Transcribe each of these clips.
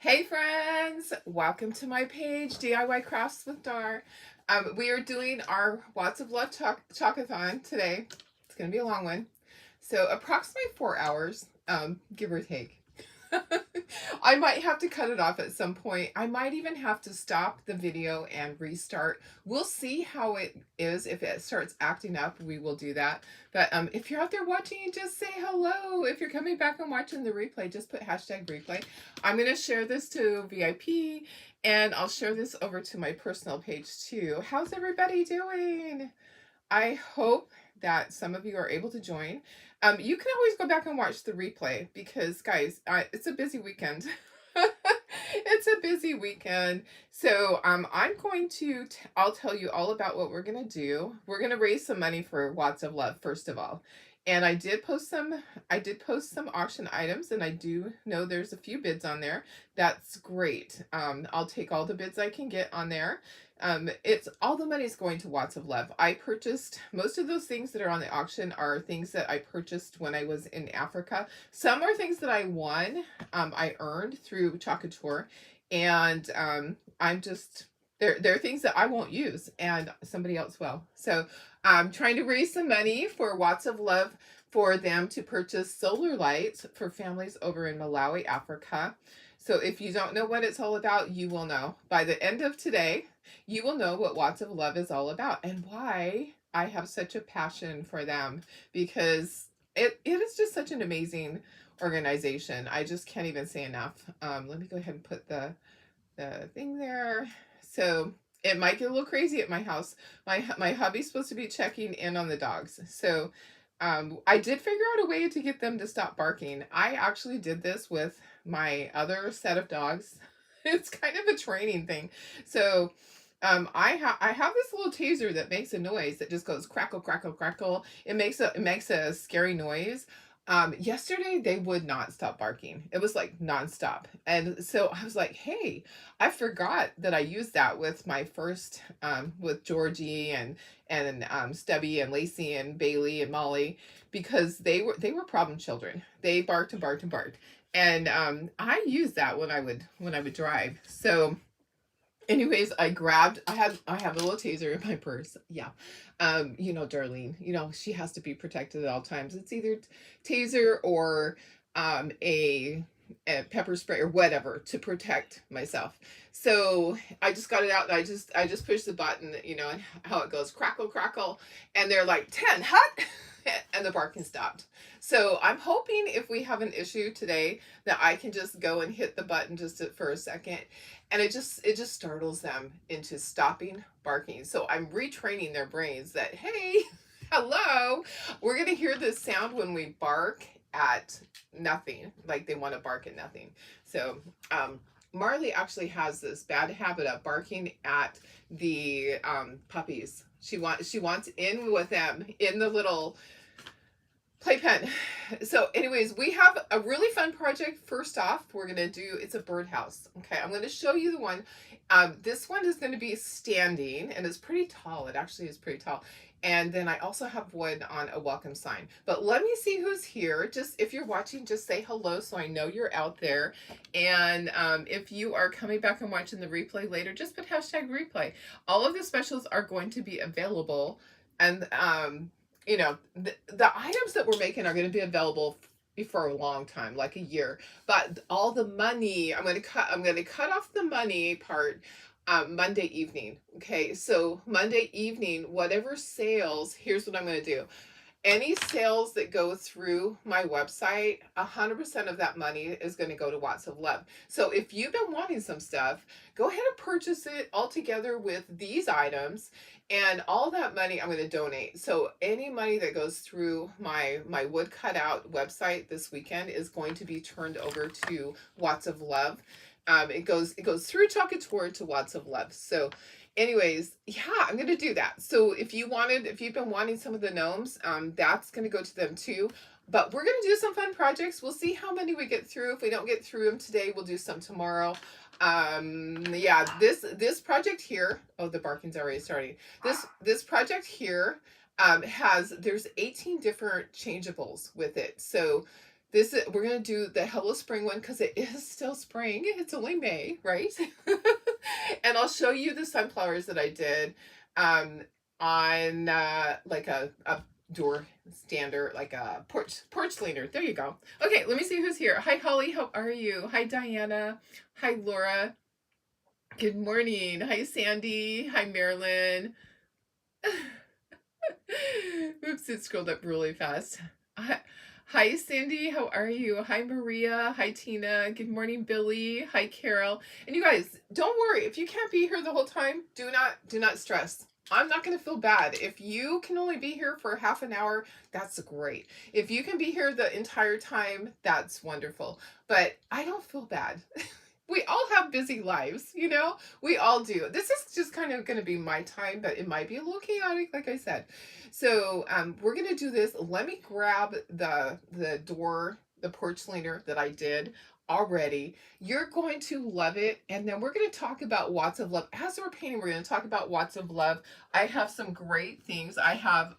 Hey friends, welcome to my page, DIY Crafts with Dar. We are doing our Watts of Love Chalkathon today. It's going to be a long one. So approximately 4 hours, give or take. I might have to cut it off at some point. I might even have to stop the video and restart. We'll see how it is. If it starts acting up, we will do that. But if you're out there watching, just say hello. If you're coming back and watching the replay, just put hashtag replay. I'm going to share this to VIP and I'll share this over to my personal page too. How's everybody doing? I hope that some of you are able to join. You can always go back and watch the replay because, guys, it's a busy weekend. It's a busy weekend. So I'm going to, I'll tell you all about what we're going to do. We're going to raise some money for Watts of Love, first of all. And I did post some auction items, and I do know there's a few bids on there. That's great. I'll take all the bids I can get on there. It's all the money's going to Watts of Love. I purchased most of those things that are on the auction are things that I purchased when I was in Africa. Some are things that I won, I earned through Chalkathon, and I'm just they're things that I won't use and somebody else will. So I'm trying to raise some money for Watts of Love for them to purchase solar lights for families over in Malawi, Africa. So if you don't know what it's all about, you will know. By the end of today, you will know what Watts of Love is all about and why I have such a passion for them, because it is just such an amazing organization. I just can't even say enough. Let me go ahead and put the thing there. So it might get a little crazy at my house. My hubby's supposed to be checking in on the dogs. So I did figure out a way to get them to stop barking. I actually did this with my other set of dogs. It's kind of a training thing. So I have this little taser that makes a noise that just goes crackle, crackle, crackle. It makes a scary noise. Yesterday they would not stop barking. It was like nonstop. And so I was like, hey, I forgot that I used that with my first, with Georgie and Stubby and Lacey and Bailey and Molly, because they were problem children. They barked and barked and barked. And I used that when I would drive. So anyways, I have a little taser in my purse. Yeah. Darlene, she has to be protected at all times. It's either taser or a pepper spray or whatever to protect myself. So I just got it out and I just pushed the button, and how it goes, crackle, crackle, and they're like 10 hut and the barking stopped. So I'm hoping if we have an issue today that I can just go and hit the button just for a second, and it just startles them into stopping barking. So I'm retraining their brains that, hey, hello, we're gonna hear this sound when we bark at nothing, like they want to bark at nothing. So Marley actually has this bad habit of barking at the puppies. She wants in with them in the little playpen. So anyways, we have a really fun project. First off, we're going to do, it's a birdhouse. Okay, I'm going to show you the one. This one is going to be standing, and it's pretty tall. It actually is pretty tall. And then I also have wood on a welcome sign. But let me see who's here. Just, if you're watching, just say hello so I know you're out there. And if you are coming back and watching the replay later, just put hashtag replay. All of the specials are going to be available. And the items that we're making are going to be available for a long time, like a year. But all the money, I'm going to cut off the money part Monday evening. Okay, so Monday evening, whatever sales, here's what I'm going to do. Any sales that go through my website, 100% of that money is going to go to Watts of Love. So if you've been wanting some stuff, go ahead and purchase it all together with these items, and all that money I'm going to donate. So any money that goes through my wood cutout website this weekend is going to be turned over to Watts of Love. It goes through Chalkathon to Watts of Love. So anyways, yeah, I'm going to do that. So if you've been wanting some of the gnomes, that's going to go to them too. But we're going to do some fun projects. We'll see how many we get through. If we don't get through them today, we'll do some tomorrow. Yeah, this project here, oh, the barking's already starting. This project here there's 18 different changeables with it. So we're going to do the Hello Spring one because it is still spring. It's only May, right? And I'll show you the sunflowers that I did on like a door stander, like a porch leaner. There you go. Okay, let me see who's here. Hi, Holly. How are you? Hi, Diana. Hi, Laura. Good morning. Hi, Sandy. Hi, Marilyn. Oops, it scrolled up really fast. Hi, Cindy. How are you? Hi, Maria. Hi, Tina. Good morning, Billy. Hi, Carol. And you guys, don't worry. If you can't be here the whole time, do not stress. I'm not going to feel bad. If you can only be here for half an hour, that's great. If you can be here the entire time, that's wonderful. But I don't feel bad. We all have busy lives, you know? We all do. This is just kind of going to be my time, but it might be a little chaotic, like I said. So we're going to do this. Let me grab the porch leaner that I did already. You're going to love it. And then we're going to talk about Watts of Love. As we're painting, we're going to talk about Watts of Love. I have some great things. I have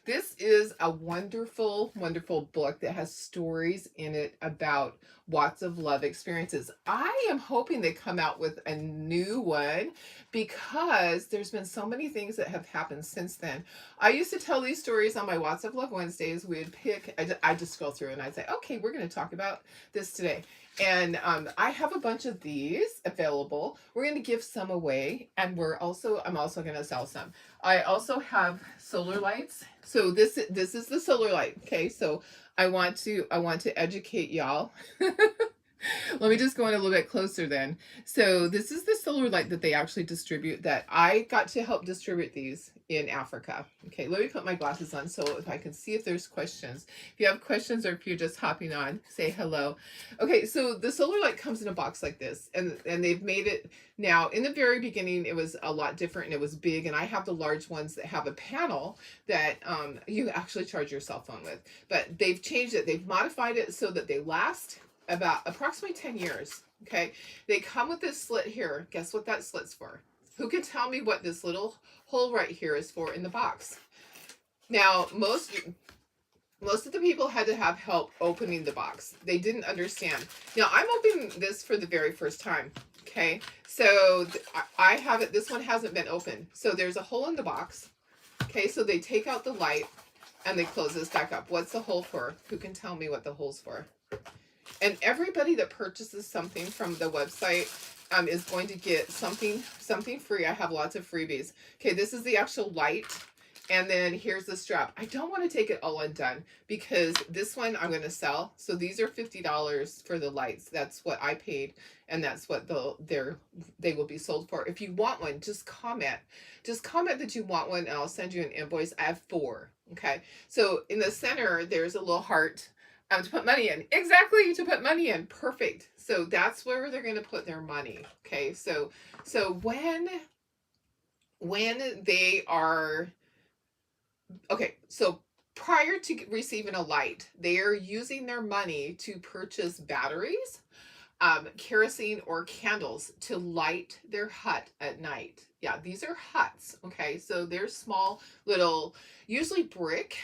this is a wonderful, wonderful book that has stories in it about Watts of Love experiences. I am hoping they come out with a new one because there's been so many things that have happened since then. I used to tell these stories on my Watts of Love Wednesdays. We'd pick, I just go through and I'd say, okay, we're going to talk about this today. And I have a bunch of these available. We're going to give some away, and I'm also going to sell some. I also have solar lights. So this is the solar light. Okay, so I want to educate y'all. Let me just go in a little bit closer then. So this is the solar light that they actually distribute, that I got to help distribute these in Africa. Okay, let me put my glasses on so if I can see if there's questions. If you have questions or if you're just hopping on, say hello. Okay, so the solar light comes in a box like this, and they've made it now. In the very beginning, it was a lot different and it was big, and I have the large ones that have a panel that you actually charge your cell phone with. But they've changed it. They've modified it so that they last about approximately 10 years. Okay, they come with this slit here. Guess what that slit's for? Who can tell me what this little hole right here is for in the box? Now, most of the people had to have help opening the box. They didn't understand. Now, I'm opening this for the very first time. Okay, so I have it. This one hasn't been opened. So there's a hole in the box. Okay, so they take out the light and they close this back up. What's the hole for? Who can tell me what the hole's for? And everybody that purchases something from the website is going to get something free. I have lots of freebies. Okay, this is the actual light. And then here's the strap. I don't want to take it all undone because this one I'm going to sell. So these are $50 for the lights. That's what I paid. And that's what they will be sold for. If you want one, just comment. Just comment that you want one and I'll send you an invoice. I have 4. Okay. So in the center, there's a little heart. To put money in. Exactly, to put money in. Perfect. So that's where they're going to put their money. Okay, so when they are, okay, so prior to receiving a light, they are using their money to purchase batteries, kerosene, or candles to light their hut at night. Yeah, these are huts. Okay, so they're small little, usually brick.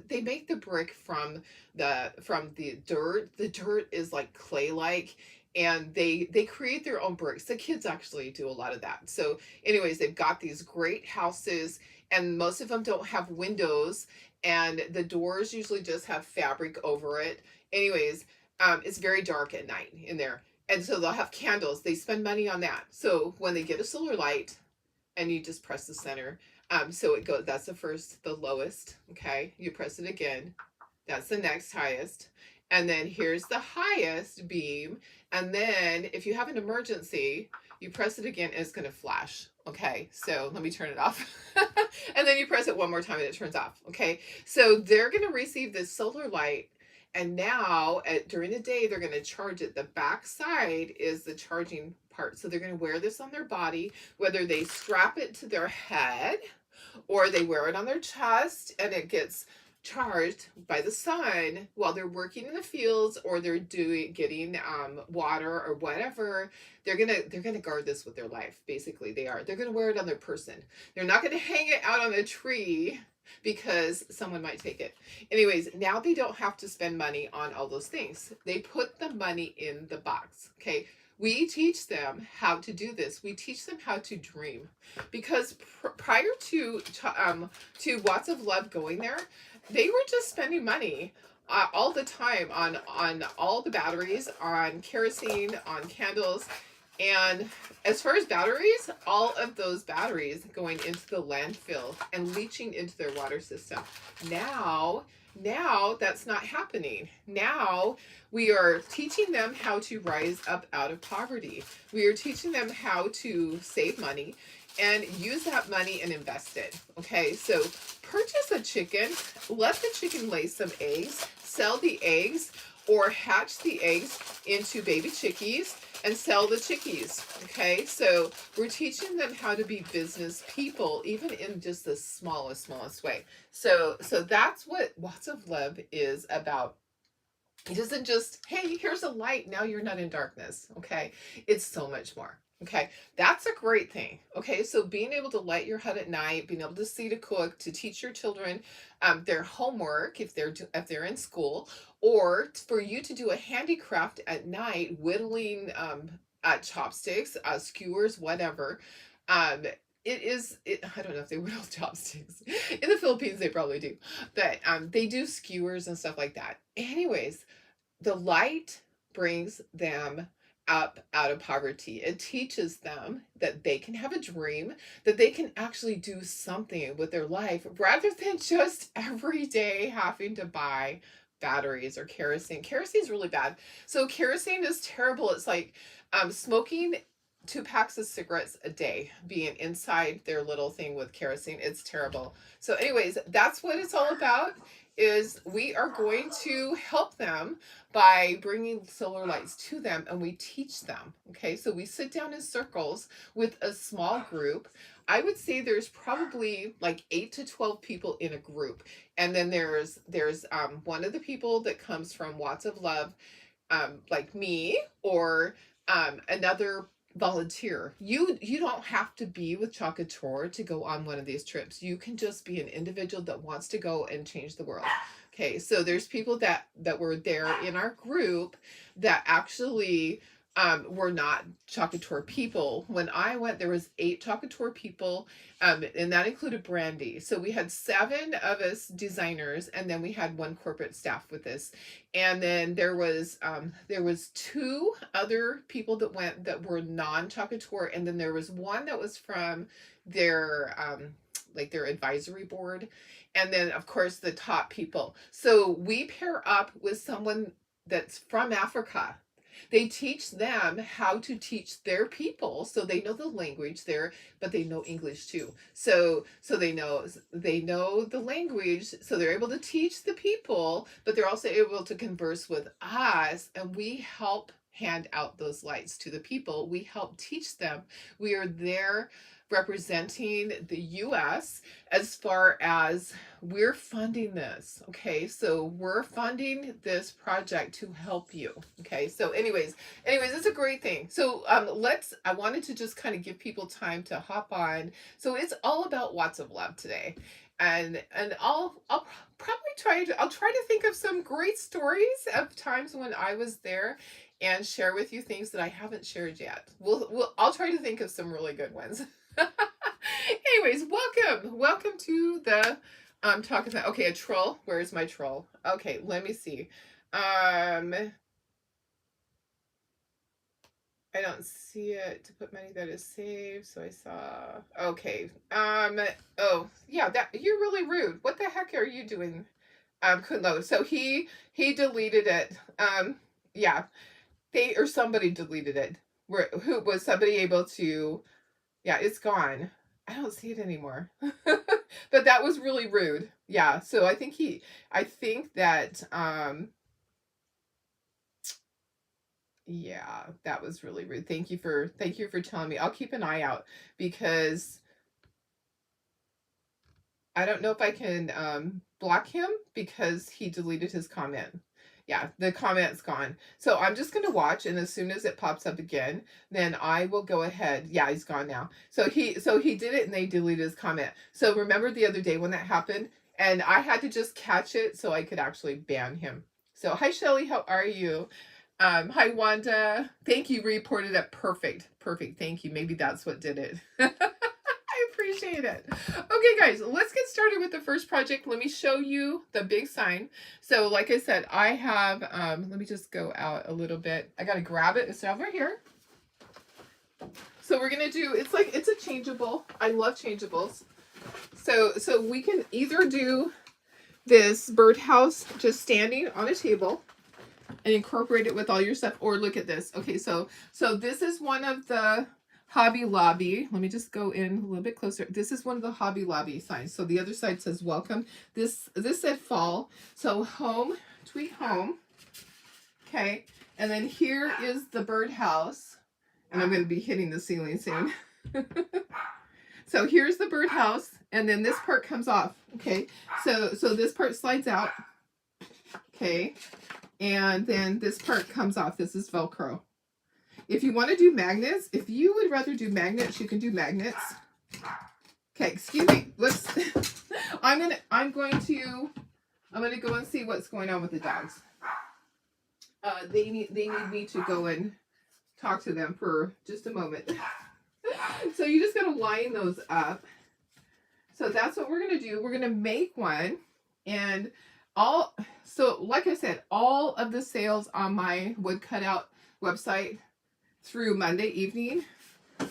They make the brick from the dirt. The dirt is like clay-like, and they create their own bricks. The kids actually do a lot of that. So anyways, they've got these great houses, and most of them don't have windows, and the doors usually just have fabric over it. Anyways, it's very dark at night in there. And so they'll have candles. They spend money on that. So when they get a solar light and you just press the center, so it goes, that's the lowest. Okay. You press it again. That's the next highest. And then here's the highest beam. And then if you have an emergency, you press it again and it's going to flash. Okay. So let me turn it off. And then you press it one more time and it turns off. Okay. So they're going to receive this solar light. And now, during the day, they're going to charge it. The back side is the charging part. So they're going to wear this on their body, whether they strap it to their head or they wear it on their chest and it gets charged by the sun while they're working in the fields or they're getting water or whatever. They're gonna guard this with their life. Basically, they're gonna wear it on their person. They're not gonna hang it out on a tree because someone might take it. Anyways, now they don't have to spend money on all those things. They put the money in the box. Okay. We teach them how to do this. We teach them how to dream, because prior to Watts of Love going there, they were just spending money all the time on all the batteries, on kerosene, on candles, and as far as batteries, all of those batteries going into the landfill and leaching into their water system. Now that's not happening. Now we are teaching them how to rise up out of poverty. We are teaching them how to save money and use that money and invest it. Okay, so purchase a chicken, let the chicken lay some eggs, sell the eggs, or hatch the eggs into baby chickies and sell the chickies. Okay, so we're teaching them how to be business people, even in just the smallest way. So that's what Watts of Love is about. It isn't just, hey, here's a light, now you're not in darkness. Okay, it's so much more. Okay, that's a great thing. Okay, so being able to light your hut at night, being able to see to cook, to teach your children their homework if they're in school, or for you to do a handicraft at night, whittling chopsticks, skewers, whatever. I don't know if they whittle chopsticks. In the Philippines, they probably do, but they do skewers and stuff like that. Anyways, the light brings them up out of poverty. It teaches them that they can have a dream, that they can actually do something with their life rather than just every day having to buy batteries or kerosene. Kerosene is really bad. So kerosene is terrible. It's like smoking 2 packs of cigarettes a day, being inside their little thing with kerosene. It's terrible. So anyways, that's what it's all about, is we are going to help them by bringing solar lights to them, and we teach them. Okay, so we sit down in circles with a small group. I would say there's probably like 8 to 12 people in a group, and then there's one of the people that comes from Watts of Love, like me, or another volunteer. You don't have to be with Chalkathon to go on one of these trips. You can just be an individual that wants to go and change the world. Okay, so there's people that were there in our group that actually were not Chalkathon people. When I went, there was 8 Chalkathon people, and that included Brandy. So we had 7 of us designers, and then we had 1 corporate staff with us. And then there was 2 other people that went that were non-Chalkathon, and then there was 1 that was from their like their advisory board, and then of course the top people. So we pair up with someone that's from Africa. They teach them how to teach their people, so they know the language there, but they know English too. So they know the language, so they're able to teach the people, but they're also able to converse with us, and we help hand out those lights to the people. We help teach them. We are there representing the US as far as we're funding this. Okay, so we're funding this project to help you. Okay, so anyways, it's a great thing. So I wanted to just kind of give people time to hop on. So it's all about Watts of Love today. And I'll probably try to think of some great stories of times when I was there and share with you things that I haven't shared yet. I'll try to think of some really good ones. Anyways, welcome to the Chalkathon. Okay, a troll. Where's my troll? Okay, let me see. I don't see it. To put money that is saved. So I saw. Okay. Oh yeah, that you're really rude. What the heck are you doing? Kunlo. So he deleted it. Yeah, somebody deleted it. Who was somebody able to? Yeah, it's gone. I don't see it anymore. But that was really rude. Yeah, so I think that yeah, that was really rude. Thank you for telling me. I'll keep an eye out, because I don't know if I can block him because he deleted his comment. Yeah, the comment's gone. So I'm just going to watch, and as soon as it pops up again, then I will go ahead. Yeah, he's gone now. So he did it and they deleted his comment. So remember the other day when that happened, and I had to just catch it so I could actually ban him. So hi Shelly, how are you? Hi Wanda. Thank you, reported it. Perfect. Perfect. Thank you. Maybe that's what did it. I appreciate it. Okay, guys, let's get started with the first project. Let me show you the big sign. So like I said, I have, let me just go out a little bit. I got to grab it. It's over here. So we're going to do, it's a changeable. I love changeables. So we can either do this birdhouse just standing on a table and incorporate it with all your stuff, or look at this. Okay, so this is one of the Hobby Lobby. Let me just go in a little bit closer. This is one of the Hobby Lobby signs. So the other side says welcome. This said fall. So home, tweet home. Okay, and then here is the birdhouse, and I'm going to be hitting the ceiling soon. So here's the birdhouse, and then this part comes off. Okay, so this part slides out. Okay, and then this part comes off. This is Velcro. If you want to do magnets, if you would rather do magnets, you can do magnets. Okay, excuse me. Let's. I'm going to go and see what's going on with the dogs. They need me to go and talk to them for just a moment. So you just got to line those up. So that's what we're going to do. We're going to make one, and so like I said, all of the sales on my wood cutout website through Monday evening,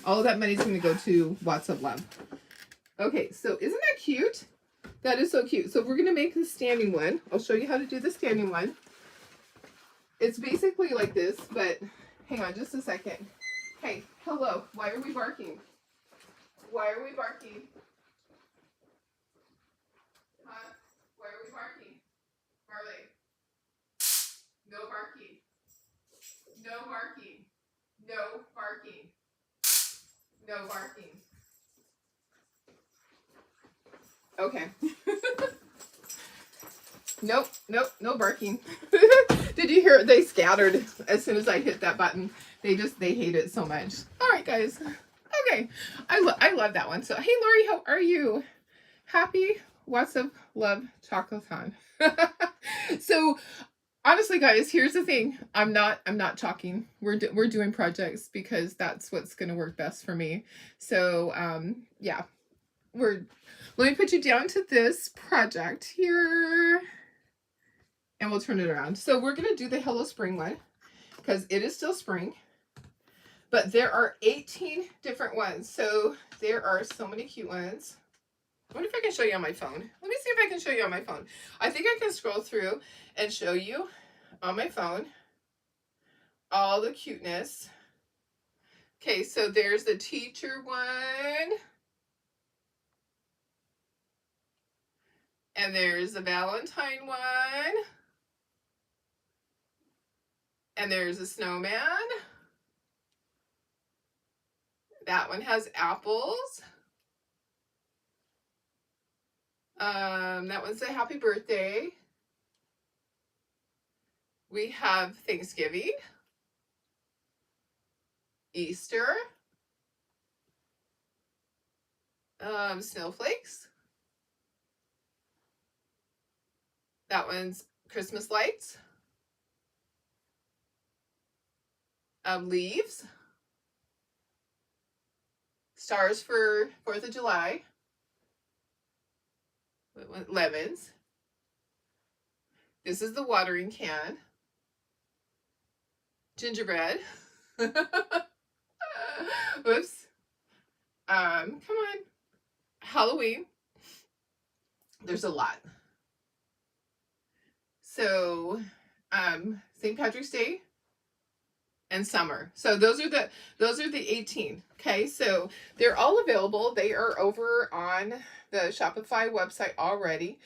all of that money is going to go to Watts of Love. Okay, so isn't that cute? That is so cute. So we're going to make the standing one. I'll show you how to do the standing one. It's basically like this, but hang on just a second. Hey, hello. Why are we barking? Why are we barking? Huh? Why are we barking? Marley. No barking. No barking. No barking. No barking. Okay. Nope, no barking. Did you hear it? They scattered as soon as I hit that button. They hate it so much. All right, guys. Okay. I love that one. So, hey, Lori, how are you? Happy Watts of Love Chalkathon. So, honestly, guys, here's the thing. I'm not chalking. We're doing projects because that's what's going to work best for me. So, yeah. Let me put you down to this project here, and we'll turn it around. So we're going to do the Hello Spring one because it is still spring, but there are 18 different ones. So there are so many cute ones. I wonder if I can show you on my phone. Let me see if I can show you on my phone. I think I can scroll through and show you on my phone all the cuteness. Okay, so there's the teacher one. And there's the Valentine one. And there's a snowman. That one has apples. That one's a happy birthday. We have Thanksgiving, Easter, snowflakes. That one's Christmas lights, leaves, stars for 4th of July, lemons. This is the watering can, gingerbread. Whoops. Come on. Halloween. There's a lot. So, St. Patrick's Day and summer. So those are the 18. Okay, so they're all available. They are over on the Shopify website already.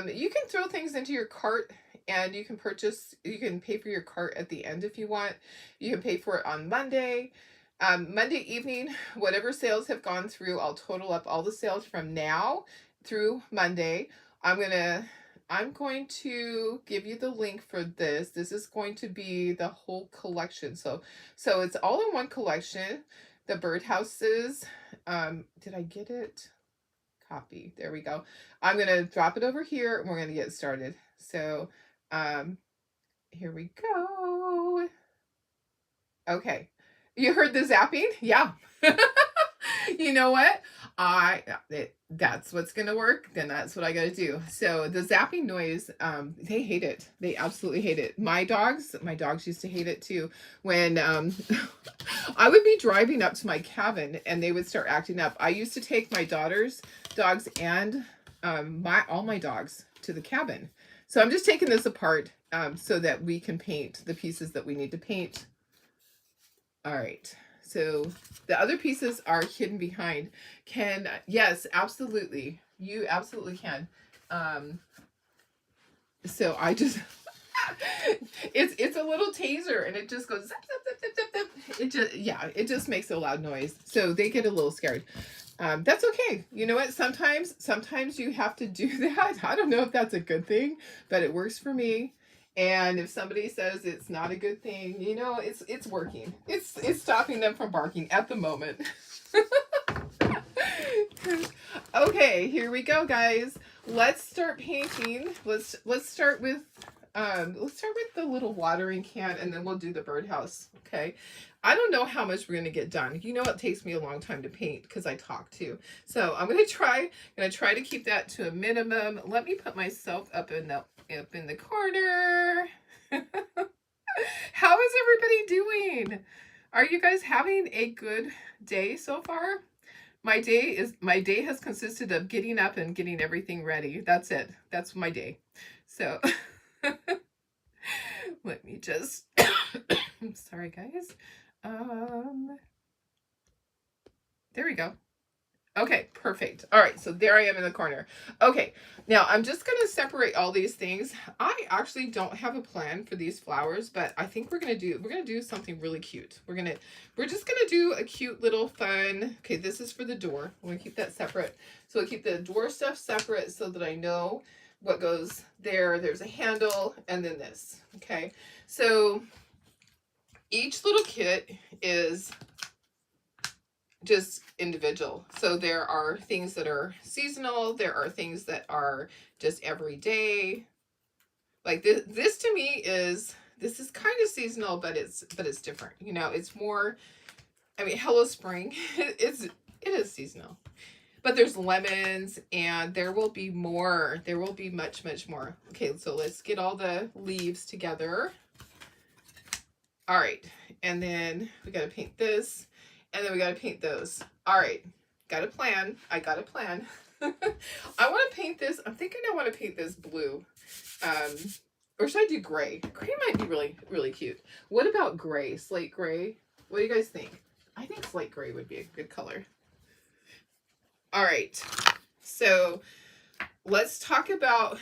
You can throw things into your cart and you can pay for your cart at the end if you want. You can pay for it on Monday. Monday evening, whatever sales have gone through, I'll total up all the sales from now through Monday. I'm going to I'm going to give you the link for this. This is going to be the whole collection. So it's all in one collection. The birdhouses. Did I get it? Copy. There we go. I'm going to drop it over here and we're going to get started. So here we go. Okay. You heard the zapping? Yeah. You know what? That's what's gonna work. Then that's what I gotta do. So the zapping noise, they hate it. They absolutely hate it. My dogs used to hate it too. When I would be driving up to my cabin and they would start acting up. I used to take my daughter's dogs and all my dogs to the cabin. So I'm just taking this apart so that we can paint the pieces that we need to paint. All right. So the other pieces are hidden behind. Yes, absolutely. You absolutely can. So I just, it's a little taser and it just goes, zip, zip, zip, zip, zip. It just makes a loud noise. So they get a little scared. That's okay. You know what? Sometimes you have to do that. I don't know if that's a good thing, but it works for me. And if somebody says it's not a good thing, you know, it's working. It's stopping them from barking at the moment. Okay, here we go, guys. Let's start painting. Let's start with the little watering can, and then we'll do the birdhouse. Okay. I don't know how much we're gonna get done. You know, it takes me a long time to paint because I talk too. So I'm gonna try to keep that to a minimum. Let me put myself up in the corner. How is everybody doing? Are you guys having a good day so far? My day has consisted of getting up and getting everything ready. That's it. That's my day. So let me just I'm sorry, guys. There we go. Okay, perfect. All right, so there I am in the corner. Okay, now I'm just going to separate all these things. I actually don't have a plan for these flowers, but I think we're going to do something really cute. We're just going to do a cute little fun. Okay, this is for the door. I'm going to keep that separate. So I'll keep the door stuff separate so that I know what goes there. There's a handle and then this. Okay, so each little kit is just individual. So there are things that are seasonal. There are things that are just everyday. Like this to me this is kind of seasonal, but it's different. You know, it's more, I mean, hello spring. It is seasonal. But there's lemons and there will be more. There will be much more. Okay, so let's get all the leaves together. All right. And then we got to paint this. And then we got to paint those. All right. Got a plan. I got a plan. I want to paint this. I'm thinking I want to paint this blue. Or should I do gray? Gray might be really, really cute. What about gray? Slate gray? What do you guys think? I think slate gray would be a good color. All right. So let's talk about,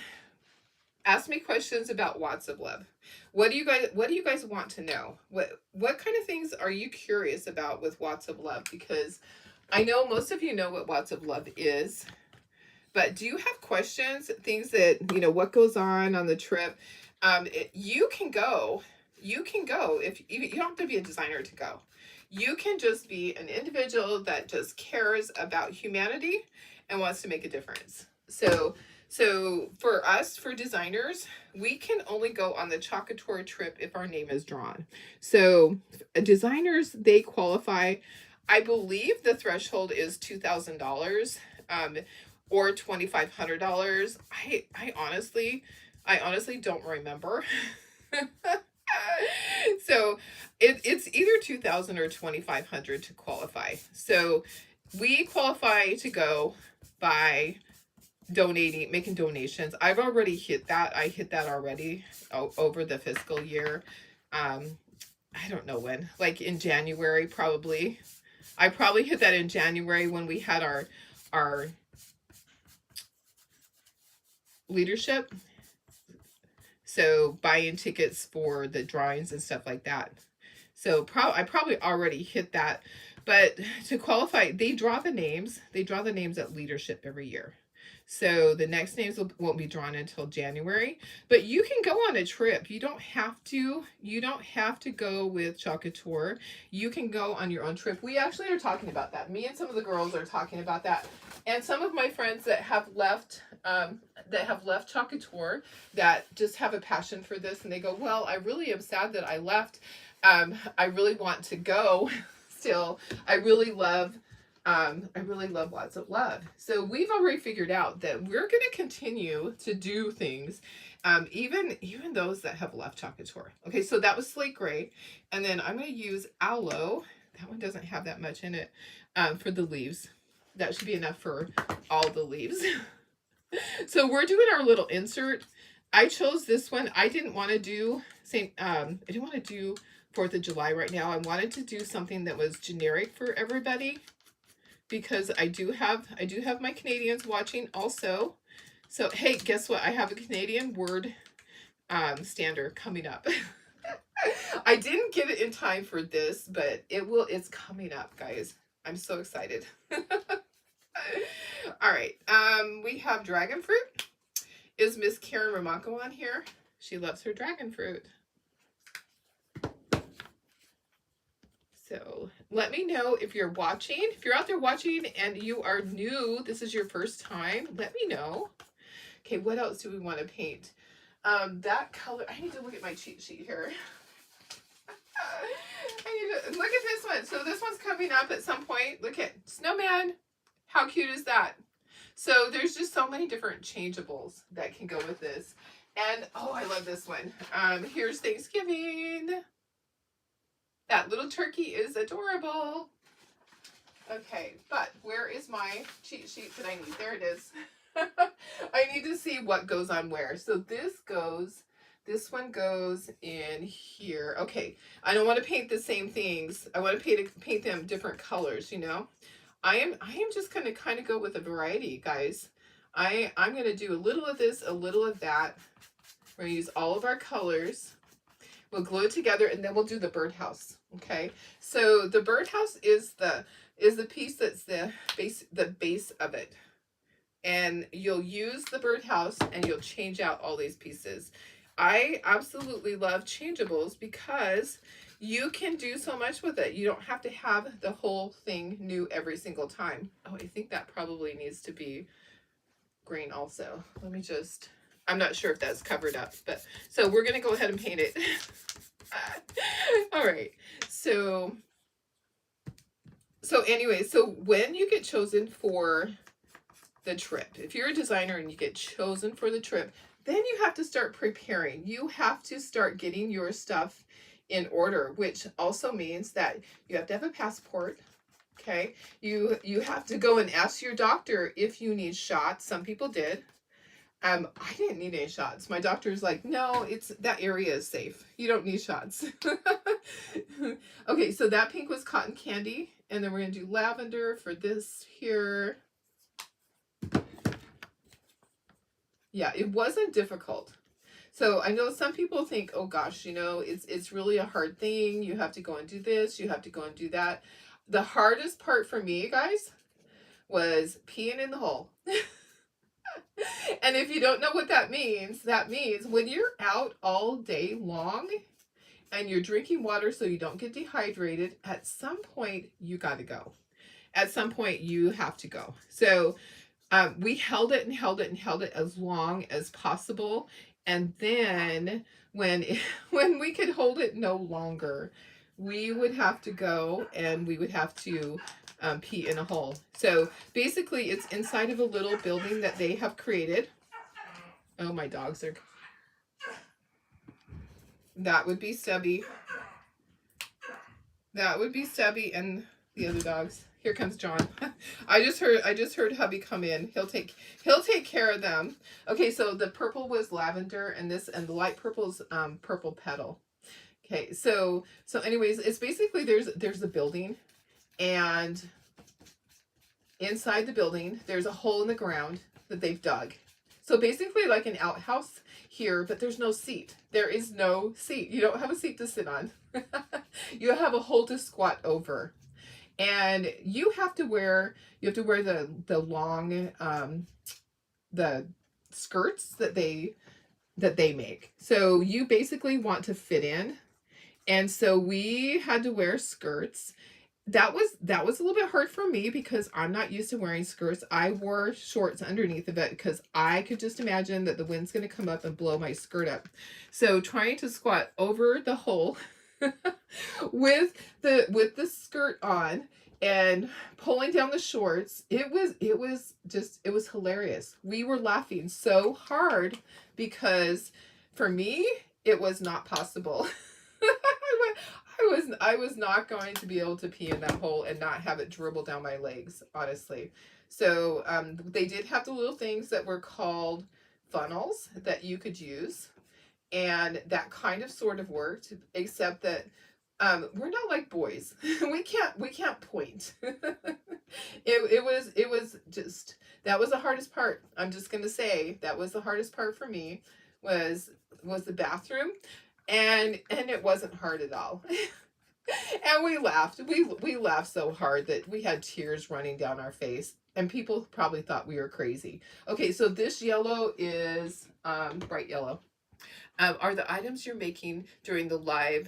ask me questions about Watts of Love. What do you guys want to know? What kind of things are you curious about with Watts of Love? Because I know most of you know what Watts of Love is, but do you have questions, things that, you know, what goes on the trip? You can go if you don't have to be a designer to go. You can just be an individual that just cares about humanity and wants to make a difference. So for us, for designers, we can only go on the Chalkathon trip if our name is drawn. So designers, they qualify. I believe the threshold is $2,000 or $2,500. I honestly don't remember. So it's either 2,000 or 2,500 to qualify. So we qualify to go by making donations. I've already hit that. I hit that already over the fiscal year. I don't know when, like in January, probably. I probably hit that in January when we had our leadership. So buying tickets for the drawings and stuff like that. So I probably already hit that. But to qualify, they draw the names. They draw the names at leadership every year. So the next names won't be drawn until January, but you can go on a trip. You don't have to go with Chalkathon. You can go on your own trip. We actually are talking about that. Me and some of the girls are talking about that. And some of my friends that have left Chalkathon that just have a passion for this, and they go, well, I really am sad that I left. I really want to go still. I really love Lots of Love. So we've already figured out that we're going to continue to do things, even those that have left Chalkathon. Okay, so that was Slate Gray. And then I'm going to use Aloe. That one doesn't have that much in it for the leaves. That should be enough for all the leaves. So we're doing our little insert. I chose this one. I didn't want to do I didn't want to do 4th of July right now. I wanted to do something that was generic for everybody, because I do have my Canadians watching also. So hey, guess what? I have a Canadian word standard coming up. I didn't get it in time for this, but it's coming up, guys. I'm so excited. All right. We have dragon fruit. Is Miss Karen Romako on here? She loves her dragon fruit. So let me know if you're watching. If you're out there watching and you are new, this is your first time, let me know. Okay, what else do we want to paint? That color, I need to look at my cheat sheet here. I need to look at this one. So this one's coming up at some point. Look at Snowman. How cute is that? So there's just so many different changeables that can go with this. And oh, I love this one. Here's Thanksgiving. That little turkey is adorable. Okay, but where is my cheat sheet that I need? There it is. I need to see what goes on where. So this one goes in here. Okay, I don't want to paint the same things. I want to paint them different colors, you know. I am just going to kind of go with a variety, guys. I'm going to do a little of this, a little of that. We're going to use all of our colors. We'll glue it together, and then we'll do the birdhouse. Okay, so the birdhouse is the piece that's the base of it, and you'll use the birdhouse and you'll change out all these pieces. I absolutely love changeables because you can do so much with it. You don't have to have the whole thing new every single time. Oh, I think that probably needs to be green also. Let me just, I'm not sure if that's covered up, but so we're going to go ahead and paint it. All right. So anyway, so when you get chosen for the trip, if you're a designer and you get chosen for the trip, then you have to start preparing. You have to start getting your stuff in order, which also means that you have to have a passport. Okay. You have to go and ask your doctor if you need shots. Some people did. I didn't need any shots. My doctor's like, no, that area is safe. You don't need shots. Okay, so that pink was cotton candy. And then we're going to do lavender for this here. Yeah, it wasn't difficult. So I know some people think, oh gosh, you know, it's really a hard thing. You have to go and do this. You have to go and do that. The hardest part for me, guys, was peeing in the hole. And if you don't know what that means when you're out all day long and you're drinking water so you don't get dehydrated, at some point you got to go. At some point you have to go. So we held it and held it and held it as long as possible. And then when we could hold it no longer, we would have to go and we would have to pee in a hole. So basically it's inside of a little building that they have created. Oh, my dogs are... That would be Stubby. That would be Stubby and the other dogs. Here comes John. I just heard hubby come in. He'll take care of them. Okay, so the purple was lavender, and the light purple's purple petal. Okay, so anyways, it's basically there's a building, and inside the building there's a hole in the ground that they've dug. So basically like an outhouse here, but there's no seat. There is no seat. You don't have a seat to sit on. You have a hole to squat over. And you have to wear the long the skirts that they make. So you basically want to fit in. And so we had to wear skirts. That was a little bit hard for me because I'm not used to wearing skirts. I wore shorts underneath of it because I could just imagine that the wind's going to come up and blow my skirt up. So trying to squat over the hole with the skirt on and pulling down the shorts, it was hilarious. We were laughing so hard because for me it was not possible. I was not going to be able to pee in that hole and not have it dribble down my legs, honestly. So they did have the little things that were called funnels that you could use, and that kind of sort of worked, except that we're not like boys. we can't point. it was just, that was the hardest part. I'm just gonna say that was the hardest part for me, was the bathroom, and it wasn't hard at all. And we laughed. We laughed so hard that we had tears running down our face, and people probably thought we were crazy. Okay, so this yellow is bright yellow. Are the items you're making during the live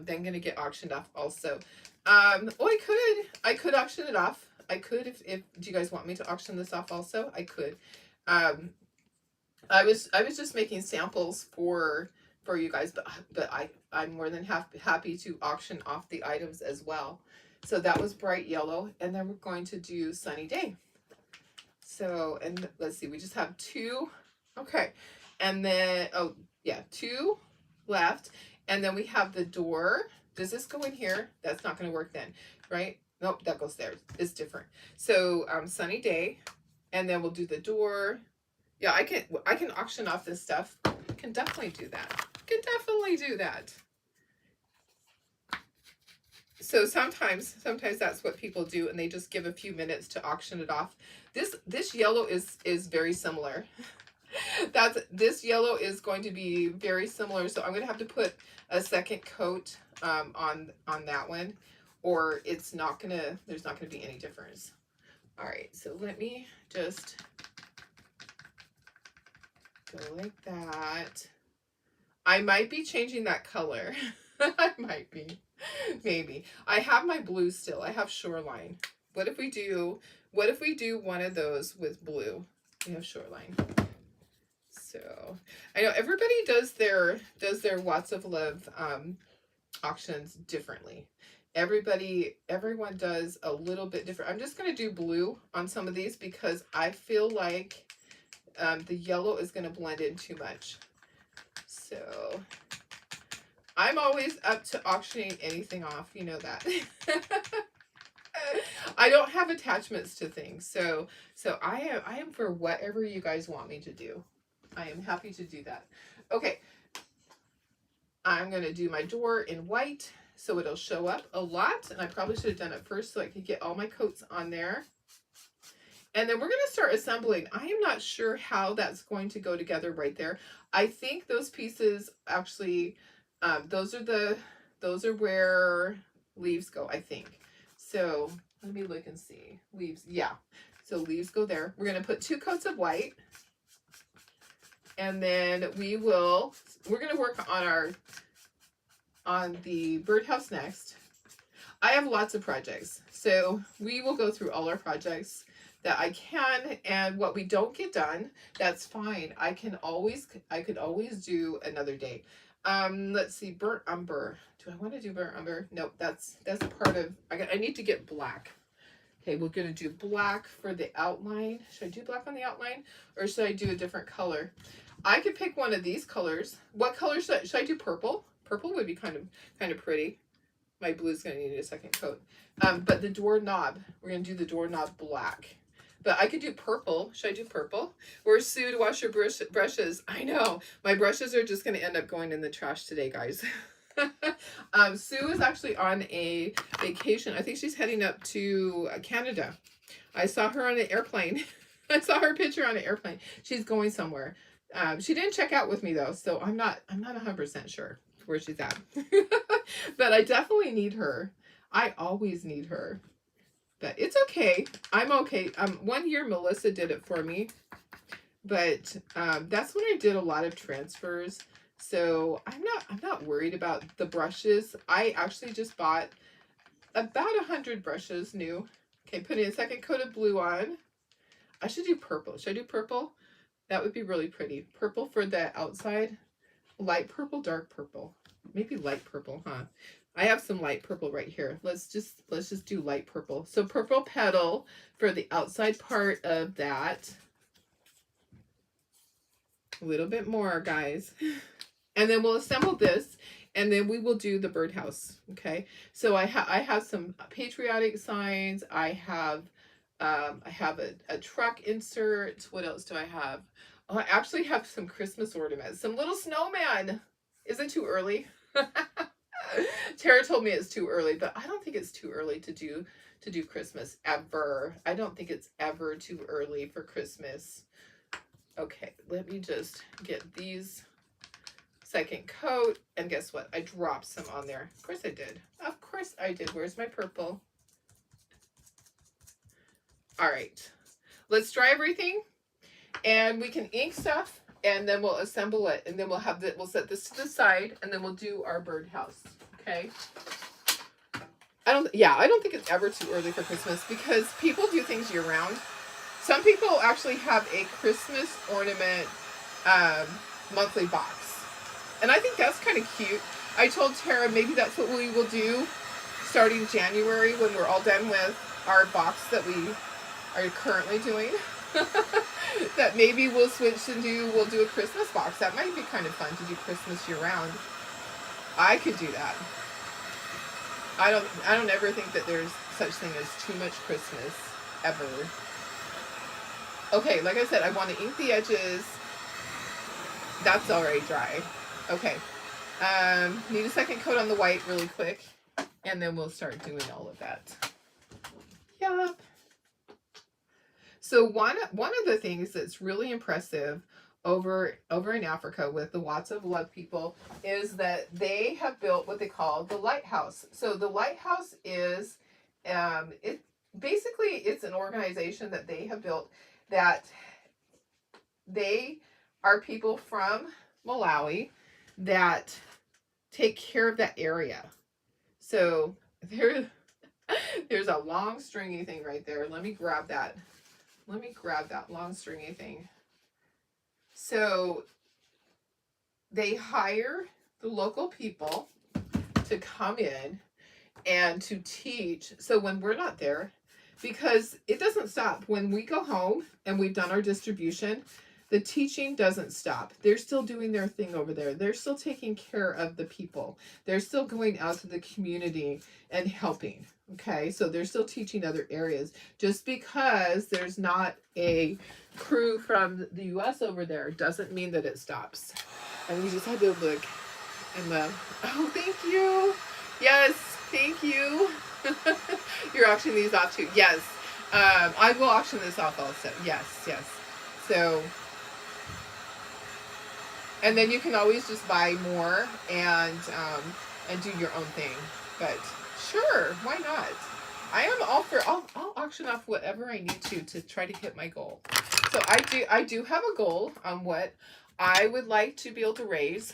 then going to get auctioned off also? Oh, I could auction it off. I could, if do you guys want me to auction this off also? I could. I was just making samples for you guys, but I'm more than happy to auction off the items as well. So that was bright yellow, and then we're going to do sunny day. So, and let's see, we just have 2. Okay, and then, oh yeah, 2 left, and then we have the door. Does this go in here? That's not going to work then, right? Nope, that goes there. It's different. So sunny day, and then we'll do the door. Yeah, I can auction off this stuff. I can definitely do that. So sometimes that's what people do, and they just give a few minutes to auction it off. This yellow is very similar. This yellow is going to be very similar, so I'm going to have to put a second coat on that one, or there's not going to be any difference. All right, so let me just go like that. I might be changing that color. I might be. Maybe. I have my blue still. I have Shoreline. What if we do one of those with blue? We have Shoreline. So I know everybody does their Watts of Love auctions differently. Everyone does a little bit different. I'm just going to do blue on some of these because I feel like the yellow is going to blend in too much. So I'm always up to auctioning anything off, you know that. I don't have attachments to things, so I am for whatever you guys want me to do. I am happy to do that. Okay, I'm going to do my door in white so it'll show up a lot, and I probably should have done it first so I could get all my coats on there. And then we're going to start assembling. I am not sure how that's going to go together right there. I think those pieces actually, those are where leaves go, I think. So let me look and see. Leaves, yeah. So leaves go there. We're going to put 2 coats of white. And then we're going to work on the birdhouse next. I have lots of projects. So we will go through all our projects that I can, and what we don't get done, that's fine. I could always do another day. Let's see, burnt umber. Do I want to do burnt umber? Nope, that's part of, I need to get black. Okay, we're going to do black for the outline. Should I do black on the outline, or should I do a different color? I could pick one of these colors. What color should I do? Purple? Purple would be kind of pretty. My blue's going to need a second coat. But the doorknob, we're going to do the doorknob black. But I could do purple. Should I do purple? Where's Sue to wash your brushes? I know. My brushes are just going to end up going in the trash today, guys. Sue is actually on a vacation. I think she's heading up to Canada. I saw her on an airplane. I saw her picture on an airplane. She's going somewhere. She didn't check out with me though, so I'm not 100% sure where she's at. But I definitely need her. I always need her. But it's okay. I'm okay. One year Melissa did it for me. But that's when I did a lot of transfers. So I'm not worried about the brushes. I actually just bought about 100 brushes new. Okay, putting a second coat of blue on. I should do purple. Should I do purple? That would be really pretty. Purple for the outside. Light purple, dark purple. Maybe light purple, huh? I have some light purple right here. Let's just do light purple. So purple petal for the outside part of that. A little bit more, guys. And then we'll assemble this, and then we will do the birdhouse. Okay. So I have some patriotic signs. I have a truck insert. What else do I have? Oh, I actually have some Christmas ornaments. Some little snowman. Is it too early? Tara told me it's too early, but I don't think it's too early to do Christmas ever. I don't think it's ever too early for Christmas. Okay, let me just get these second coat, and guess what? I dropped some on there. Of course I did. Of course I did. Where's my purple? All right, let's dry everything, and we can ink stuff, and then we'll assemble it, and then we'll set this to the side, and then we'll do our birdhouse. Okay. I don't think it's ever too early for Christmas, because people do things year round. Some people actually have a Christmas ornament monthly box. And I think that's kind of cute. I told Tara maybe that's what we will do starting January when we're all done with our box that we are currently doing. That maybe we'll switch and we'll do a Christmas box. That might be kind of fun to do Christmas year round. I could do that. I don't ever think that there's such thing as too much Christmas ever. Okay, like I said, I want to ink the edges. That's already dry. Okay. Need a second coat on the white really quick, and then we'll start doing all of that. Yep. So one of the things that's really impressive over in Africa with the Watts of Love people is that they have built what they call the lighthouse. So the lighthouse is it's an organization that they have built, that they are people from Malawi that take care of that area. So there's a long stringy thing right there. Let me grab that long stringy thing. So they hire the local people to come in and to teach. So when we're not there, because it doesn't stop. When we go home and we've done our distribution, the teaching doesn't stop. They're still doing their thing over there. They're still taking care of the people. They're still going out to the community and helping. Okay, so they're still teaching other areas. Just because there's not a crew from the U.S. over there doesn't mean that it stops. And we just had to look and oh, thank you. Yes, thank you. You're auctioning these off too. Yes. I will auction this off also. Yes. So, and then you can always just buy more and do your own thing. But sure, why not? I am all for, I'll auction off whatever I need to try to hit my goal. So I do have a goal on what I would like to be able to raise,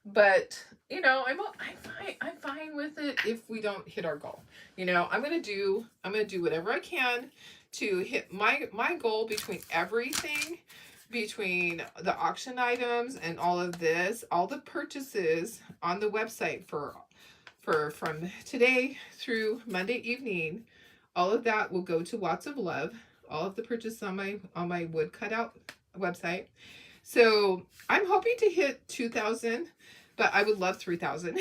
but you know, I'm fine with it if we don't hit our goal. You know, I'm gonna do whatever I can to hit my goal between everything, between the auction items and all of this, all the purchases on the website for from today through Monday evening. All of that will go to Watts of Love. All of the purchases on my wood cutout website. So I'm hoping to hit 2,000. But I would love 3,000.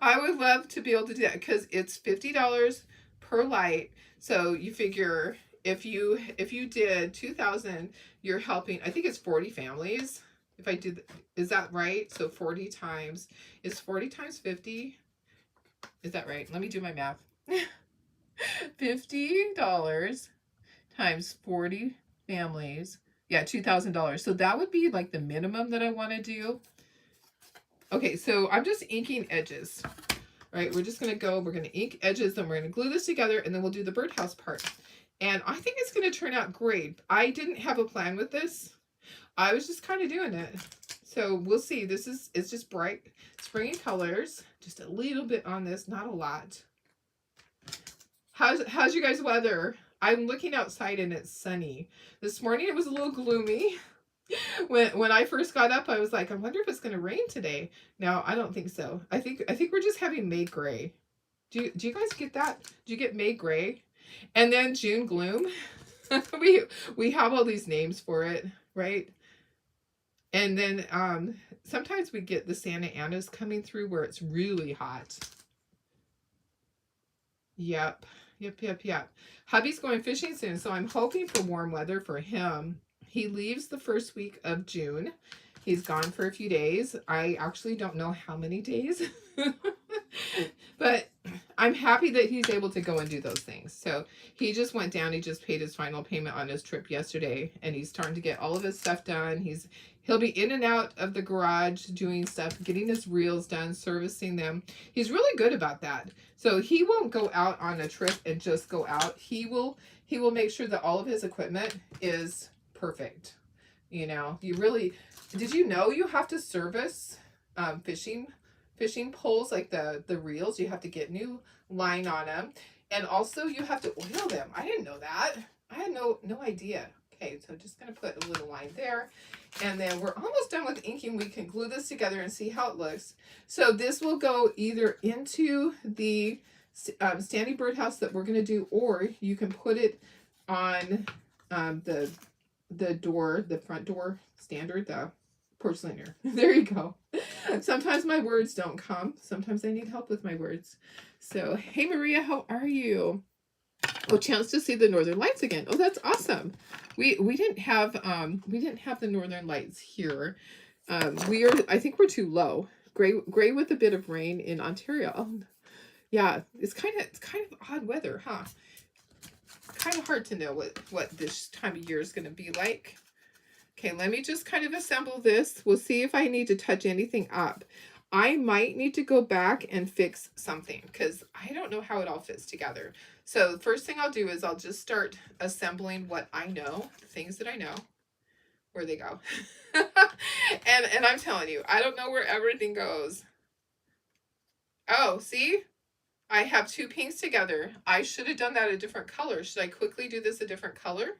I would love to be able to do that because it's $50 per light. So you figure if you did 2,000, you're helping, I think it's 40 families. If I did, is that right? So 40 times, is 40 times 50? Is that right? Let me do my math. $50 times 40 families. Yeah, $2,000. So that would be like the minimum that I want to do. Okay, so I'm just inking edges, right? We're just going to ink edges, and we're going to glue this together, and then we'll do the birdhouse part. And I think it's going to turn out great. I didn't have a plan with this. I was just kind of doing it. So we'll see. It's just bright springy colors. Just a little bit on this, not a lot. How's you guys' weather? I'm looking outside and it's sunny. This morning it was a little gloomy. When I first got up, I was like, I wonder if it's going to rain today. No, I don't think so. I think we're just having May gray. Do you guys get that? Do you get May gray? And then June gloom. we have all these names for it, right? And then sometimes we get the Santa Anas coming through where it's really hot. Yep. Hubby's going fishing soon, so I'm hoping for warm weather for him. He leaves the first week of June. He's gone for a few days. I actually don't know how many days. But I'm happy that he's able to go and do those things. So he just went down. He just paid his final payment on his trip yesterday. And he's starting to get all of his stuff done. He'll be in and out of the garage doing stuff, getting his reels done, servicing them. He's really good about that. So he won't go out on a trip and just go out. He will make sure that all of his equipment is perfect. You know, did you know you have to service fishing poles, like the reels? You have to get new line on them, and also you have to oil them. I didn't know that. I had no idea. Okay, so just gonna put a little line there, and then we're almost done with inking. We can glue this together and see how it looks. So this will go either into the standing birdhouse that we're gonna do, or you can put it on the door, the front door standard, the porcelainer. There you go. Sometimes my words don't come. Sometimes I need help with my words. So, hey Maria, how are you? Oh, chance to see the Northern Lights again. Oh, that's awesome. We didn't have the Northern Lights here. I think we're too low. Gray with a bit of rain in Ontario. Oh, yeah, it's kind of odd weather, huh? Kind of hard to know what this time of year is going to be like. Okay, let me just kind of assemble this. We'll see if I need to touch anything up. I might need to go back and fix something because I don't know how it all fits together. So the first thing I'll do is I'll just start assembling what I know, the things that I know. Where they go. and I'm telling you, I don't know where everything goes. Oh, see? I have two pinks together. I should have done that a different color. Should I quickly do this a different color?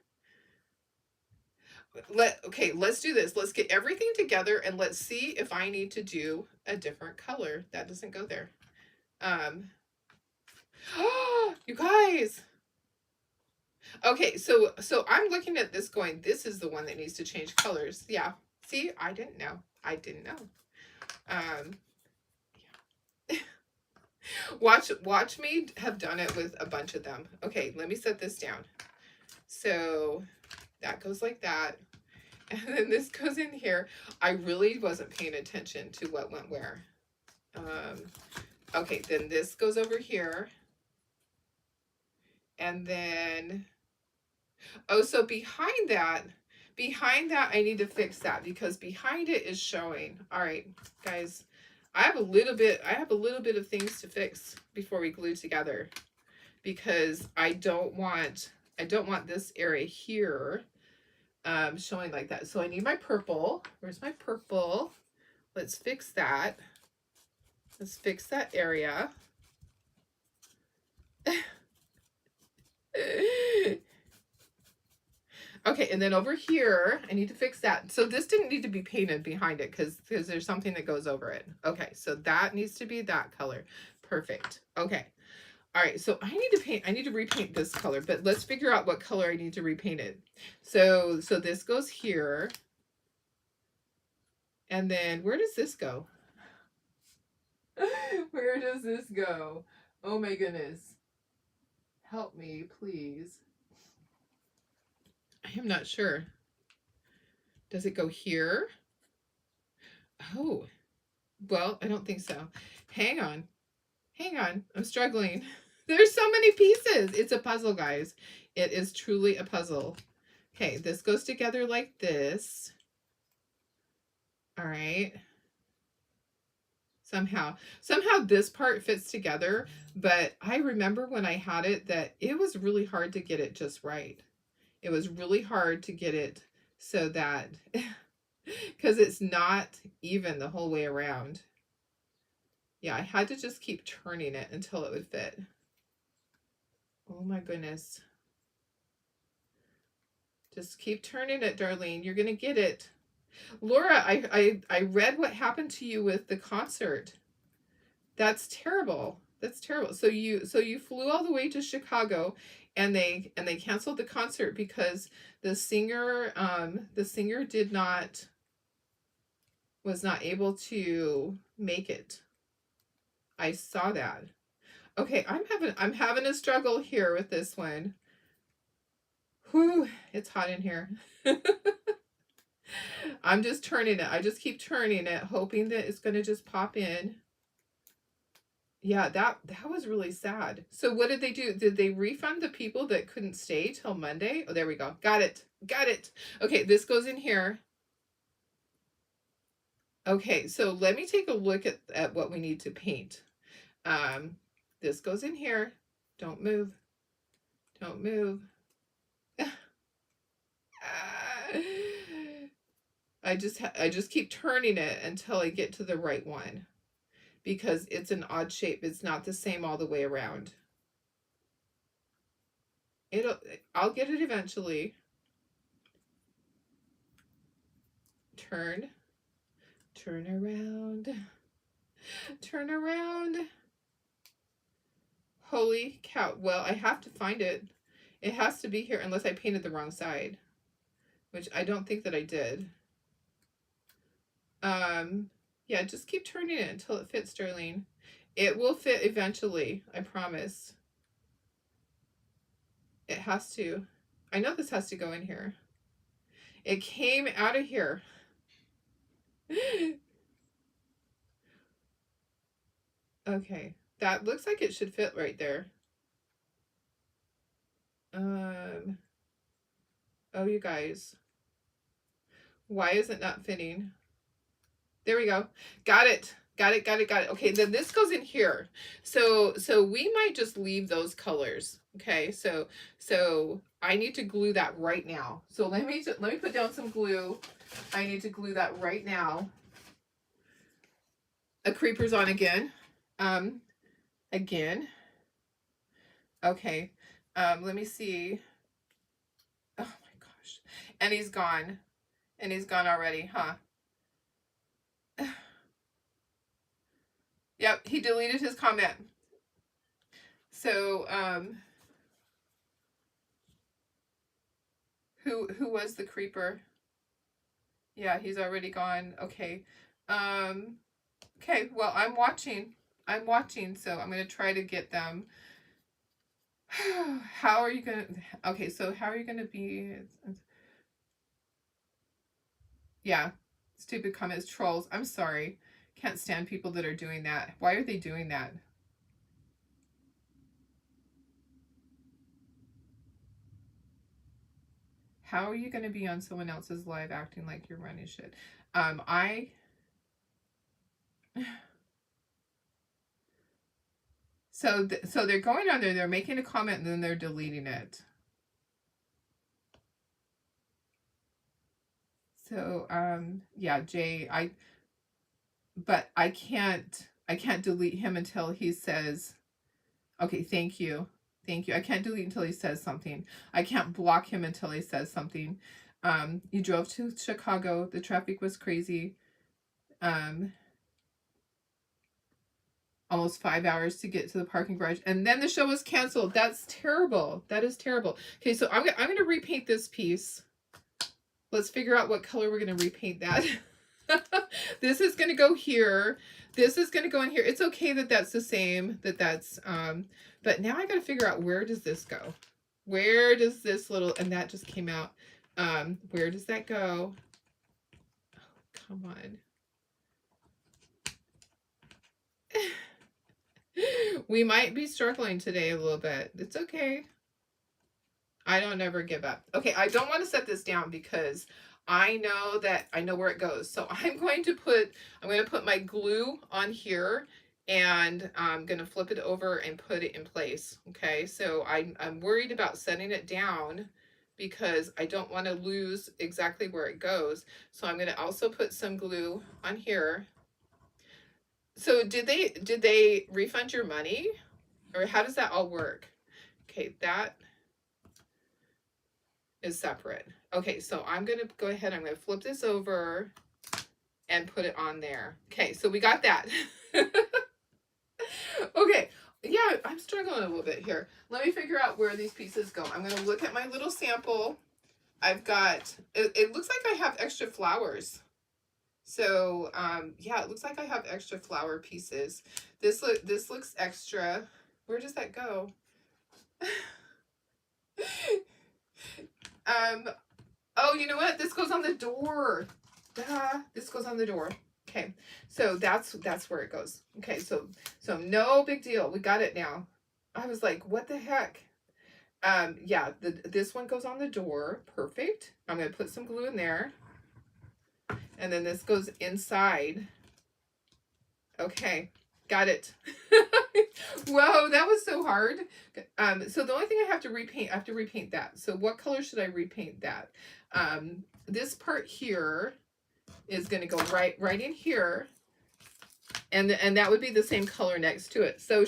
Okay, let's do this. Let's get everything together and let's see if I need to do a different color. That doesn't go there. You guys. Okay, so I'm looking at this going, this is the one that needs to change colors. Yeah. See, I didn't know. Watch me have done it with a bunch of them. Okay, let me set this down. So that goes like that. And then this goes in here. I really wasn't paying attention to what went where. Okay, then this goes over here. And then, oh, so behind that, I need to fix that because behind it is showing. All right, guys, I have a little bit of things to fix before we glue together because I don't want this area here showing like that. So I need my purple. Where's my purple? Let's fix that. Let's fix that area. Okay, and then over here, I need to fix that. So this didn't need to be painted behind it because there's something that goes over it. Okay, so that needs to be that color. Perfect. Okay. All right, so I need to repaint this color, but let's figure out what color I need to repaint it. So this goes here. And then where does this go? Where does this go? Oh my goodness. Help me, please. I am not sure. Does it go here? Oh, well, I don't think so. Hang on. I'm struggling. There's so many pieces. It's a puzzle, guys. It is truly a puzzle. Okay, this goes together like this. All right. somehow. Somehow this part fits together, but I remember when I had it that it was really hard to get it just right. It was really hard to get it so that, because it's not even the whole way around. Yeah, I had to just keep turning it until it would fit. Oh my goodness. Just keep turning it, Darlene. You're going to get it. Laura, I read what happened to you with the concert. That's terrible. That's terrible. So you flew all the way to Chicago and they canceled the concert because the singer was not able to make it. I saw that. Okay, I'm having a struggle here with this one. Whew, it's hot in here. I'm just turning it. I just keep turning it, hoping that it's going to just pop in. Yeah, that was really sad. So what did they do? Did they refund the people that couldn't stay till Monday? Oh, there we go. Got it. Got it. Okay, this goes in here. Okay, so let me take a look at what we need to paint. This goes in here. Don't move. Don't move. I just keep turning it until I get to the right one because it's an odd shape. It's not the same all the way around. I'll get it eventually. Turn around. Turn around. Holy cow. Well, I have to find it. It has to be here unless I painted the wrong side, which I don't think that I did. Yeah, just keep turning it until it fits, Darlene. It will fit eventually, I promise. It has to. I know this has to go in here. It came out of here. Okay, that looks like it should fit right there. Oh, you guys. Why is it not fitting? There we go. Got it. Got it, got it, got it. Okay, then this goes in here. So we might just leave those colors. Okay, so I need to glue that right now. So let me put down some glue. I need to glue that right now. A creeper's on again. Again. Okay. Let me see. Oh my gosh. And he's gone. And he's gone already, huh? Yep, he deleted his comment. So, who was the creeper? Yeah, he's already gone. Okay. Okay, well, I'm watching, so I'm going to try to get them. How are you going to, okay, so how are you going to be, yeah, stupid comments, trolls. I'm sorry. Can't stand people that are doing that. Why are they doing that? How are you going to be on someone else's live acting like you're running shit? So they're going on there, they're making a comment, and then they're deleting it. So, yeah, Jay, but I can't delete him until he says, okay, thank you. Thank you. I can't delete until he says something. I can't block him until he says something. You drove to Chicago. The traffic was crazy. Almost 5 hours to get to the parking garage. And then the show was canceled. That's terrible. That is terrible. Okay, so I'm going to repaint this piece. Let's figure out what color we're going to repaint that. This is going to go here. This is going to go in here. It's okay that that's the same, but now I got to figure out, where does this go? Where does this little, and that just came out. Where does that go? Oh, come on. We might be struggling today a little bit. It's okay. I don't ever give up. Okay, I don't want to set this down because I know where it goes. So I'm going to put my glue on here, and I'm going to flip it over and put it in place. Okay. So I'm worried about setting it down because I don't want to lose exactly where it goes. So I'm going to also put some glue on here. So did they refund your money, or how does that all work? Okay, that is separate. Okay, so I'm going to go ahead, I'm going to flip this over and put it on there. Okay, so we got that. Okay, yeah, I'm struggling a little bit here. Let me figure out where these pieces go. I'm going to look at my little sample. I've got, it looks like I have extra flowers. So, yeah, it looks like I have extra flower pieces. This looks extra. Where does that go? Oh, you know what? This goes on the door. Duh, this goes on the door. Okay, so that's where it goes. Okay, so no big deal. We got it now. I was like, what the heck? Yeah, this one goes on the door. Perfect. I'm gonna put some glue in there, and then this goes inside. Okay, got it. Whoa, that was so hard. So the only thing I have to repaint that. So what color should I repaint that? This part here is going to go right in here, and that would be the same color next to it. So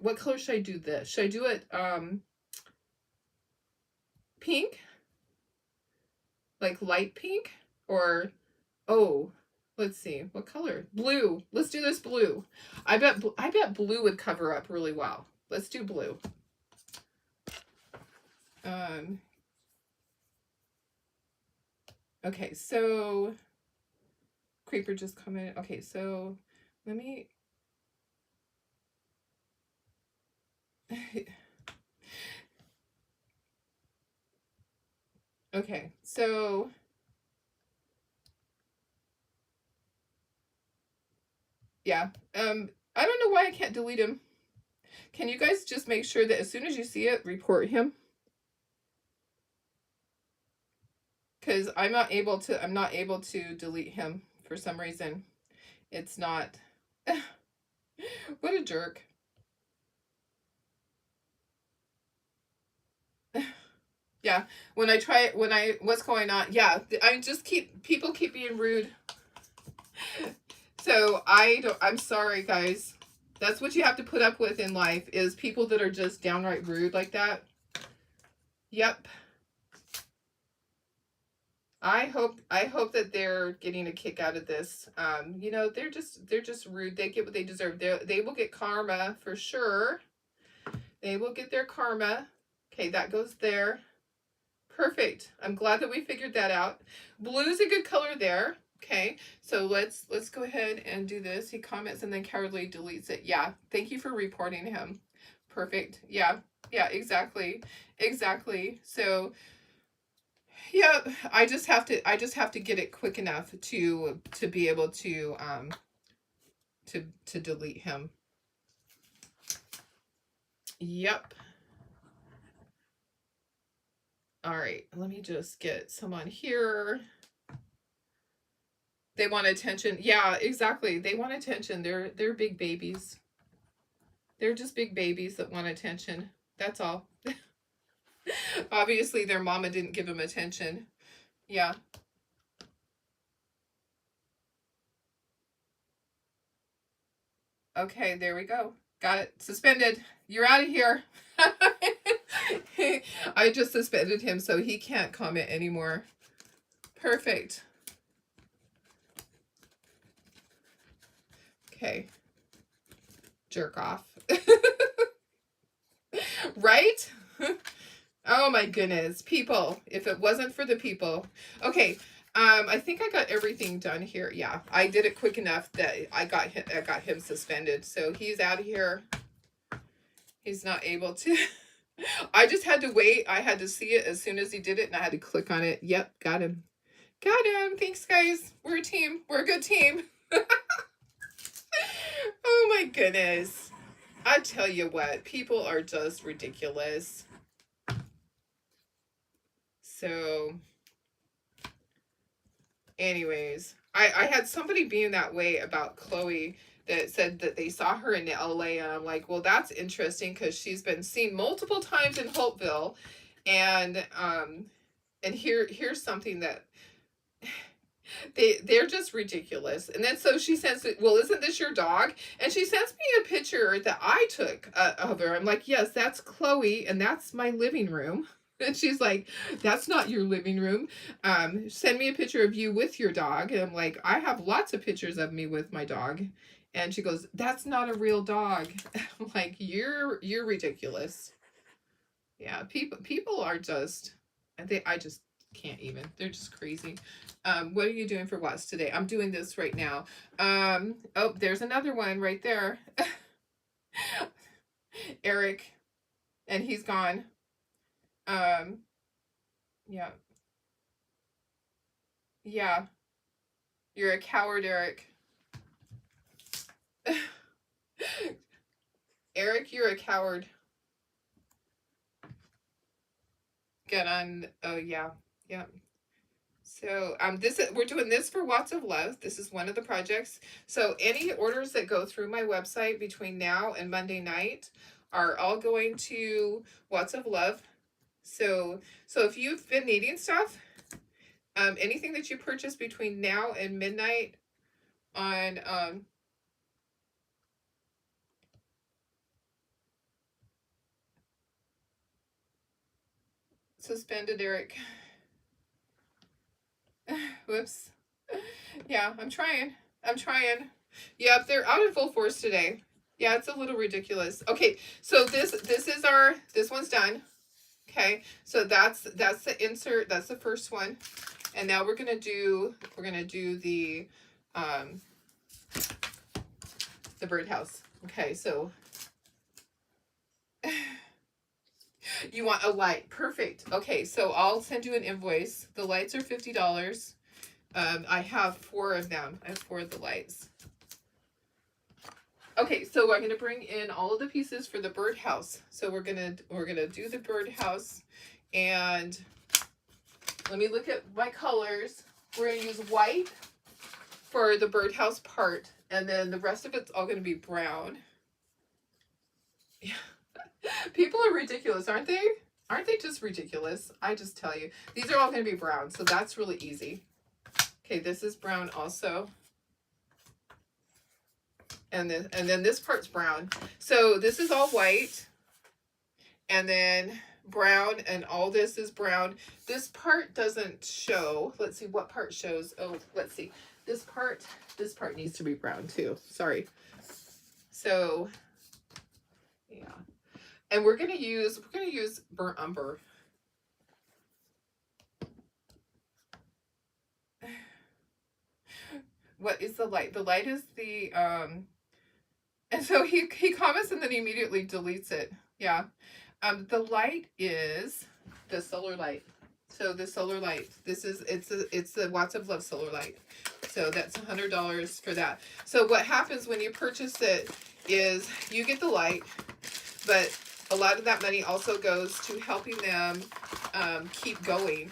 what color should I do this? Should I do it pink, like light pink, or oh, let's see, what color? Blue. Let's do this blue. I bet blue would cover up really well. Let's do blue. Okay, so Creeper just commented. Okay, so let me okay, so yeah, I don't know why I can't delete him. Can you guys just make sure that as soon as you see it, report him? Because I'm not able to delete him for some reason. It's not. What a jerk. Yeah, what's going on? Yeah, people keep being rude. So I'm sorry, guys. That's what you have to put up with in life, is people that are just downright rude like that. Yep. I hope that they're getting a kick out of this. You know, they're just rude. They get what they deserve. They will get karma for sure. They will get their karma. Okay, that goes there. Perfect. I'm glad that we figured that out. Blue's a good color there. Okay, so let's go ahead and do this. He comments and then cowardly deletes it. Yeah, thank you for reporting him. Perfect. Yeah, exactly. So yeah, I just have to get it quick enough to be able to delete him. Yep. All right, let me just get someone here. They want attention. Yeah, exactly. They want attention. They're big babies. They're just big babies that want attention. That's all. Obviously, their mama didn't give them attention. Yeah. Okay, there we go. Got it. Suspended. You're out of here. I just suspended him so he can't comment anymore. Perfect. Okay. Jerk off. Right? Oh my goodness. People. If it wasn't for the people. Okay. I think I got everything done here. Yeah, I did it quick enough that I got him suspended. So he's out of here. He's not able to. I just had to wait. I had to see it as soon as he did it, and I had to click on it. Yep, got him. Got him. Thanks, guys. We're a team. We're a good team. Oh my goodness. I tell you what, people are just ridiculous. So, Anyways, I had somebody being that way about Chloe that said that they saw her in LA, and I'm like, well, that's interesting because she's been seen multiple times in Hopeville, and here's something that they're just ridiculous. And then so she says, well, isn't this your dog? And she sends me a picture that I took of her. I'm like, yes, that's Chloe, and that's my living room. And she's like, that's not your living room. Send me a picture of you with your dog. And I'm like, I have lots of pictures of me with my dog. And she goes, that's not a real dog. I'm like, you're ridiculous. Yeah, people are just, I just can't even. They're just crazy. What are you doing for Watts today? I'm doing this right now. Oh, there's another one right there. Eric, and he's gone. Yeah. Yeah. You're a coward, Eric. Eric, you're a coward. Get on. Oh, yeah. Yeah. So we're doing this for Watts of Love. This is one of the projects. So any orders that go through my website between now and Monday night are all going to Watts of Love. So if you've been needing stuff, anything that you purchase between now and midnight on suspended Eric. Whoops. Yeah, I'm trying. Yep, they're out in full force today. Yeah, it's a little ridiculous. Okay, so this one's done. Okay, so that's the insert. That's the first one, and now we're gonna do the birdhouse. Okay, so you want a light. Perfect. Okay, so I'll send you an invoice. The lights are $50. I have 4 of them. I have 4 of the lights. Okay, so I'm gonna bring in all of the pieces for the birdhouse. So we're gonna do the birdhouse, and let me look at my colors. We're gonna use white for the birdhouse part, and then the rest of it's all gonna be brown. Yeah. People are ridiculous, aren't they? Aren't they just ridiculous? I just tell you. These are all going to be brown, so that's really easy. Okay, this is brown also. And then this part's brown. So this is all white. And then brown, and all this is brown. This part doesn't show. Let's see what part shows. Oh, let's see. This part needs to be brown too. Sorry. So yeah. And we're gonna use burnt umber. What is the light? The light is the and so he comments and then he immediately deletes it. Yeah. The light is the solar light. So the solar light. It's the Watts of Love solar light. So that's $100 for that. So what happens when you purchase it is you get the light, but a lot of that money also goes to helping them keep going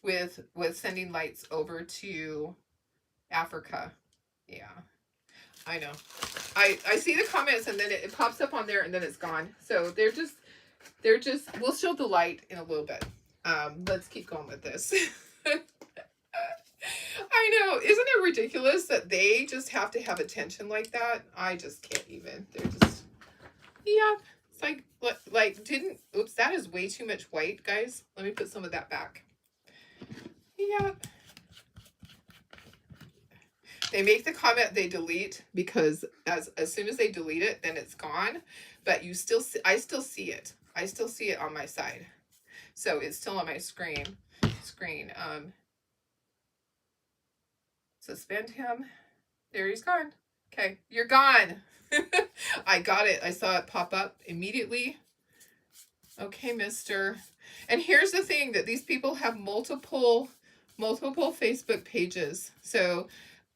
with sending lights over to Africa. Yeah, I know. I see the comments and then it pops up on there and then it's gone. So they're just, we'll show the light in a little bit. Let's keep going with this. I know. Isn't it ridiculous that they just have to have attention like that? I just can't even. They're just, yeah. It's oops, that is way too much white, guys. Let me put some of that back. Yeah. They make the comment, they delete, because as soon as they delete it, then it's gone. But you still see, I still see it. I still see it on my side. So it's still on my screen. Suspend him. There, he's gone. Okay, you're gone. I got it. I saw it pop up immediately. Okay, mister. And here's the thing, that these people have multiple Facebook pages. So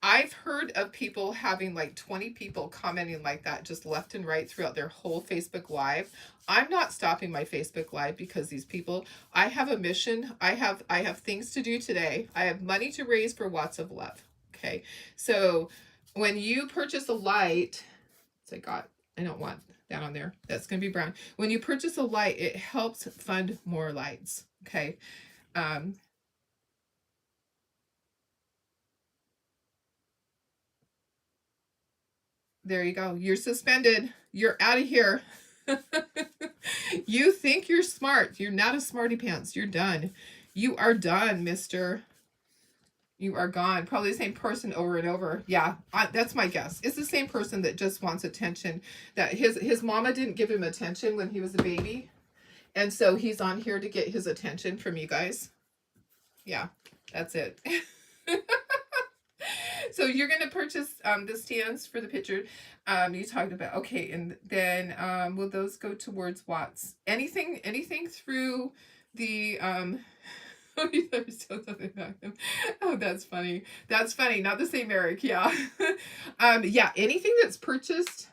I've heard of people having like 20 people commenting like that just left and right throughout their whole Facebook Live. I'm not stopping my Facebook Live because these people, I have a mission. I have things to do today. I have money to raise for Watts of Love. Okay. So when you purchase a light, so I don't want that on there. That's going to be brown. When you purchase a light, it helps fund more lights. Okay. Um, There you go. You're suspended. You're out of here. You think you're smart. You're not a smarty pants. You're done. You are done, mister. You are gone. Probably the same person over and over. Yeah, that's my guess. It's the same person that just wants attention. That his mama didn't give him attention when he was a baby. And so he's on here to get his attention from you guys. Yeah, that's it. So you're going to purchase the stands for the picture you talked about. Okay, and then will those go towards Watts? Anything through the oh, there's still something about them. Oh, that's funny. That's funny. Not the same Eric. Yeah. Yeah, anything that's purchased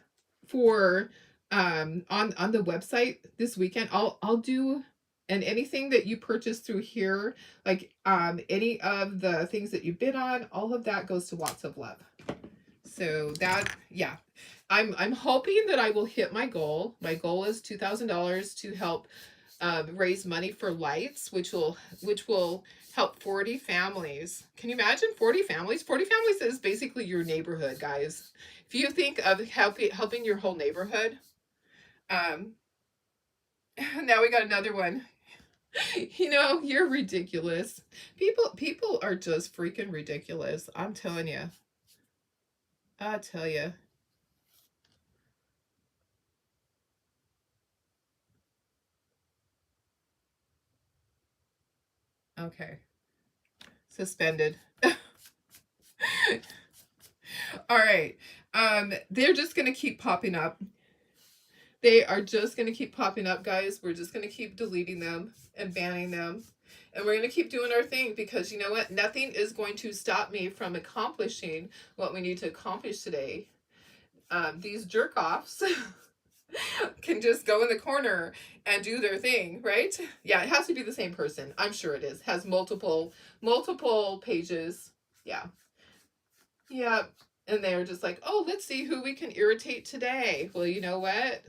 for on the website this weekend, I'll do. And anything that you purchase through here, like any of the things that you bid on, all of that goes to Watts of Love. So that, yeah, I'm hoping that I will hit my goal. My goal is $2,000 to help raise money for lights, which will help 40 families. Can you imagine 40 families? 40 families is basically your neighborhood, guys. If you think of helping your whole neighborhood, now we got another one. You know, you're ridiculous. People are just freaking ridiculous. I'm telling you. I tell you. Okay. Suspended. All right. They're just going to keep popping up. They are just going to keep popping up, guys. We're just going to keep deleting them and banning them. And we're going to keep doing our thing because you know what? Nothing is going to stop me from accomplishing what we need to accomplish today. These jerk-offs can just go in the corner and do their thing, right? Yeah, it has to be the same person. I'm sure it is. Has multiple pages. Yeah. Yeah. And they're just like, oh, let's see who we can irritate today. Well, you know what?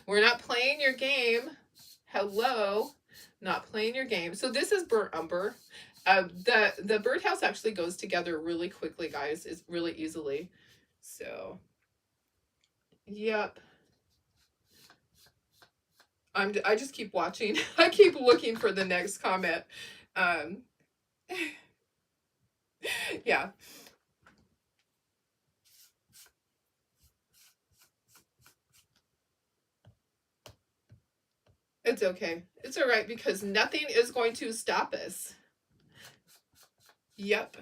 We're not playing your game. Hello. Not playing your game. So this is burnt umber. The birdhouse actually goes together really quickly, guys. It's really easily. So, yep. I just keep watching. I keep looking for the next comment. Yeah. It's okay. It's all right because nothing is going to stop us. Yep.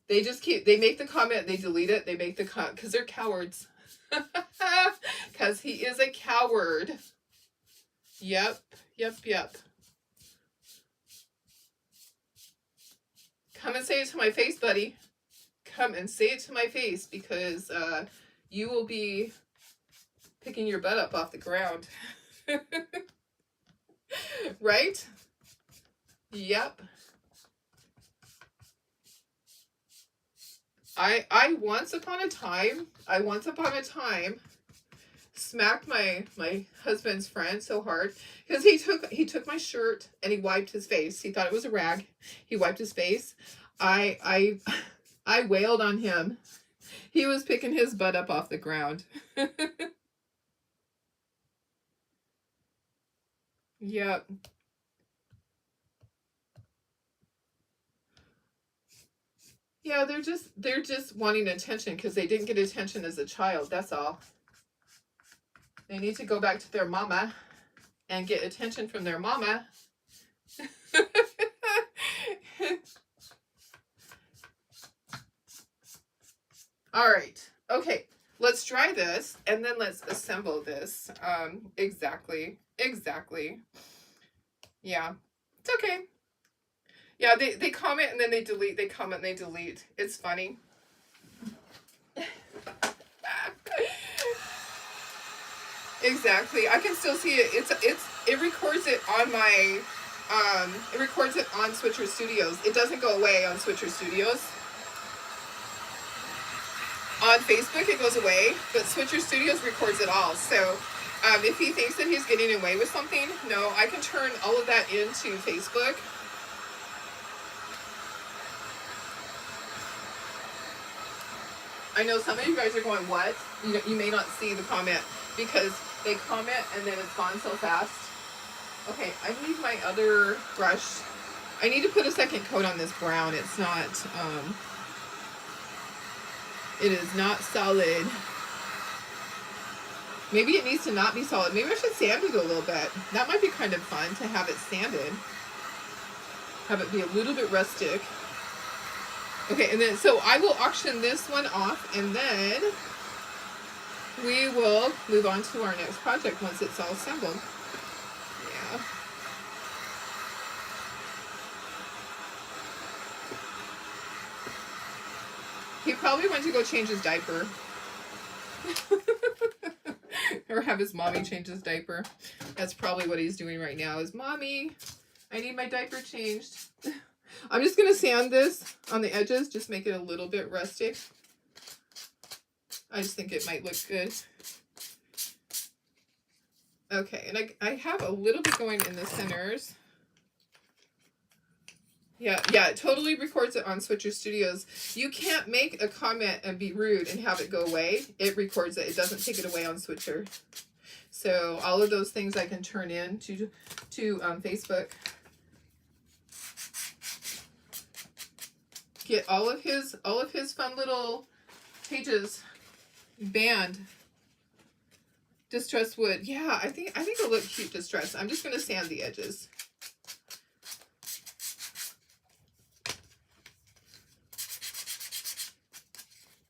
They just they make the comment, they delete it, they make the comment, because they're cowards. Because he is a coward. Yep. Come and say it to my face, buddy. Come and say it to my face because you will be picking your butt up off the ground. Right? Yep. I once upon a time smacked my husband's friend so hard because he took my shirt and he wiped his face. He thought it was a rag. He wiped his face. I wailed on him. He was picking his butt up off the ground. Yep. Yeah, they're just wanting attention because they didn't get attention as a child. That's all. They need to go back to their mama and get attention from their mama. All right. Okay. Let's try this and then let's assemble this. Exactly. Yeah. It's okay. Yeah, they comment and then they delete. They comment and they delete. It's funny. Exactly. I can still see it. It records it on my it records it on Switcher Studios. It doesn't go away on Switcher Studios. On Facebook it goes away, but Switcher Studios records it all. So if he thinks that he's getting away with something, no, I can turn all of that into Facebook. I know some of you guys are going, what? You may not see the comment because they comment and then it's gone so fast. Okay, I need my other brush. I need to put a second coat on this brown. It's not, it is not solid. Maybe it needs to not be solid. Maybe I should sand it a little bit. That might be kind of fun to have it sanded. Have it be a little bit rustic. Okay, and then, so I will auction this one off, and then we will move on to our next project once it's all assembled. Yeah. He probably went to go change his diaper. Or have his mommy change his diaper. That's probably what he's doing right now is, Mommy, I need my diaper changed. I'm just going to sand this on the edges, just make it a little bit rustic. I just think it might look good. Okay, and I have a little bit going in the centers. Yeah, it totally records it on Switcher Studios. You can't make a comment and be rude and have it go away. It records it. It doesn't take it away on Switcher. So all of those things I can turn in to Facebook. Get all of his fun little pages banned. Distressed wood. Yeah, I think it'll look cute distressed. I'm just gonna sand the edges.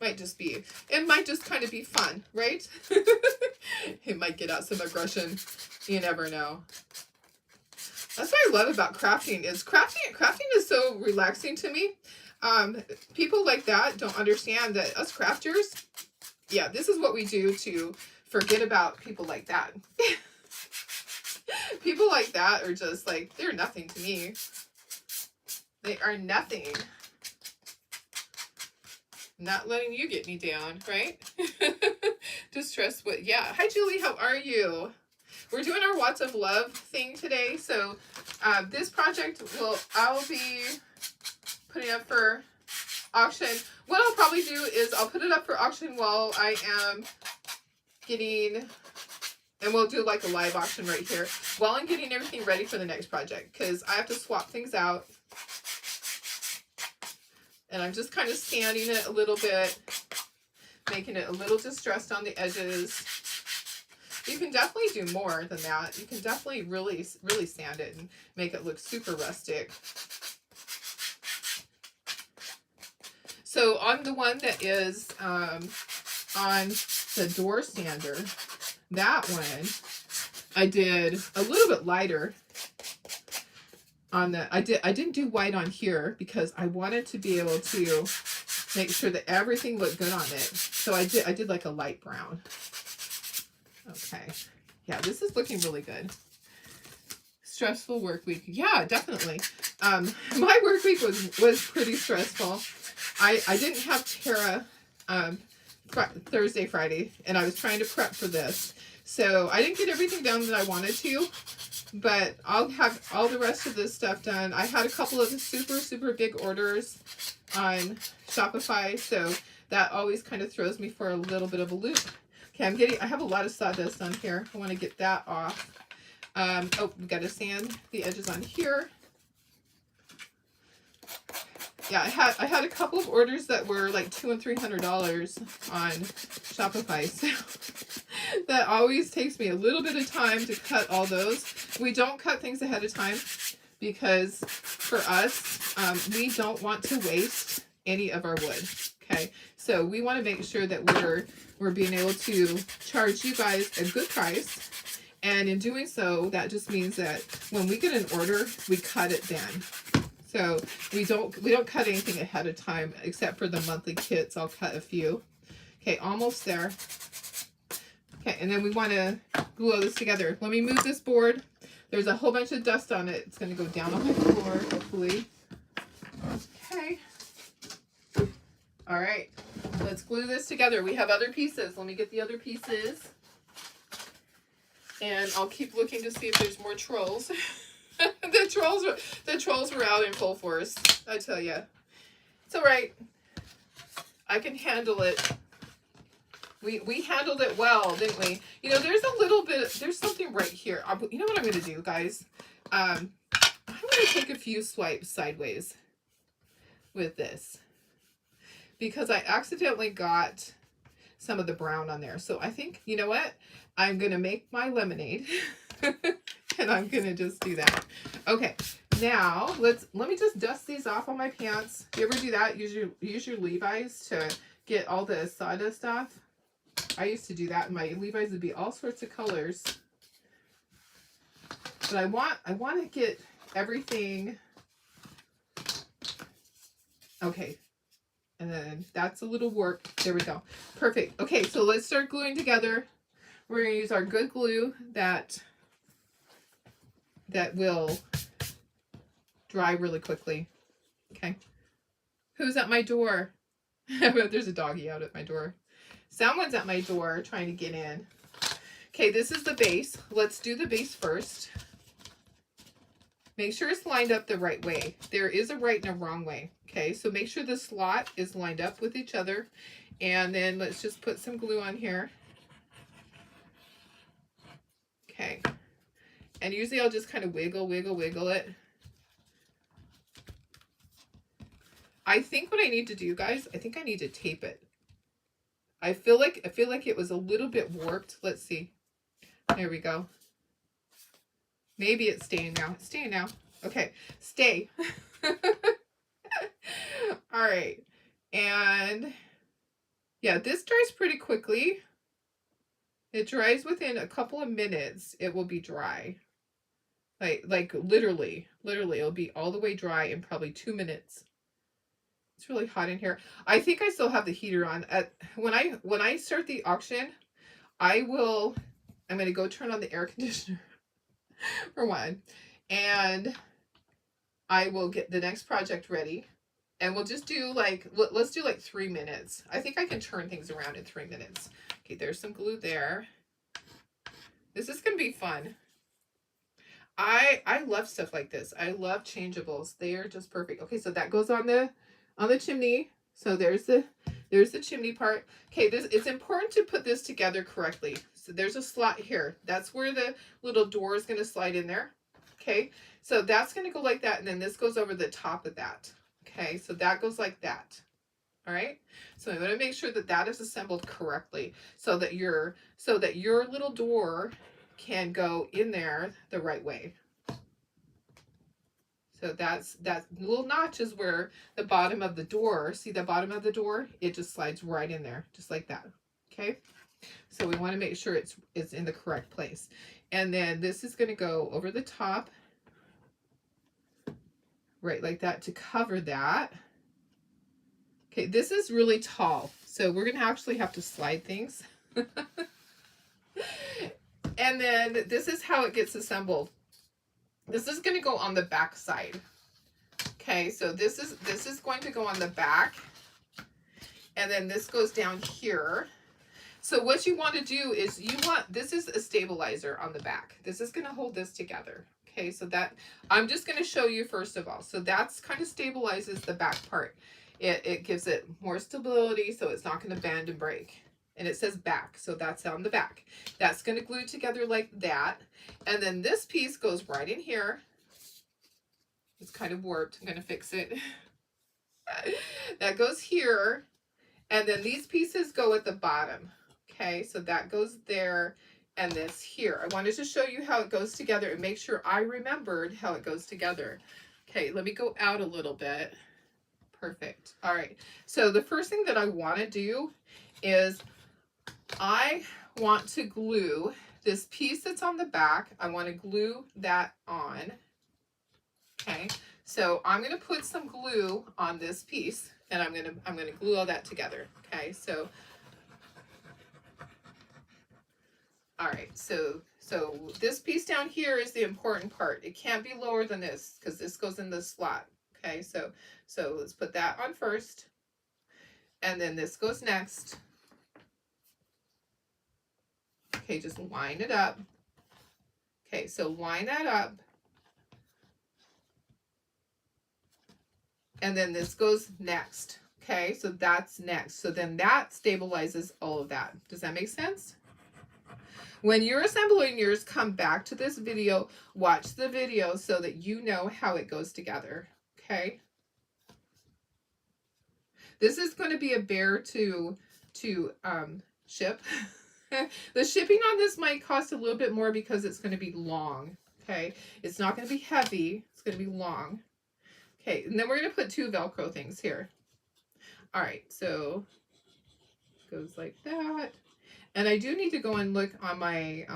It might just kind of be fun, right? It might get out some aggression. You never know. That's what I love about crafting is crafting is so relaxing to me. People like that don't understand that us crafters, yeah, this is what we do to forget about people like that. People like that are just like, they're nothing to me. They are nothing. Not letting you get me down, right? Distressed wood. Yeah. Hi, Julie. How are you? We're doing our Watts of Love thing today. So this project I'll be putting up for auction. What I'll probably do is I'll put it up for auction while I am getting, and we'll do like a live auction right here, while I'm getting everything ready for the next project, because I have to swap things out. And I'm just kind of sanding it a little bit, making it a little distressed on the edges. You can definitely do more than that. You can definitely really sand it and make it look super rustic. So on the one that is on the door sander, that one I did a little bit lighter on the, I didn't do white on here because I wanted to be able to make sure that everything looked good on it. So I did like a light brown. Okay. Yeah, this is looking really good. Stressful work week. Yeah, definitely. My work week was pretty stressful. I didn't have Tara Thursday, Friday, and I was trying to prep for this. So I didn't get everything done that I wanted to, but I'll have all the rest of this stuff done. I had a couple of super big orders on Shopify, so that always kind of throws me for a little bit of a loop. Okay, I have a lot of sawdust on here. I want to get that off. Oh, we got to sand the edges on here. Yeah, I had a couple of orders that were like $200 and $300 on Shopify, so that always takes me a little bit of time to cut all those. We don't cut things ahead of time because for us, we don't want to waste any of our wood. Okay, so we want to make sure that we're being able to charge you guys a good price, and in doing so, that just means that when we get an order, we cut it then. So So we don't cut anything ahead of time except for the monthly kits. I'll cut a few. Okay, almost there. Okay, and then we want to glue all this together. Let me move this board. There's a whole bunch of dust on it. It's going to go down on my floor, hopefully. Okay. All right, let's glue this together. We have other pieces. Let me get the other pieces. And I'll keep looking to see if there's more trolls. the trolls were out in full force, I tell you. It's all right. I can handle it. We handled it well, didn't we? You know, there's a little bit, there's something right here. You know what I'm going to do, guys? I'm going to take a few swipes sideways with this, because I accidentally got some of the brown on there. So I think, you know what? I'm going to make my lemonade and I'm going to just do that. Okay. Now let me just dust these off on my pants. You ever do that? Use your Levi's to get all the sawdust off. I used to do that, and my Levi's would be all sorts of colors. But I want to get everything. Okay. And then that's a little work. There we go. Perfect. Okay, so let's start gluing together. We're going to use our good glue that will dry really quickly. Okay. Who's at my door? There's a doggy out at my door. Someone's at my door trying to get in. Okay, this is the base. Let's do the base first. Make sure it's lined up the right way. There is a right and a wrong way. Okay, so make sure the slot is lined up with each other. And then let's just put some glue on here. Okay. And usually I'll just kind of wiggle it. I think what I need to do, guys, I think I need to tape it. I feel like it was a little bit warped. Let's see. There we go. Maybe it's staying now. It's staying now. Okay, stay. All right. And yeah, this dries pretty quickly. It dries within a couple of minutes. It will be dry. Like literally it'll be all the way dry in probably 2 minutes. It's really hot in here. I think I still have the heater on. When I start the auction, I'm going to go turn on the air conditioner for one. And I will get the next project ready. And we'll just do let's do like 3 minutes. I think I can turn things around in 3 minutes. Okay, there's some glue there. This is going to be fun. I love stuff like this. I love changeables. They are just perfect. Okay, so that goes on the chimney. So there's the chimney part. Okay, it's important to put this together correctly. So there's a slot here. That's where the little door is going to slide in there. Okay, so that's going to go like that, and then this goes over the top of that. Okay, so that goes like that. All right, so I'm going to make sure that that is assembled correctly, so that your little door can go in there the right way. So that little notch is where the bottom of the door, see the bottom of the door? It just slides right in there, just like that. Okay, so we want to make sure it's in the correct place. And then this is going to go over the top, right like that, to cover that. Okay, this is really tall, so we're going to actually have to slide things. And then this is how it gets assembled. This is going to go on the back side. Okay, so this is going to go on the back. And then this goes down here. So what you want to do is this is a stabilizer on the back. This is going to hold this together. Okay, so that, I'm just going to show you first of all. So that's kind of stabilizes the back part. It gives it more stability, so it's not going to bend and break. And it says back, so that's on the back. That's going to glue together like that. And then this piece goes right in here. It's kind of warped. I'm going to fix it. That goes here. And then these pieces go at the bottom. Okay, so that goes there and this here. I wanted to show you how it goes together and make sure I remembered how it goes together. Okay, let me go out a little bit. Perfect. All right, so the first thing that I want to do is I want to glue this piece that's on the back. I want to glue that on. Okay, So I'm going to put some glue on this piece, and I'm going to glue all that together. Okay, so all right, so this piece down here is the important part. It can't be lower than this because this goes in this slot. Okay, so let's put that on first, and then this goes next. Okay, just line it up. Okay, so line that up. And then this goes next. Okay, so that's next. So then that stabilizes all of that. Does that make sense? When you're assembling yours, come back to this video, watch the video so that you know how it goes together. Okay. This is going to be a bear to ship. The shipping on this might cost a little bit more because it's going to be long. Okay, it's not going to be heavy. It's going to be long. Okay, and then we're going to put 2 Velcro things here. All right, so it goes like that. And I do need to go and look on my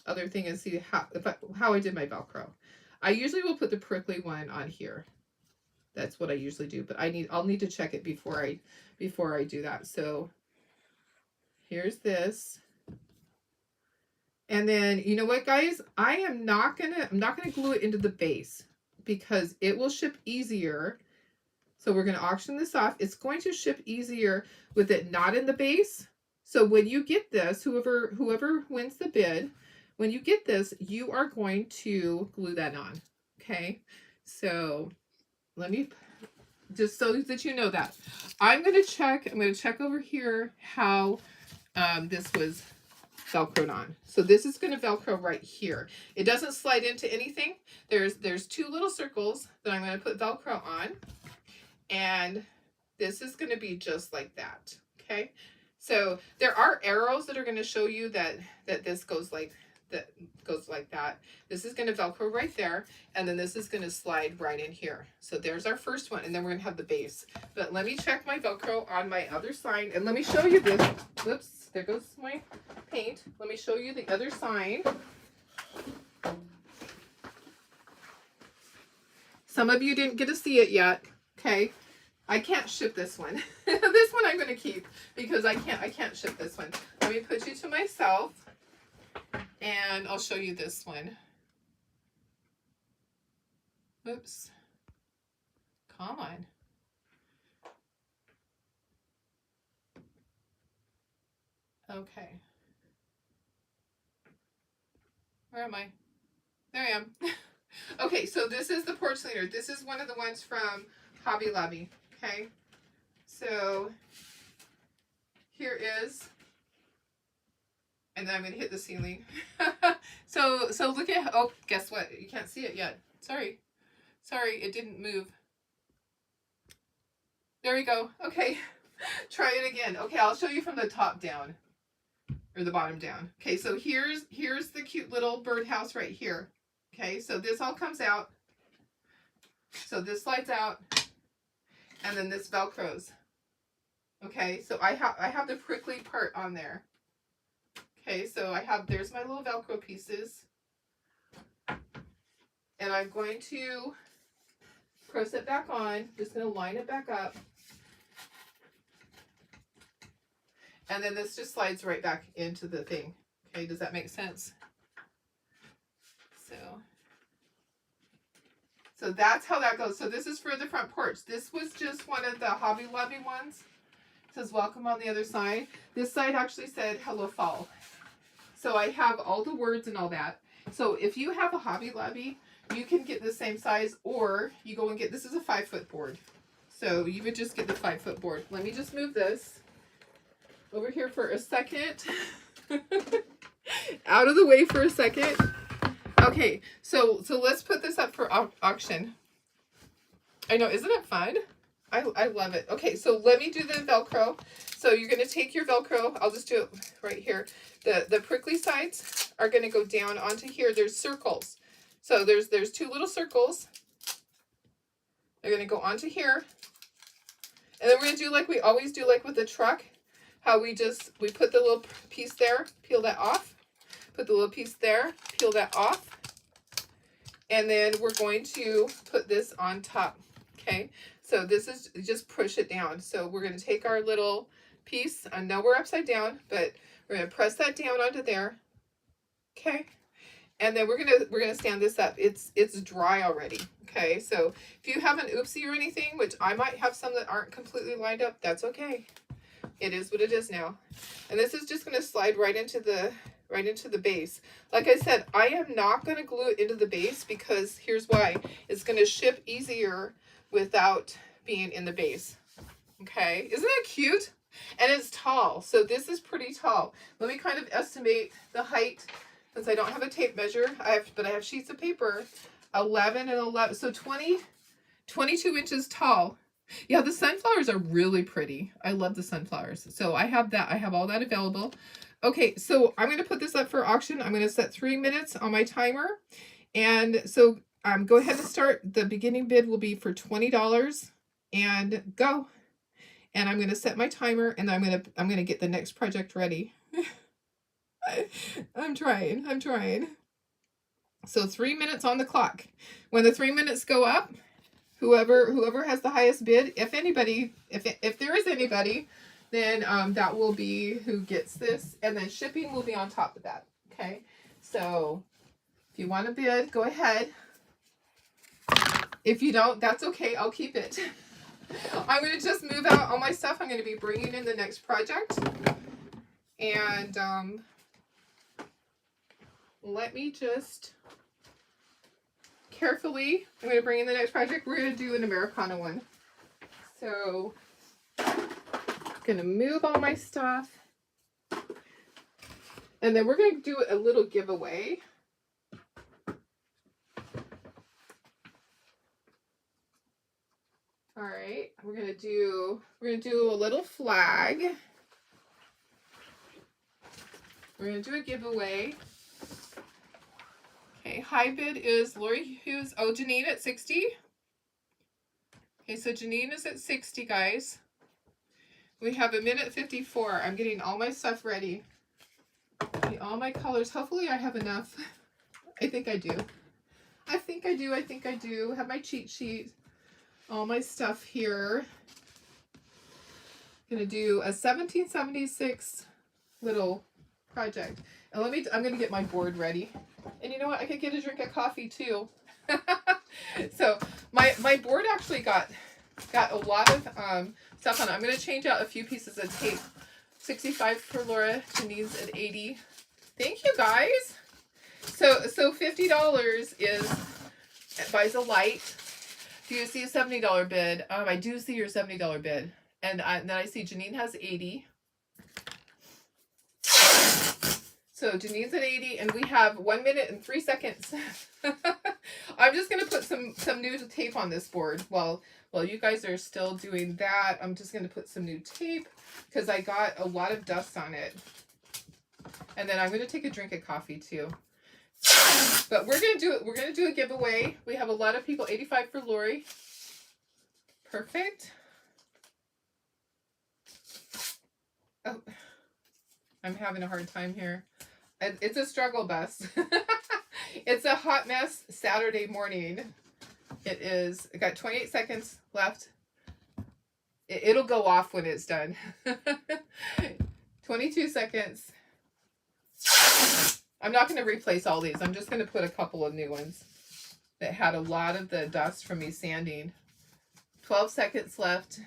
other thing and see how I did my Velcro. I usually will put the prickly one on here. That's what I usually do, but I'll need to check it before I do that. So here's this. And then, you know what, guys? I'm not gonna glue it into the base because it will ship easier. So we're gonna auction this off. It's going to ship easier with it not in the base. So when you get this, whoever wins the bid, when you get this, you are going to glue that on. Okay. So let me, just so that you know that. I'm going to check over here how this was Velcroed on. So this is going to Velcro right here. It doesn't slide into anything. There's 2 little circles that I'm going to put Velcro on. And this is going to be just like that. Okay. So there are arrows that are going to show you that this goes like that. This is going to Velcro right there, and then this is going to slide right in here. So there's our first one, and then we're going to have the base. But let me check my Velcro on my other side, and let me show you this. Whoops, there goes my paint. Let me show you the other side. Some of you didn't get to see it yet. Okay. I can't ship this one. This one I'm going to keep because I can't ship this one. Let me put you to myself and I'll show you this one. Oops. Come on. Okay. Where am I? There I am. Okay, so this is the porch leader. This is one of the ones from Hobby Lobby. Okay, so here is, and then I'm going to hit the ceiling. so look at, oh, guess what? You can't see it yet. Sorry, it didn't move. There we go. Okay, try it again. Okay, I'll show you from the top down, or the bottom down. Okay, so here's the cute little birdhouse right here. Okay, so this all comes out. So this slides out. And then this Velcros. Okay, so I have the prickly part on there. Okay, so there's my little Velcro pieces. And I'm going to press it back on. Just going to line it back up. And then this just slides right back into the thing. Okay, does that make sense? So that's how that goes. So this is for the front porch. This was just one of the Hobby Lobby ones. It says welcome on the other side. This side actually said hello fall. So I have all the words and all that. So if you have a Hobby Lobby, you can get the same size, or you go and get, this is a 5-foot board. So you would just get the 5-foot board. Let me just move this over here for a second. Out of the way for a second. Okay, so let's put this up for auction. I know, isn't it fun? I love it. Okay, so let me do the Velcro. So you're going to take your Velcro. I'll just do it right here. The prickly sides are going to go down onto here. There's circles. So there's 2 little circles. They're going to go onto here. And then we're going to do like we always do, like with the truck. How we put the little piece there, peel that off. Put the little piece there, peel that off. And then we're going to put this on top. Okay, so this is just push it down. So we're going to take our little piece. I know we're upside down, but we're going to press that down onto there. Okay, and then we're gonna stand this up. It's dry already. Okay, so if you have an oopsie or anything, which I might have some that aren't completely lined up, that's okay. It is what it is now. And this is just going to slide right into the base. Like I said, I am not going to glue it into the base because here's why. It's going to ship easier without being in the base. Okay, isn't that cute? And it's tall, so this is pretty tall. Let me kind of estimate the height since I don't have a tape measure. But I have sheets of paper. 11 and 11, so 22 inches tall. Yeah, the sunflowers are really pretty. I love the sunflowers. So I have that. I have all that available. Okay, so I'm going to put this up for auction. I'm going to set 3 minutes on my timer. And so go ahead and start. The beginning bid will be for $20 and go. And I'm going to set my timer and I'm going to get the next project ready. I'm trying. So 3 minutes on the clock. When the 3 minutes go up, whoever has the highest bid, if anybody, if there is anybody, then that will be who gets this, and then shipping will be on top of that. Okay, so if you want to bid, go ahead. If you don't, that's okay. I'll keep it. I'm going to just move out all my stuff. I'm going to be bringing in the next project, and let me just carefully, I'm going to bring in the next project. We're going to do an Americana one. So I'm going to move all my stuff. And then we're going to do a little giveaway. All right, we're going to do a little flag. We're going to do a giveaway. Okay, high bid is Lori Hughes. Oh, Janine at 60. Okay, so Janine is at 60, guys. We have 1:54. I'm getting all my stuff ready. Okay, all my colors. Hopefully I have enough. I think I do. I think I do. Have my cheat sheet. All my stuff here. I'm going to do a 1776 little project. And I'm going to get my board ready. And you know what? I could get a drink of coffee too. So my board actually got a lot of stuff on it. I'm going to change out a few pieces of tape. 65 for Laura. Janine's at 80. Thank you, guys. So $50 is buys a light. Do you see a $70 bid? I do see your $70 bid. And then I see Janine has 80. So Janine's at 80, and we have 1 minute and 3 seconds. I'm just going to put some new tape on this board. While you guys are still doing that, I'm just going to put some new tape because I got a lot of dust on it. And then I'm going to take a drink of coffee too. But we're going to do a giveaway. We have a lot of people. 85 for Lori. Perfect. Oh, I'm having a hard time here. It's a struggle bus. It's a hot mess Saturday morning. It is. I got 28 seconds left. It'll go off when it's done. 22 seconds. I'm not going to replace all these. I'm just going to put a couple of new ones that had a lot of the dust from me sanding. 12 seconds left.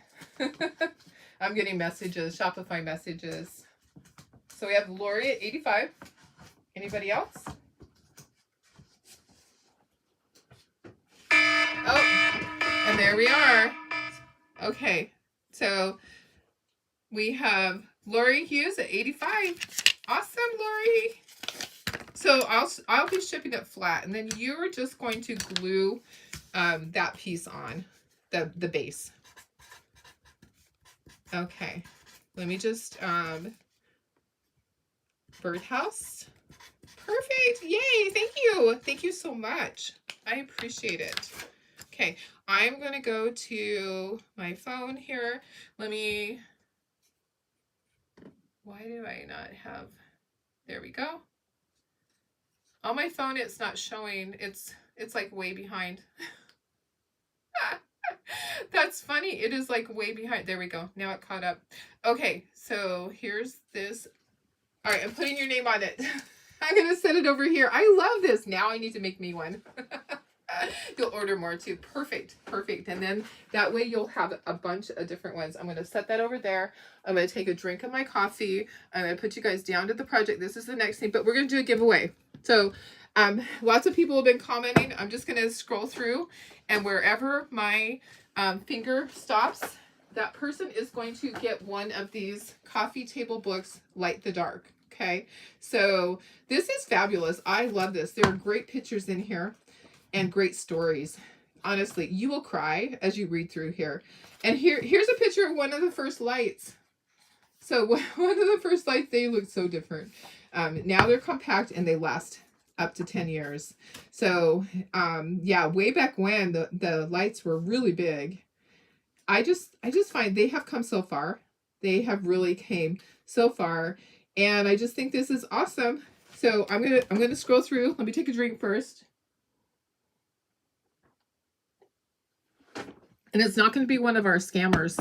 I'm getting messages, Shopify messages. So we have Lori at 85. Anybody else? Oh, and there we are. Okay, so we have Lori Hughes at 85. Awesome, Lori. So I'll be shipping it flat, and then you're just going to glue that piece on the base. Okay, let me just birdhouse. Perfect. Yay. Thank you. Thank you so much. I appreciate it. Okay. I'm going to go to my phone here. Why do I not have, there we go. On my phone, it's not showing. It's It's like way behind. That's funny. It is like way behind. There we go. Now it caught up. Okay, so here's this. All right, I'm putting your name on it. I'm going to set it over here. I love this. Now I need to make me one. You'll order more too. Perfect. Perfect. And then that way you'll have a bunch of different ones. I'm going to set that over there. I'm going to take a drink of my coffee. I'm going to put you guys down to the project. This is the next thing, but we're going to do a giveaway. So lots of people have been commenting. I'm just going to scroll through, and wherever my finger stops, that person is going to get one of these coffee table books, Light the Dark. Okay. So this is fabulous. I love this. There are great pictures in here and great stories. Honestly, you will cry as you read through here. And here's a picture of one of the first lights. So one of the first lights, they look so different. Now they're compact and they last up to 10 years. So yeah, way back when the lights were really big. I just find they have come so far. They have really came so far. And I just think this is awesome. So I'm gonna scroll through. Let me take a drink first. And it's not going to be one of our scammers.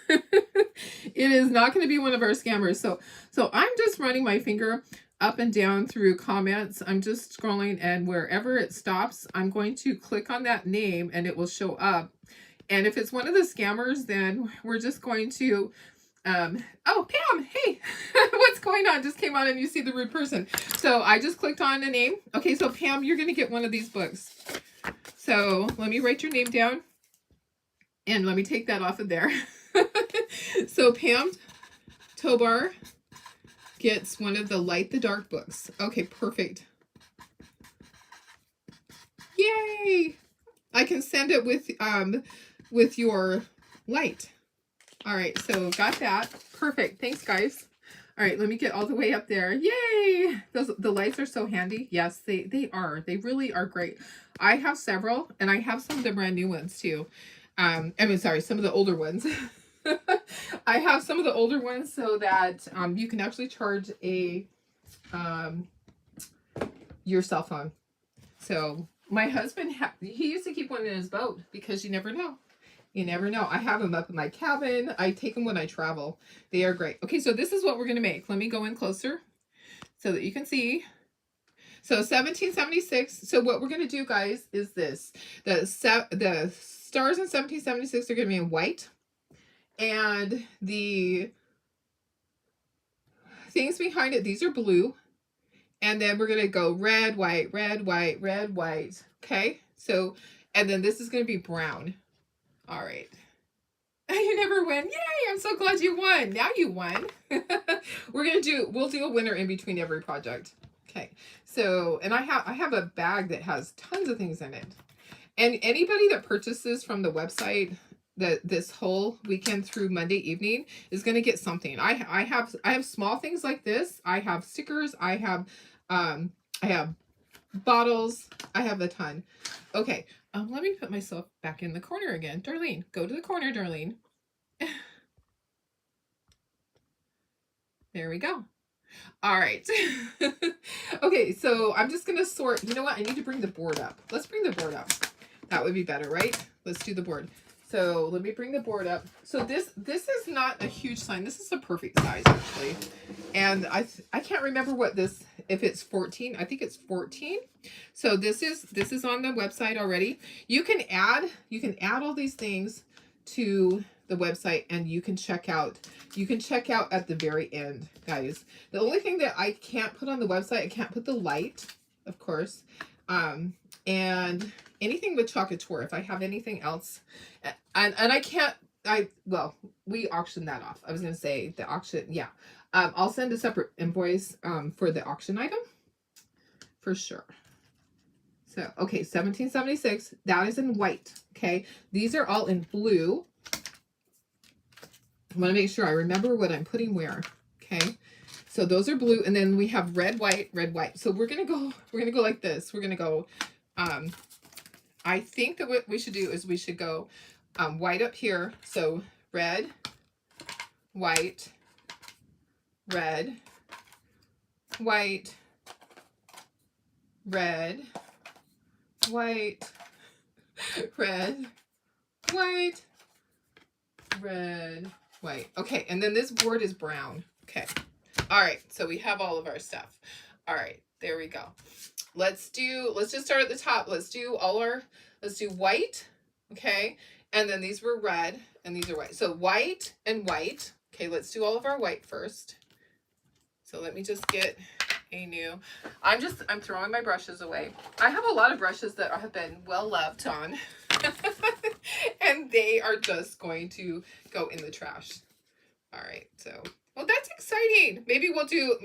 It is not going to be one of our scammers. So I'm just running my finger up and down through comments. I'm just scrolling, and wherever it stops, I'm going to click on that name and it will show up. And if it's one of the scammers, then we're just going to, oh, Pam, hey, what's going on? Just came on and you see the rude person. So I just clicked on a name. Okay, so Pam, you're going to get one of these books. So let me write your name down. And let me take that off of there. So Pam Tobar gets one of the Light the Dark books. Okay, perfect. Yay! I can send it with your light. All right, so got that. Perfect. Thanks, guys. All right, let me get all the way up there. Yay! The lights are so handy. Yes, they are. They really are great. I have several, and I have some of the brand new ones too. I mean, sorry, some of the older ones. I have some of the older ones so that you can actually charge your cell phone. So my husband, he used to keep one in his boat because you never know. You never know. I have them up in my cabin. I take them when I travel. They are great. Okay, so this is what we're going to make. Let me go in closer so that you can see. So 1776. So what we're going to do, guys, is this. The stars in 1776 are going to be in white. And the things behind it, these are blue. And then we're going to go red, white, red, white, red, white. Okay? So, and then this is going to be brown. All right. You never win. Yay! I'm so glad you won. Now you won. We'll do a winner in between every project. Okay. So, and I have a bag that has tons of things in it. And anybody that purchases from the website this whole weekend through Monday evening is going to get something. I have small things like this. I have stickers. I have bottles. I have a ton. Okay. Let me put myself back in the corner again. Darlene, go to the corner, Darlene. There we go. All right. Okay, so I'm just going to sort. You know what? I need to bring the board up. Let's bring the board up. That would be better, right? Let's do the board. So let me bring the board up. So this is not a huge sign. This is a perfect size, actually. And I can't remember what this, if it's 14. I think it's 14. So this is on the website already. You can add all these things to the website, and you can check out. You can check out at the very end, guys. The only thing that I can't put on the website, I can't put the light, of course. And anything with Chalkathon, if I have anything else, and I can't, well, we auction that off. I was going to say the auction. Yeah. I'll send a separate invoice, for the auction item for sure. So, okay. 1776, that is in white. Okay. These are all in blue. I want to make sure I remember what I'm putting where. Okay. So those are blue. And then we have red, white, red, white. So we're going to go like this. We're going to go, I think that what we should do is we should go white up here. So red, white, red, white, red, white, red, white, red, white. Okay, and then this board is brown. Okay. All right, so we have all of our stuff. All right, there we go. Let's just start at the top. Let's do white, okay? And then these were red, and these are white. So white and white. Okay, let's do all of our white first. So let me just get a new, I'm throwing my brushes away. I have a lot of brushes that have been well loved on. And they are just going to go in the trash. All right, so, well, that's exciting. Maybe we'll do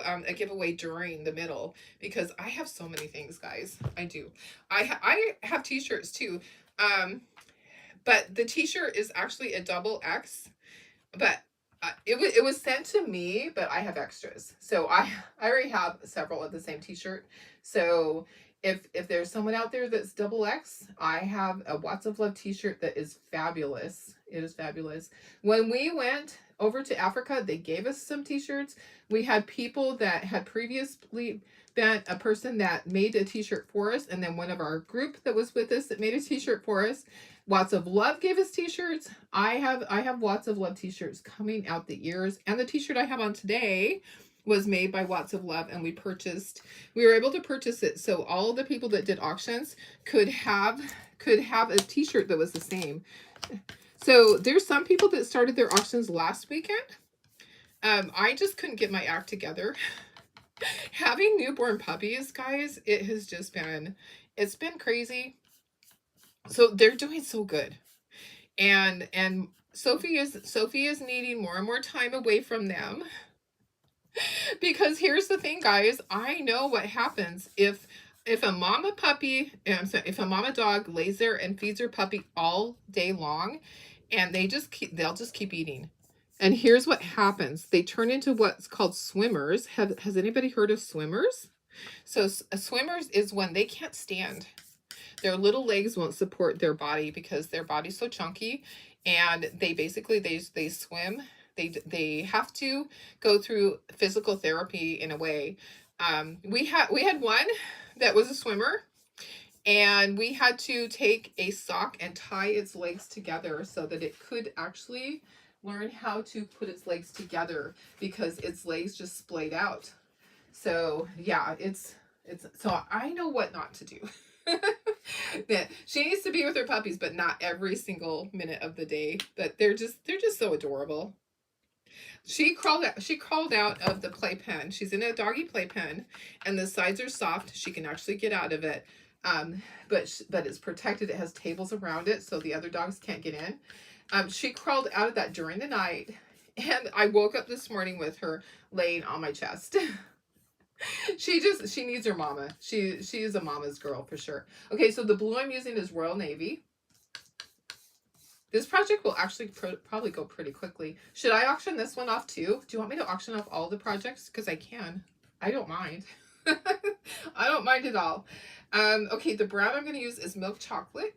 a giveaway during the middle, because I have so many things, guys. I do. I have t-shirts too. But the t-shirt is actually a double X, but it was sent to me, but I have extras. So I already have several of the same t-shirt. So if there's someone out there that's double X, I have a Watts of Love t-shirt that is fabulous. It is fabulous. When we went over to Africa, they gave us some t-shirts. We had people that had previously been a person that made a t-shirt for us, and then one of our group that was with us that made a t-shirt for us. Watts of Love gave us t-shirts. I have Watts of Love t-shirts coming out the ears, and the t-shirt I have on today was made by Watts of Love, and we were able to purchase it so all the people that did auctions could have a t-shirt that was the same. So there's some people that started their auctions last weekend. I just couldn't get my act together. Having newborn puppies, guys, it's been crazy. So they're doing so good. And Sophie is needing more and more time away from them. Because here's the thing, guys, I know what happens if a mama dog lays there and feeds her puppy all day long, and they'll just keep eating. And here's what happens. They turn into what's called swimmers. Has anybody heard of swimmers? So swimmers is when they can't stand. Their little legs won't support their body because their body's so chunky, and they basically they swim. They have to go through physical therapy in a way. We had one that was a swimmer, and we had to take a sock and tie its legs together so that it could actually learn how to put its legs together, because its legs just splayed out. So yeah, so I know what not to do. That she needs to be with her puppies, but not every single minute of the day. But they're just so adorable. She crawled out of the playpen. She's in a doggy playpen, and the sides are soft. She can actually get out of it. But it's protected. It has tables around it, so the other dogs can't get in. She crawled out of that during the night, and I woke up this morning with her laying on my chest. She needs her mama. She is a mama's girl for sure. Okay, so the blue I'm using is Royal Navy. This project will actually probably go pretty quickly. Should I auction this one off too? Do you want me to auction off all the projects? Because I can. I don't mind. I don't mind at all. Okay, the brown I'm going to use is milk chocolate.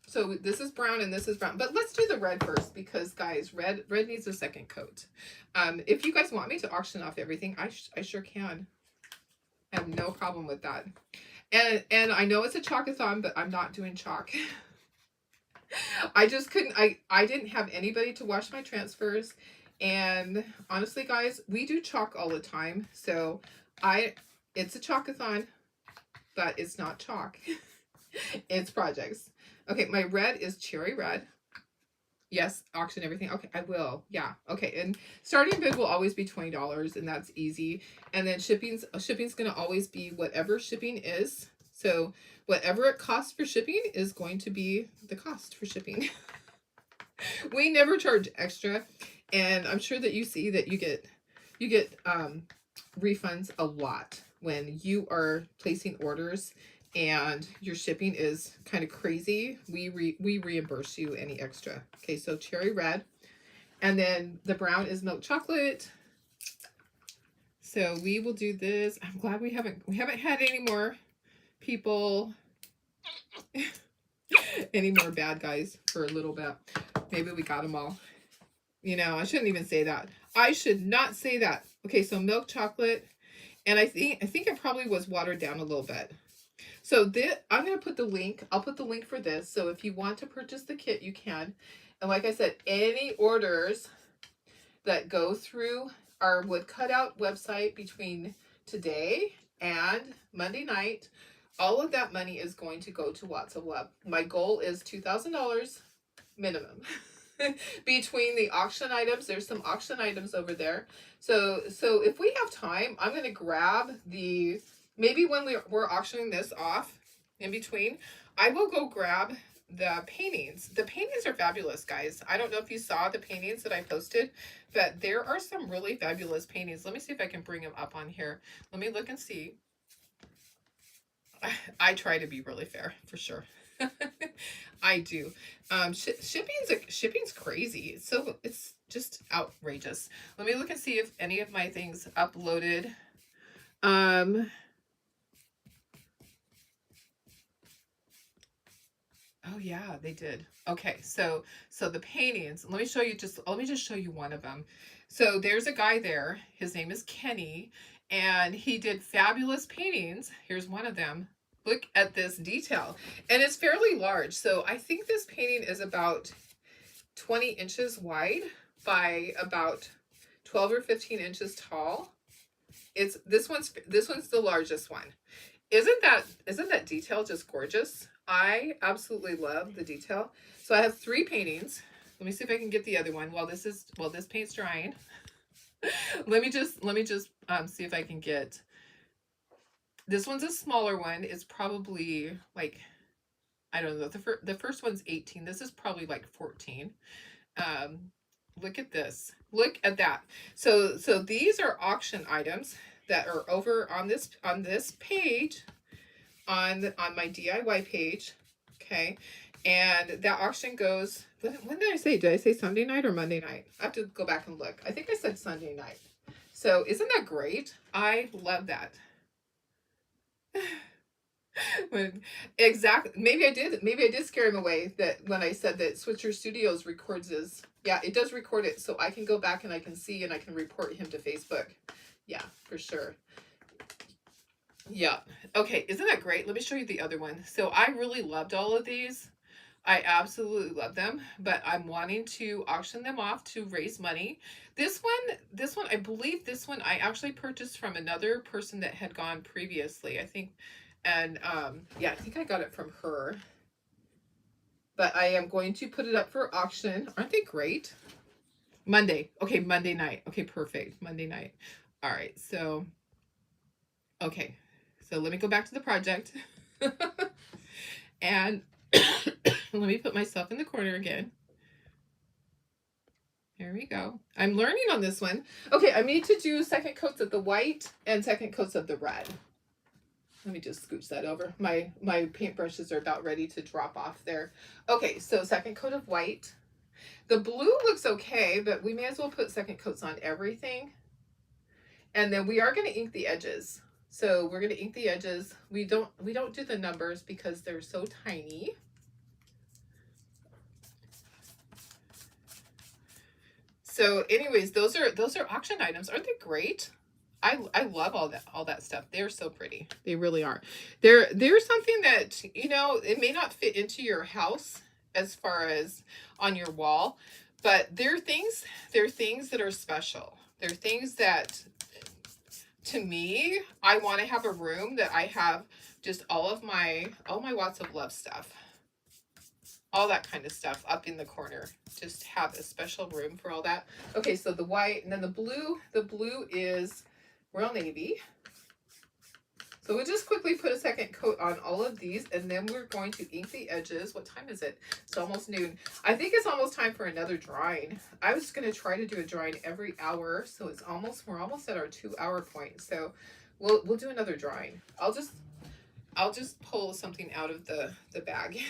So this is brown and this is brown. But let's do the red first, because, guys, red needs a second coat. If you guys want me to auction off everything, I sure can. I have no problem with that. And I know it's a Chalkathon, but I'm not doing chalk. I just couldn't. I didn't have anybody to wash my transfers. And honestly, guys, we do chalk all the time. So it's a Chalkathon, but it's not chalk. It's projects. Okay, my red is cherry red. Yes, auction everything. Okay, I will. Yeah. Okay, and starting bid will always be $20, and that's easy. And then shipping's going to always be whatever shipping is. So whatever it costs for shipping is going to be the cost for shipping. We never charge extra, and I'm sure that you see that you get refunds a lot when you are placing orders and your shipping is kind of crazy. We reimburse you any extra. Okay, so cherry red, and then the brown is milk chocolate. So we will do this. I'm glad we haven't had any more people, any more bad guys for a little bit. Maybe we got them all. You know, I shouldn't even say that. I should not say that. Okay, so milk chocolate, and I think it probably was watered down a little bit. So this, I'm going to put the link. I'll put the link for this. So if you want to purchase the kit, you can. And like I said, any orders that go through our wood cutout website between today and Monday night, all of that money is going to go to Watts of Love. My goal is $2,000 minimum. Between the auction items, there's some auction items over there. So if we have time, I'm going to grab the, maybe when we're auctioning this off in between, I will go grab the paintings. The paintings are fabulous, guys. I don't know if you saw the paintings that I posted, but there are some really fabulous paintings. Let me see if I can bring them up on here. Let me look and see. I try to be really fair, for sure. I do. Shipping's crazy. So it's just outrageous. Let me look and see if any of my things uploaded. Oh yeah, they did. Okay, so the paintings. Let me just show you one of them. So there's a guy there. His name is Kenny, and he did fabulous paintings. Here's one of them. Look at this detail. And it's fairly large. So I think this painting is about 20 inches wide by about 12 or 15 inches tall. This one's the largest one. Isn't that detail just gorgeous? I absolutely love the detail. So I have 3 paintings. Let me see if I can get the other one while this paint's drying. let me just see if I can get. This one's a smaller one. It's probably like, I don't know. The first one's 18. This is probably like 14. Look at this. Look at that. So these are auction items that are over on this page, on my DIY page. Okay. And that auction goes, when did I say? Did I say Sunday night or Monday night? I have to go back and look. I think I said Sunday night. So isn't that great? I love that. Exactly. Maybe I did scare him away, that when I said that Switcher Studios records his, yeah, it does record it, so I can go back and I can see and I can report him to Facebook. Yeah, for sure. Yeah. Okay, isn't that great? Let me show you the other one. So I really loved all of these. I absolutely love them, but I'm wanting to auction them off to raise money. This one, I believe this one I actually purchased from another person that had gone previously, I think. And yeah, I think I got it from her. But I am going to put it up for auction. Aren't they great? Monday. Okay, Monday night. Okay, perfect. Monday night. All right, so, okay. So let me go back to the project. And let me put myself in the corner again. Here we go. I'm learning on this one. Okay, I need to do second coats of the white and second coats of the red. Let me just scooch that over. My paintbrushes are about ready to drop off there. Okay, so second coat of white. The blue looks okay, but we may as well put second coats on everything. And then we are going to ink the edges. So we're going to ink the edges. We don't do the numbers because they're so tiny. So anyways, those are auction items. Aren't they great? I love all that stuff. They're so pretty. They really are. They're something that, you know, it may not fit into your house as far as on your wall, but they're things that are special. They're things that, to me, I want to have a room that I have just all my Watts of Love stuff. All that kind of stuff up in the corner. Just have a special room for all that. Okay, so the white, and then the blue is Royal Navy. So we'll just quickly put a second coat on all of these, and then we're going to ink the edges. What time is it? It's almost noon. I think it's almost time for another drawing. I was going to try to do a drawing every hour, so we're almost at our 2-hour point. So we'll do another drawing. I'll just pull something out of the bag.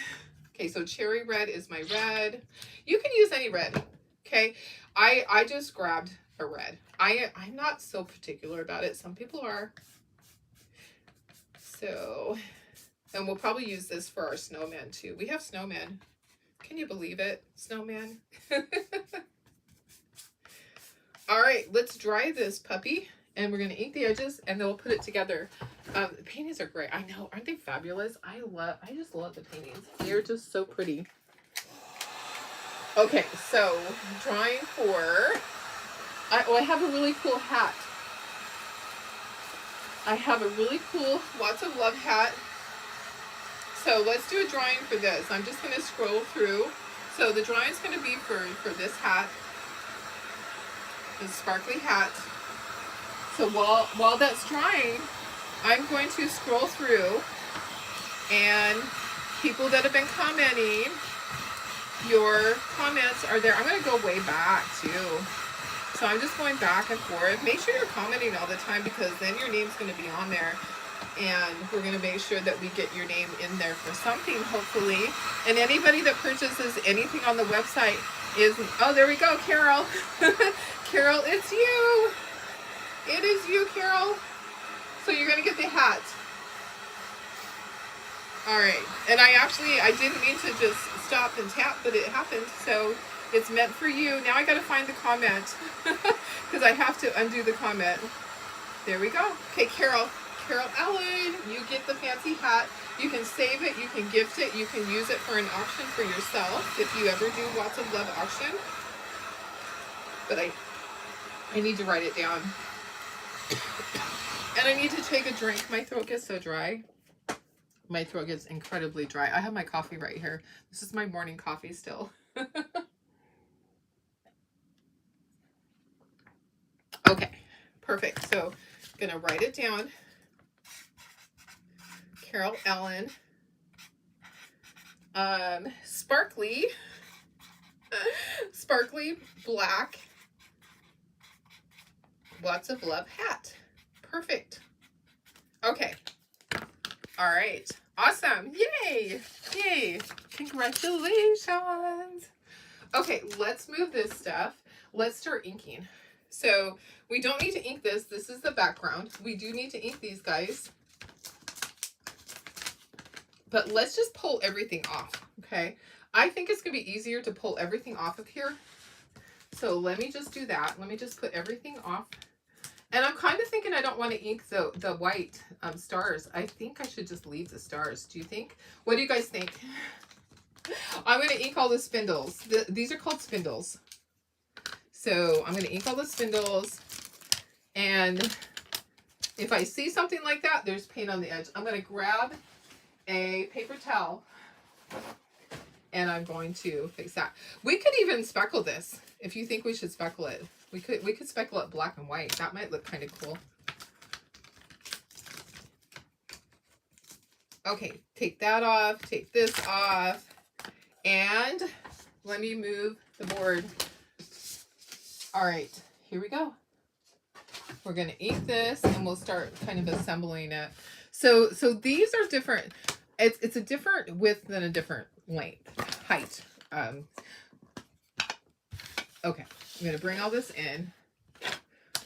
Okay, so cherry red is my red. You can use any red. Okay, I just grabbed a red. I'm not so particular about it. Some people are. So, and we'll probably use this for our snowman too. We have snowman. Can you believe it? Snowman. All right, let's dry this puppy and we're going to ink the edges, and then we'll put it together. The paintings are great. I know. Aren't they fabulous? I just love the paintings. They're just so pretty. Okay, so drawing for... I have a really cool hat. I have a really cool Lots of Love hat. So let's do a drawing for this. I'm just going to scroll through. So the drawing is going to be for this hat, this sparkly hat. So while that's drying, I'm going to scroll through, and people that have been commenting, your comments are there. I'm going to go way back too. So I'm just going back and forth. Make sure you're commenting all the time, because then your name's going to be on there. And we're going to make sure that we get your name in there for something, hopefully. And anybody that purchases anything on the website is... Oh, there we go, Carol. Carol, it's you. It is you, Carol. So you're going to get the hat. All right. And I didn't mean to just stop and tap, but it happened. So it's meant for you. Now I got to find the comment, because I have to undo the comment. There we go. Okay, Carol Ellen, you get the fancy hat. You can save it, you can gift it, you can use it for an auction for yourself if you ever do Lots of Love auction. But I need to write it down. And I need to take a drink. My throat gets so dry. My throat gets incredibly dry. I have my coffee right here. This is my morning coffee still. Okay, perfect. So I'm gonna write it down. Carol Ellen, sparkly black Lots of Love hat. Perfect. Okay. All right. Awesome. Yay. Yay. Congratulations. Okay, let's move this stuff. Let's start inking. So we don't need to ink this. This is the background. We do need to ink these guys. But let's just pull everything off, okay? I think it's going to be easier to pull everything off of here. So let me just do that. Let me just put everything off. And I'm kind of thinking I don't want to ink the white stars. I think I should just leave the stars. Do you think? What do you guys think? I'm going to ink all the spindles. These are called spindles. So I'm going to ink all the spindles. And if I see something like that, there's paint on the edge. I'm going to grab a paper towel, and I'm going to fix that. We could even speckle this if you think we should speckle it. We could speckle it black and white. That might look kind of cool. Okay, take that off, take this off, and let me move the board. All right, here we go. We're going to ink this, and we'll start kind of assembling it. So these are different. It's a different width than a different height. Okay, I'm going to bring all this in.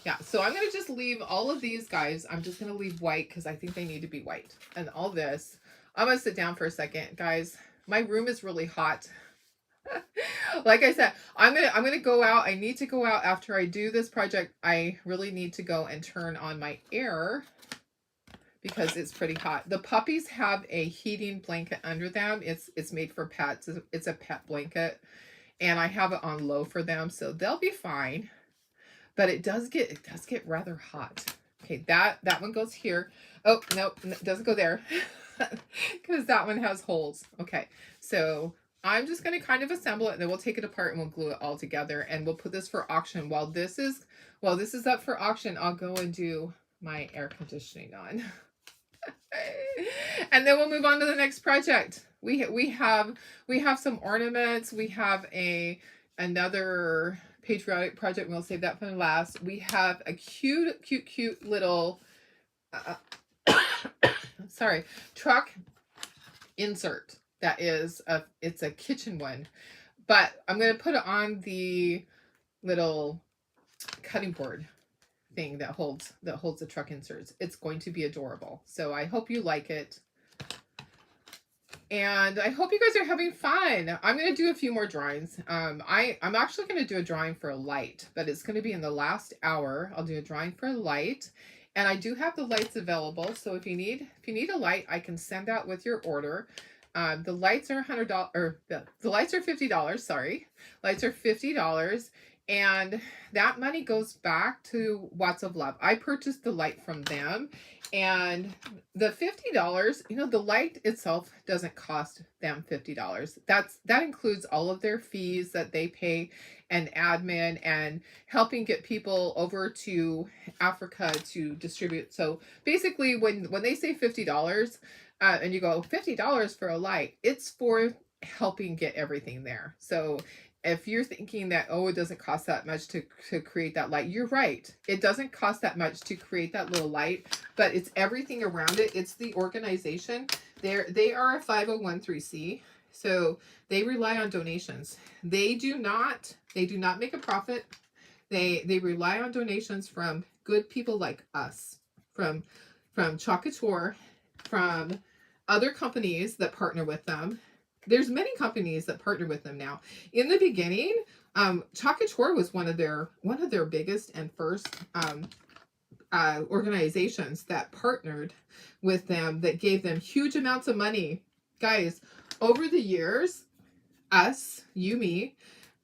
Yeah, so I'm going to just leave all of these guys. I'm just going to leave white because I think they need to be white. And all this. I'm going to sit down for a second, guys. My room is really hot. Like I said, I'm gonna go out. I need to go out after I do this project. I really need to go and turn on my air because it's pretty hot. The puppies have a heating blanket under them. It's made for pets. It's a pet blanket, and I have it on low for them, so they'll be fine. But it does get rather hot. Okay, that one goes here. Oh, nope, it doesn't go there because that one has holes. Okay, so I'm just going to kind of assemble it, and then we'll take it apart and we'll glue it all together, and we'll put this for auction. While this is up for auction, I'll go and do my air conditioning on. And then we'll move on to the next project. We have some ornaments. We have another patriotic project. We'll save that for last. We have a cute little sorry, truck insert. That is it's a kitchen one, but I'm going to put it on the little cutting board thing that holds the truck inserts. It's going to be adorable. So I hope you like it. And I hope you guys are having fun. I'm going to do a few more drawings. I'm actually going to do a drawing for a light, but it's going to be in the last hour. I'll do a drawing for a light, and I do have the lights available. So if you need a light, I can send out with your order. The lights are $100, or the lights are $50. Sorry, lights are $50, and that money goes back to Watts of Love. I purchased the light from them, and the $50, you know, the light itself doesn't cost them $50. That includes all of their fees that they pay, and admin, and helping get people over to Africa to distribute. So basically, when they say $50, and you go $50 for a light, it's for helping get everything there. So if you're thinking that, oh, it doesn't cost that much to create that light, you're right. It doesn't cost that much to create that little light, but it's everything around it. It's the organization. They are a 501(c), so they rely on donations. They do not make a profit. They rely on donations from good people like us, from Chalkathon, from other companies that partner with them. There's many companies that partner with them now. In the beginning, Chalkathon was one of their biggest and first organizations that partnered with them, that gave them huge amounts of money. Guys, over the years, us, you, me,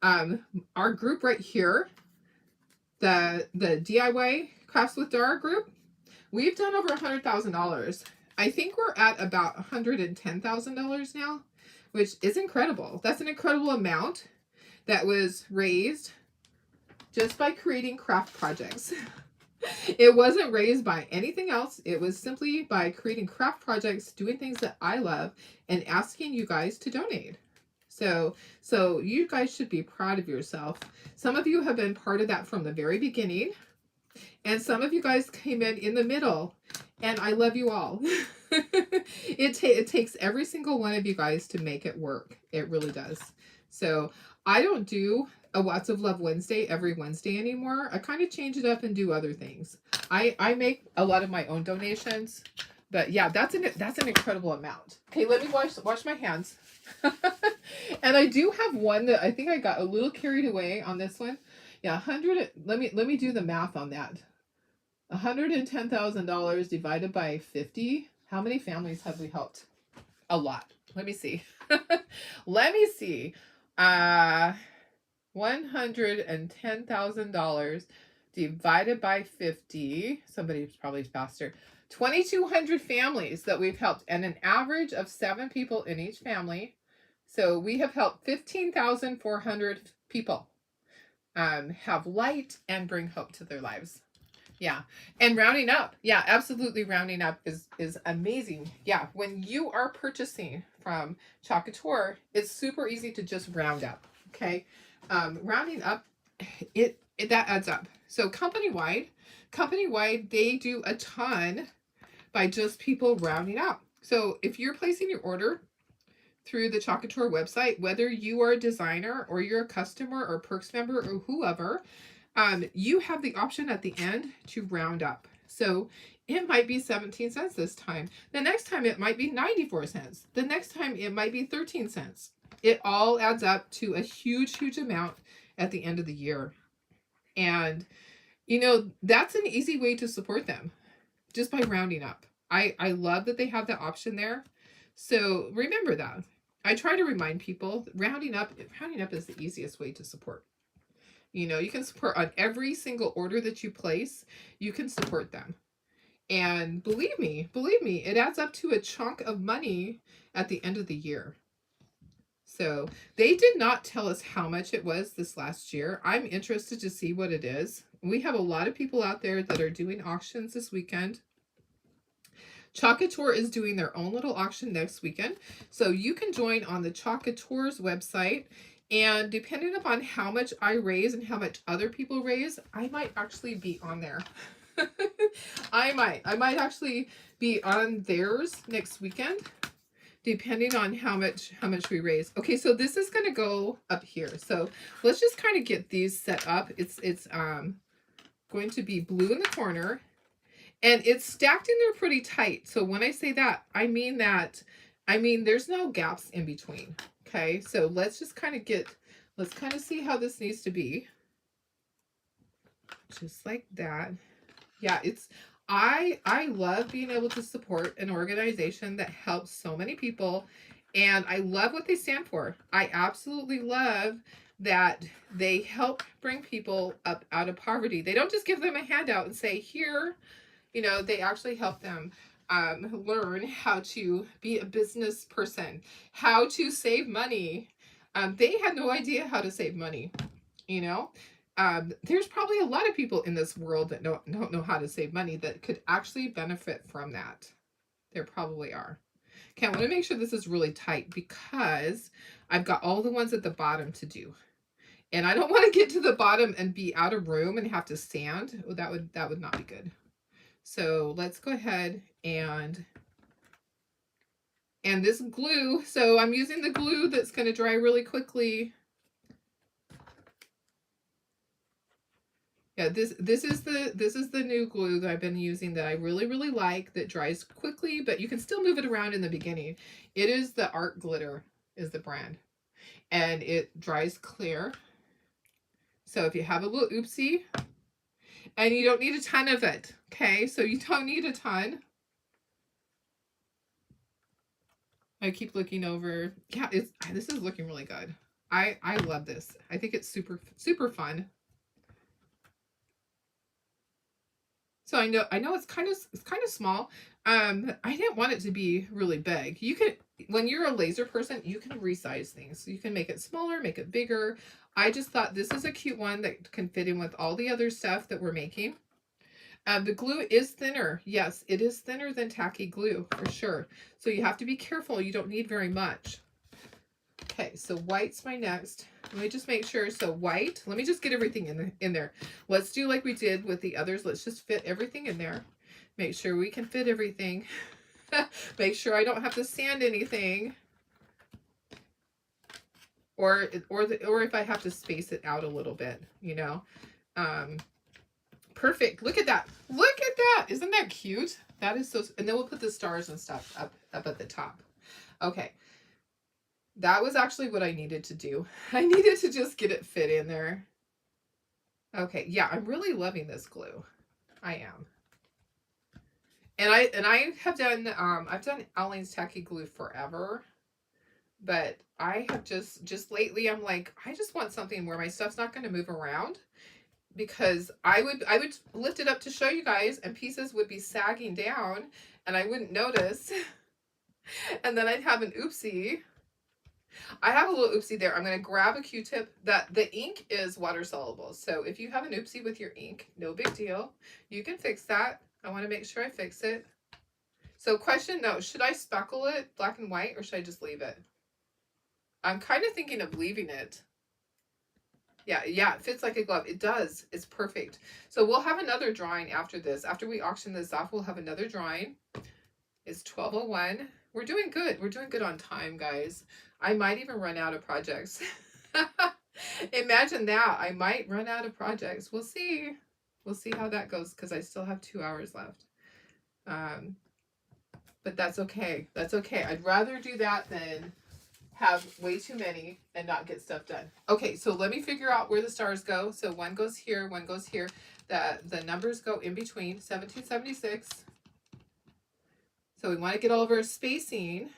our group right here, the DIY Crafts with Dara group, we've done over $100,000. I think we're at about $110,000 now, which is incredible. That's an incredible amount that was raised just by creating craft projects. It wasn't raised by anything else. It was simply by creating craft projects, doing things that I love, and asking you guys to donate. So you guys should be proud of yourself. Some of you have been part of that from the very beginning, and some of you guys came in the middle, and I love you all. It takes every single one of you guys to make it work. It really does. So I don't do a Watts of Love Wednesday every Wednesday anymore. I kind of change it up and do other things. I make a lot of my own donations, but yeah, that's an incredible amount. Okay, let me wash my hands. And I do have one that I think I got a little carried away on this one. Yeah, 100. Let me do the math on that. $110,000 divided by 50. How many families have we helped? A lot. Let me see. Let me see. $110,000 divided by 50. Somebody's probably faster. 2,200 families that we've helped, and an average of 7 people in each family. So we have helped 15,400 people have light and bring hope to their lives. Yeah. And rounding up. Yeah, absolutely. Rounding up is amazing. Yeah. When you are purchasing from Chalkathon, it's super easy to just round up. Okay. Rounding up, that adds up. So company-wide, they do a ton by just people rounding up. So if you're placing your order through the Chalkathon website, whether you are a designer or you're a customer or Perks member or whoever, you have the option at the end to round up. So it might be 17 cents this time. The next time it might be 94 cents. The next time it might be 13 cents. It all adds up to a huge, huge amount at the end of the year. And, you know, that's an easy way to support them, just by rounding up. I love that they have that option there. So remember that. I try to remind people, rounding up is the easiest way to support. You know, you can support on every single order that you place. You can support them. And believe me, it adds up to a chunk of money at the end of the year. So they did not tell us how much it was this last year. I'm interested to see what it is. We have a lot of people out there that are doing auctions this weekend. Chalkathon is doing their own little auction next weekend. So you can join on the Chalkathon's website. And depending upon how much I raise and how much other people raise, I might actually be on there. I might actually be on theirs next weekend, depending on how much we raise. Okay, so this is going to go up here. So let's just kind of get these set up. It's going to be blue in the corner, and it's stacked in there pretty tight. So when I say that, I mean that I mean, there's no gaps in between. Okay, so let's just kind of let's kind of see how this needs to be. Just like that. Yeah, I love being able to support an organization that helps so many people, and I love what they stand for. I absolutely love that they help bring people up out of poverty. They don't just give them a handout and say, here, you know, they actually help them learn how to be a business person, how to save money. They had no idea how to save money, you know. There's probably a lot of people in this world that don't know how to save money that could actually benefit from that. There probably are. Okay, I want to make sure this is really tight because I've got all the ones at the bottom to do. And I don't want to get to the bottom and be out of room and have to sand. Oh, that would not be good. So let's go ahead and this glue. So I'm using the glue that's going to dry really quickly. Yeah, this is the new glue that I've been using that I really like, that dries quickly, but you can still move it around in the beginning. It is the Art Glitter is the brand, and it dries clear. So if you have a little oopsie, and you don't need a ton of it, okay? So you don't need a ton. I keep looking over. Yeah, this is looking really good. I love this. I think it's super fun. So I know it's kind of small. I didn't want it to be really big. You can, when you're a laser person, you can resize things. So you can make it smaller, make it bigger. I just thought this is a cute one that can fit in with all the other stuff that we're making. The glue is thinner. Yes, it is thinner than tacky glue for sure. So you have to be careful. You don't need very much. Okay, so white's my next. Let me just make sure. So white, let me just get everything in there. Let's do like we did with the others. Let's just fit everything in there. Make sure we can fit everything. Make sure I don't have to sand anything. Or if I have to space it out a little bit, you know. Perfect. Look at that. Look at that. Isn't that cute? That is so, and then we'll put the stars and stuff up at the top. Okay. That was actually what I needed to do. I needed to just get it fit in there. Okay, yeah, I'm really loving this glue. I am. And I have done I've done Aleene's Tacky Glue forever. But I have just lately I'm like, I just want something where my stuff's not going to move around, because I would lift it up to show you guys and pieces would be sagging down and I wouldn't notice. And then I'd have an oopsie. I have a little oopsie there. I'm going to grab a Q-tip. That the ink is water soluble. So if you have an oopsie with your ink, no big deal. You can fix that. I want to make sure I fix it. So question, no, should I speckle it black and white or should I just leave it? I'm kind of thinking of leaving it. Yeah, it fits like a glove. It does. It's perfect. So we'll have another drawing after this. After we auction this off, we'll have another drawing. It's 12:01. We're doing good. We're doing good on time, guys. I might even run out of projects. Imagine that. I might run out of projects. We'll see. We'll see how that goes because I still have 2 hours left. But that's okay. That's okay. I'd rather do that than have way too many and not get stuff done. Okay, so let me figure out where the stars go. So one goes here, one goes here. The numbers go in between, 1776. So we want to get all of our spacing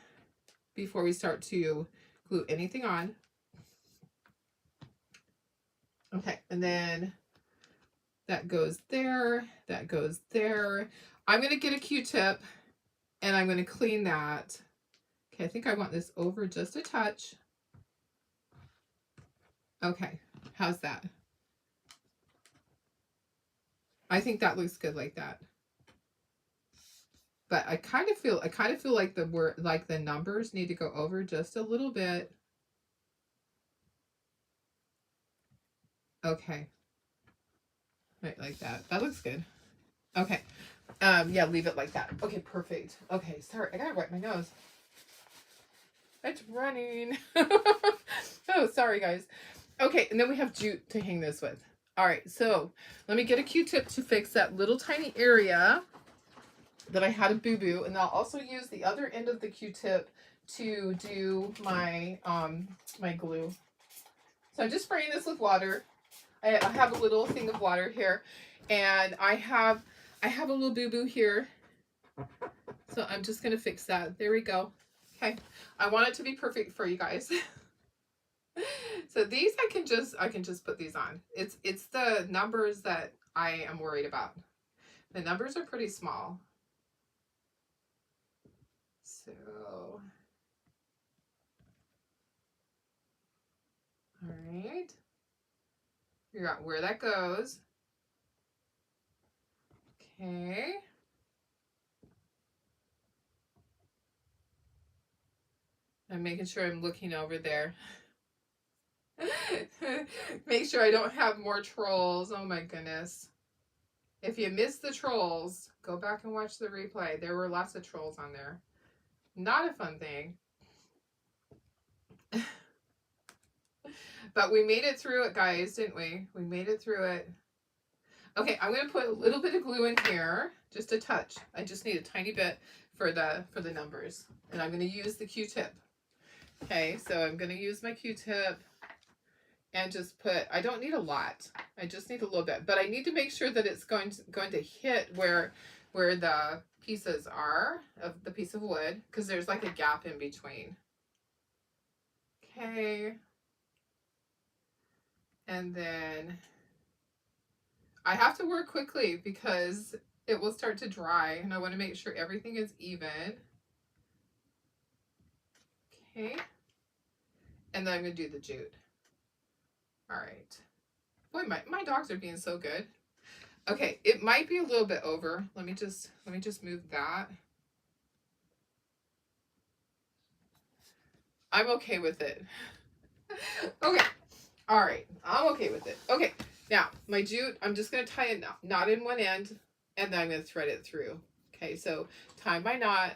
before we start to glue anything on. Okay, and then that goes there, that goes there. I'm going to get a Q-tip and I'm going to clean that. Okay, I think I want this over just a touch. Okay, how's that? I think that looks good like that. But I kind of feel like the numbers need to go over just a little bit. Okay. Right, like that. That looks good. Okay. Yeah, leave it like that. Okay, perfect. Okay, sorry, I gotta wipe my nose. It's running. Oh, sorry, guys. Okay, and then we have jute to hang this with. All right, so let me get a Q-tip to fix that little tiny area. that I had a boo-boo, and I'll also use the other end of the Q-tip to do my my glue. So I'm just spraying this with water. I have a little thing of water here, and I have a little boo-boo here. So I'm just gonna fix that. There we go. Okay. I want it to be perfect for you guys. So these I can just put these on. It's the numbers that I am worried about. The numbers are pretty small. So all right. Figure out where that goes. Okay. I'm making sure I'm looking over there. Make sure I don't have more trolls. Oh my goodness. If you missed the trolls, go back and watch the replay. There were lots of trolls on there. Not a fun thing. But we made it through it, guys, didn't we? We made it through it. Okay, I'm going to put a little bit of glue in here, just a touch. I just need a tiny bit for the numbers. And I'm going to use the Q-tip. Okay, so I'm going to use my Q-tip and just put, I don't need a lot. I just need a little bit, but I need to make sure that it's going to hit where the pieces are of the piece of wood, because there's like a gap in between. Okay. And then I have to work quickly because it will start to dry, and I want to make sure everything is even. Okay. And then I'm going to do the jute. All right. Boy, my dogs are being so good. Okay, it might be a little bit over. Let me just move that. I'm okay with it. Okay. All right. I'm okay with it. Okay. Now, my jute, I'm just going to tie a knot in one end, and then I'm going to thread it through. Okay, so tie my knot.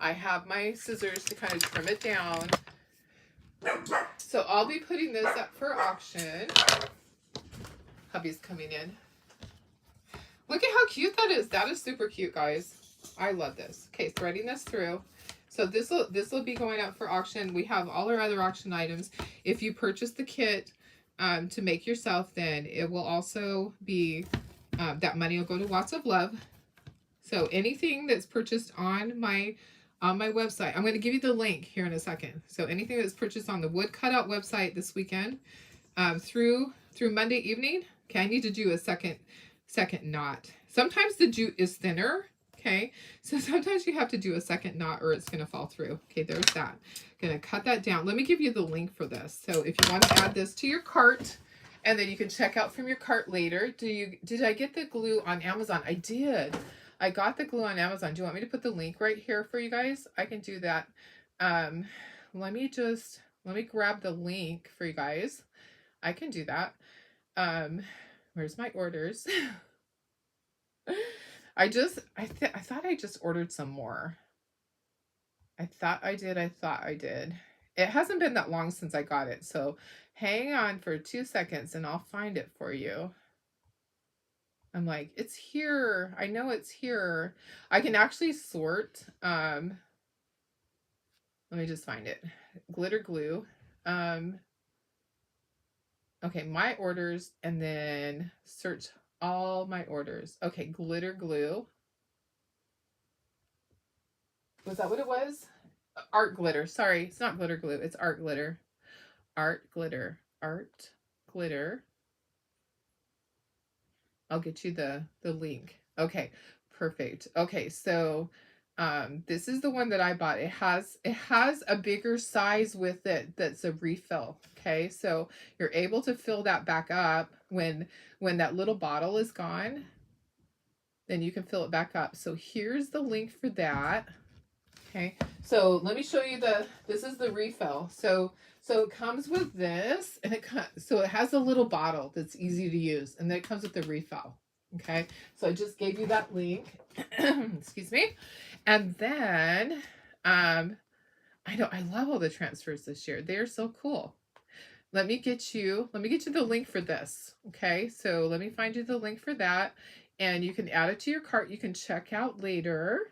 I have my scissors to kind of trim it down. So I'll be putting this up for auction. Hubby's coming in. Look at how cute that is. That is super cute, guys. I love this. Okay, threading this through. So this will be going up for auction. We have all our other auction items. If you purchase the kit to make yourself, then it will also be, that money will go to Watts of Love. So anything that's purchased on my website, I'm going to give you the link here in a second. So anything that's purchased on the wood cutout website this weekend through Monday evening. Okay, I need to do a second knot. Sometimes the jute is thinner. Okay, so sometimes you have to do a second knot or it's going to fall through. Okay, there's that. Going to cut that down. Let me give you the link for this. So if you want to add this to your cart, and then you can check out from your cart later. Did I get the glue on Amazon? I did. I got the glue on Amazon. Do you want me to put the link right here for you guys? I can do that. Let me grab the link for you guys. I can do that. Where's my orders? I thought I just ordered some more. I thought I did. It hasn't been that long since I got it, so hang on for 2 seconds and I'll find it for you. I'm like, it's here. I know it's here. I can actually sort. Let me just find it. Glitter glue. Okay, my orders, and then search all my orders. Okay, glitter glue. Was that what it was? Art glitter. Sorry, it's not glitter glue. It's art glitter. Art glitter. Art glitter. I'll get you the link. Okay, perfect. Okay, so this is the one that I bought. It has a bigger size with it that's a refill. Okay, so you're able to fill that back up when that little bottle is gone. Then you can fill it back up. So here's the link for that. Okay, so let me show you this is the refill. So it comes with this, and it has a little bottle that's easy to use, and then it comes with the refill. Okay, so I just gave you that link. Excuse me. And then I love all the transfers this year. They're so cool. Let me get you the link for this. Okay, so let me find you the link for that. and you can add it to your cart. You can check out later.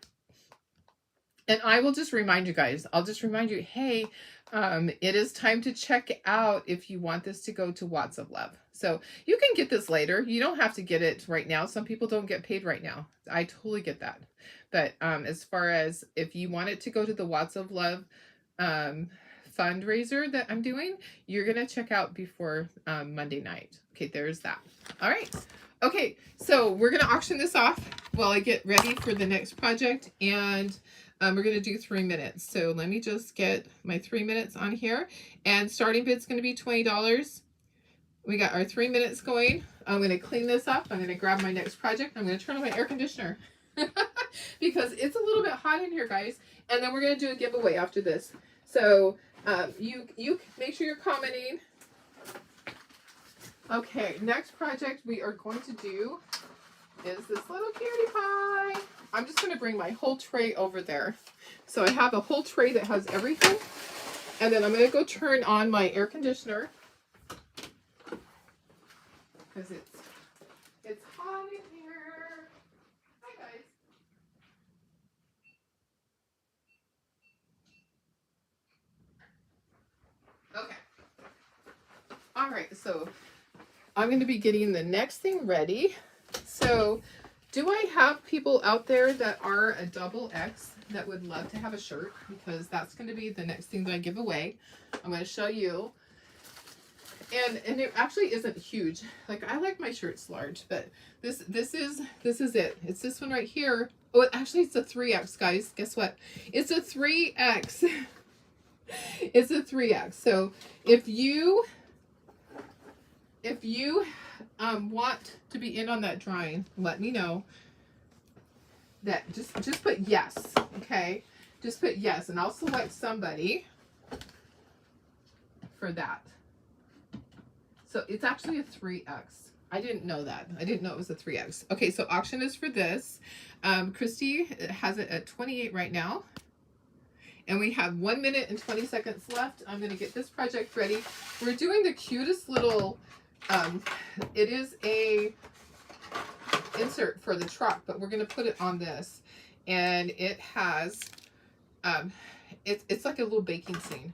And I will just remind you guys, I'll just remind you, hey, it is time to check out if you want this to go to Watts of Love. So you can get this later. You don't have to get it right now. Some people don't get paid right now. I totally get that. But as far as if you want it to go to the Watts of Love fundraiser that I'm doing, you're going to check out before Monday night. Okay, there's that. All right. Okay, so we're going to auction this off while I get ready for the next project. And we're going to do 3 minutes. So let me just get my 3 minutes on here. And starting bid's going to be $20. We got our 3 minutes going. I'm going to clean this up. I'm going to grab my next project. I'm going to turn on my air conditioner because it's a little bit hot in here, guys. And then we're going to do a giveaway after this. So you make sure you're commenting. Okay, next project we are going to do is this little cutie pie. I'm just going to bring my whole tray over there. So I have a whole tray that has everything. And then I'm going to go turn on my air conditioner. Because it's hot in here. Hi, guys. Okay. All right, so I'm going to be getting the next thing ready. So do I have people out there that are a double X that would love to have a shirt? Because that's going to be the next thing that I give away. I'm going to show you. And it actually isn't huge. Like, I like my shirts large, but this is it. It's this one right here. Oh, actually it's a 3X, guys. Guess what? It's a 3X. It's a 3X. So if you want to be in on that drawing, let me know. That just put yes, okay? Just put yes, and I'll select somebody for that. So it's actually a 3X. I didn't know that. I didn't know it was a 3X. Okay, so auction is for this. Christy has it at 28 right now. And we have 1 minute and 20 seconds left. I'm going to get this project ready. We're doing the cutest little, it is a insert for the truck, but we're going to put it on this. And it has, it's like a little baking scene.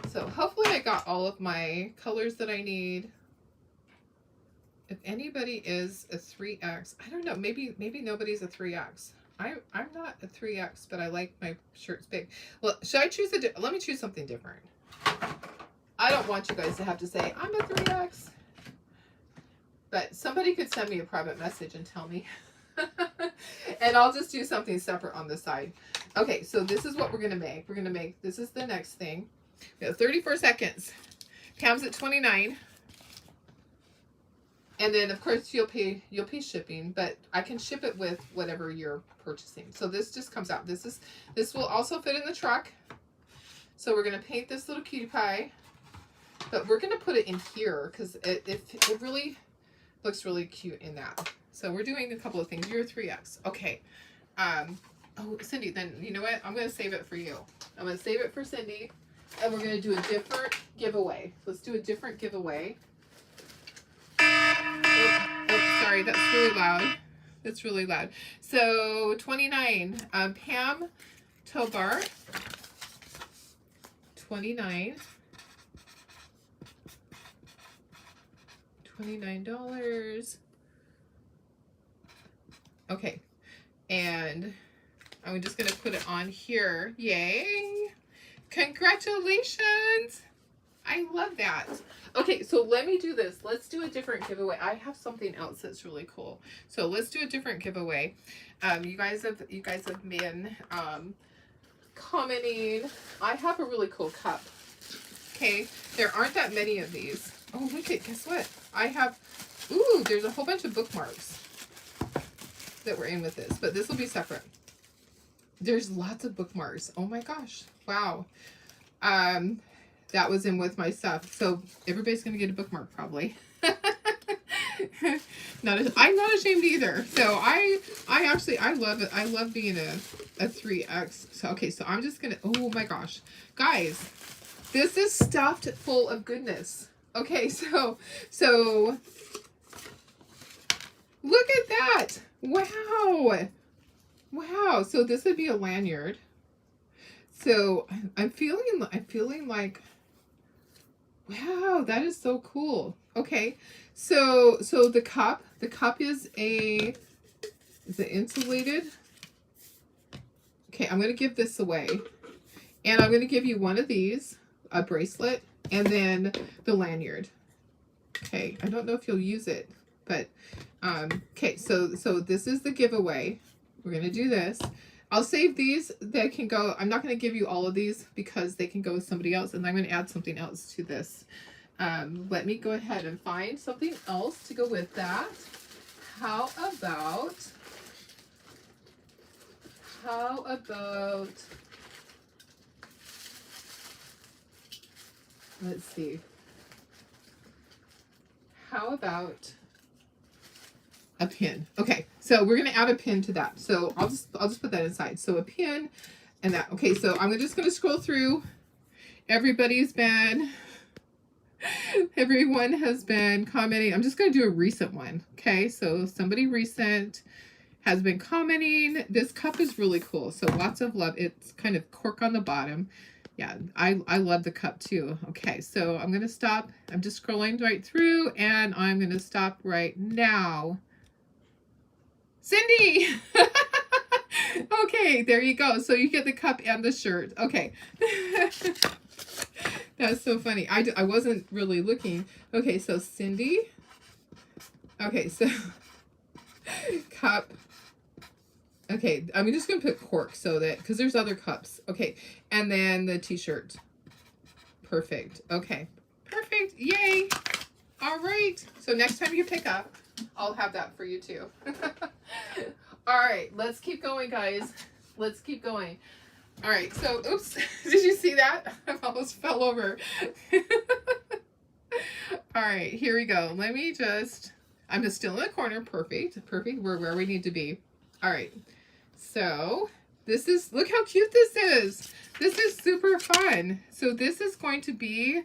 So hopefully I got all of my colors that I need. If anybody is a 3X, I don't know, maybe nobody's a 3X. I'm not a 3X, but I like my shirts big. Well, should I choose let me choose something different. I don't want you guys to have to say, I'm a 3X. But somebody could send me a private message and tell me. And I'll just do something separate on the side. Okay, so this is what we're going to make. We're going to make, this is the next thing. We have 34 seconds. Pam's at 29. And then of course you'll pay shipping, but I can ship it with whatever you're purchasing. So this just comes out. This will also fit in the truck. So we're going to paint this little cutie pie, but we're going to put it in here because it really looks really cute in that. So we're doing a couple of things. You're a 3X. Okay. Oh, Cindy, then you know what? I'm going to save it for you. I'm going to save it for Cindy. And we're going to do a different giveaway. Let's do a different giveaway. Oh, sorry, that's really loud. That's really loud. So 29, Pam Tobar, 29, $29. Okay, and I'm just gonna put it on here. Yay! Congratulations! I love that. Okay, so let me do this. Let's do a different giveaway. I have something else that's really cool. So let's do a different giveaway. You guys have been commenting. I have a really cool cup. Okay, there aren't that many of these. Oh, look at, guess what? I have, ooh, there's a whole bunch of bookmarks that were in with this, but this will be separate. There's lots of bookmarks. Oh my gosh. Wow. That was in with my stuff. So everybody's going to get a bookmark probably. I'm not ashamed either. So I love it. I love being a 3X. So, okay. So I'm just going to, oh my gosh, guys, this is stuffed full of goodness. Okay. So Look at that. Wow. Wow. So this would be a lanyard. So I'm feeling like, wow, that is so cool. Okay. So the cup is it insulated? Okay, I'm going to give this away. And I'm going to give you one of these, a bracelet, and then the lanyard. Okay, I don't know if you'll use it, but okay, so this is the giveaway. We're going to do this. I'll save these that can go. I'm not going to give you all of these because they can go with somebody else, and I'm going to add something else to this. Let me go ahead and find something else to go with that. How about let's see. How about a pin? Okay, so we're gonna add a pin to that. So I'll just put that inside. So a pin and that. Okay, so I'm just gonna scroll through. Everyone has been commenting. I'm just gonna do a recent one. Okay, so somebody recent has been commenting. This cup is really cool. So lots of love. It's kind of cork on the bottom. Yeah, I love the cup too. Okay, so I'm going to stop. I'm just scrolling right through, and I'm going to stop right now. Cindy! Okay, there you go. So you get the cup and the shirt. Okay. That's so funny. I wasn't really looking. Okay, so Cindy. Okay, so cup. Okay, I'm just going to put cork so that, because there's other cups. Okay, and then the t-shirt. Perfect. Okay, perfect. Yay. All right. So next time you pick up, I'll have that for you too. All right, let's keep going, guys. Let's keep going. All right, so, oops. Did you see that? I almost fell over. All right, here we go. Let me just, I'm just still in the corner. Perfect. Perfect. We're where we need to be. All right. So this is, look how cute this is. This is super fun. So this is going to be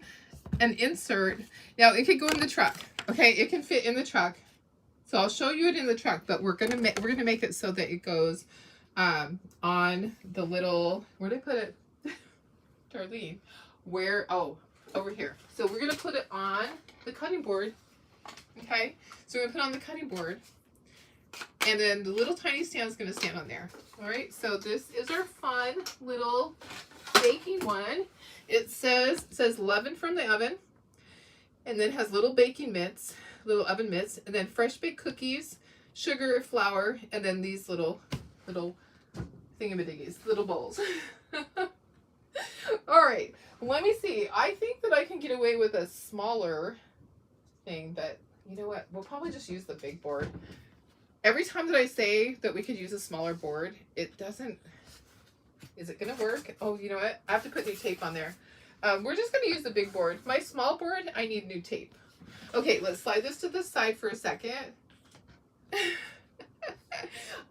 an insert. Now it can go in the truck. Okay, it can fit in the truck. So I'll show you it in the truck, but we're gonna make it so that it goes on the little, where did I put it? Darlene, where? Oh, over here. So we're gonna put it on the cutting board. Okay, so we're gonna put it on the cutting board. And then the little tiny stand is going to stand on there. All right, so this is our fun little baking one. It says leaven from the oven, and then has little baking mitts, little oven mitts, and then fresh baked cookies, sugar, flour, and then these little thingamadiggies, little bowls. All right, let me see. I think that I can get away with a smaller thing, but you know what? We'll probably just use the big board. Every time that I say that we could use a smaller board, it doesn't. Is it going to work? Oh, you know what? I have to put new tape on there. We're just going to use the big board. My small board, I need new tape. Okay, let's slide this to the side for a second.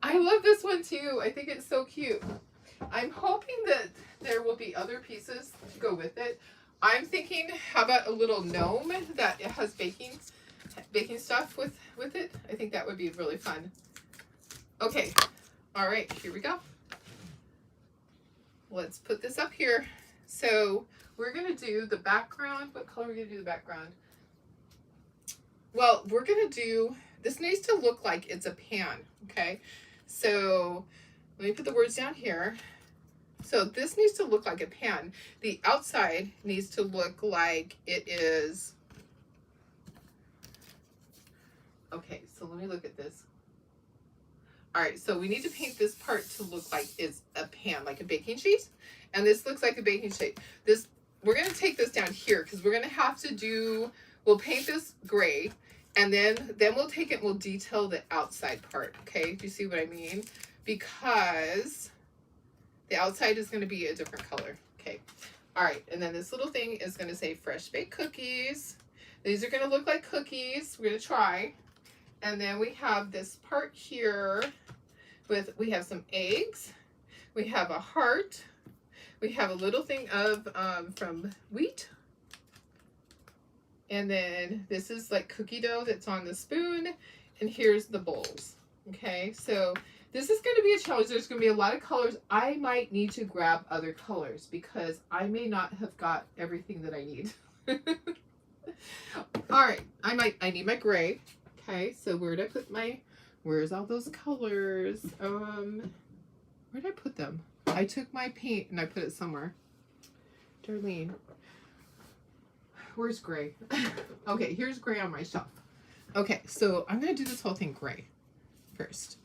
I love this one too. I think it's so cute. I'm hoping that there will be other pieces to go with it. I'm thinking, how about a little gnome that has baking stuff with it? I think that would be really fun. Okay, all right, here we go. Let's put this up here. So we're gonna do the background. What color are we gonna do the background? Well, we're gonna do, this needs to look like it's a pan, okay? So let me put the words down here. So this needs to look like a pan. The outside needs to look like it is. Okay, so let me look at this. All right, so we need to paint this part to look like it's a pan, like a baking sheet. And this looks like a baking sheet. This, we're gonna take this down here because we're gonna have to do, we'll paint this gray, and then we'll take it and we'll detail the outside part, okay? Do you see what I mean? Because the outside is gonna be a different color, okay? All right, and then this little thing is gonna say fresh baked cookies. These are gonna look like cookies. We're gonna try. And then we have this part here with, we have some eggs, we have a heart, we have a little thing of from wheat, and then this is like cookie dough that's on the spoon, and here's the bowls. Okay, so this is going to be a challenge. There's going to be a lot of colors. I might need to grab other colors because I may not have got everything that I need. All right, I need my gray. Okay, so where did I put where's all those colors? Where did I put them? I took my paint and I put it somewhere. Darlene, where's gray? Okay, here's gray on my shelf. Okay, so I'm going to do this whole thing gray first.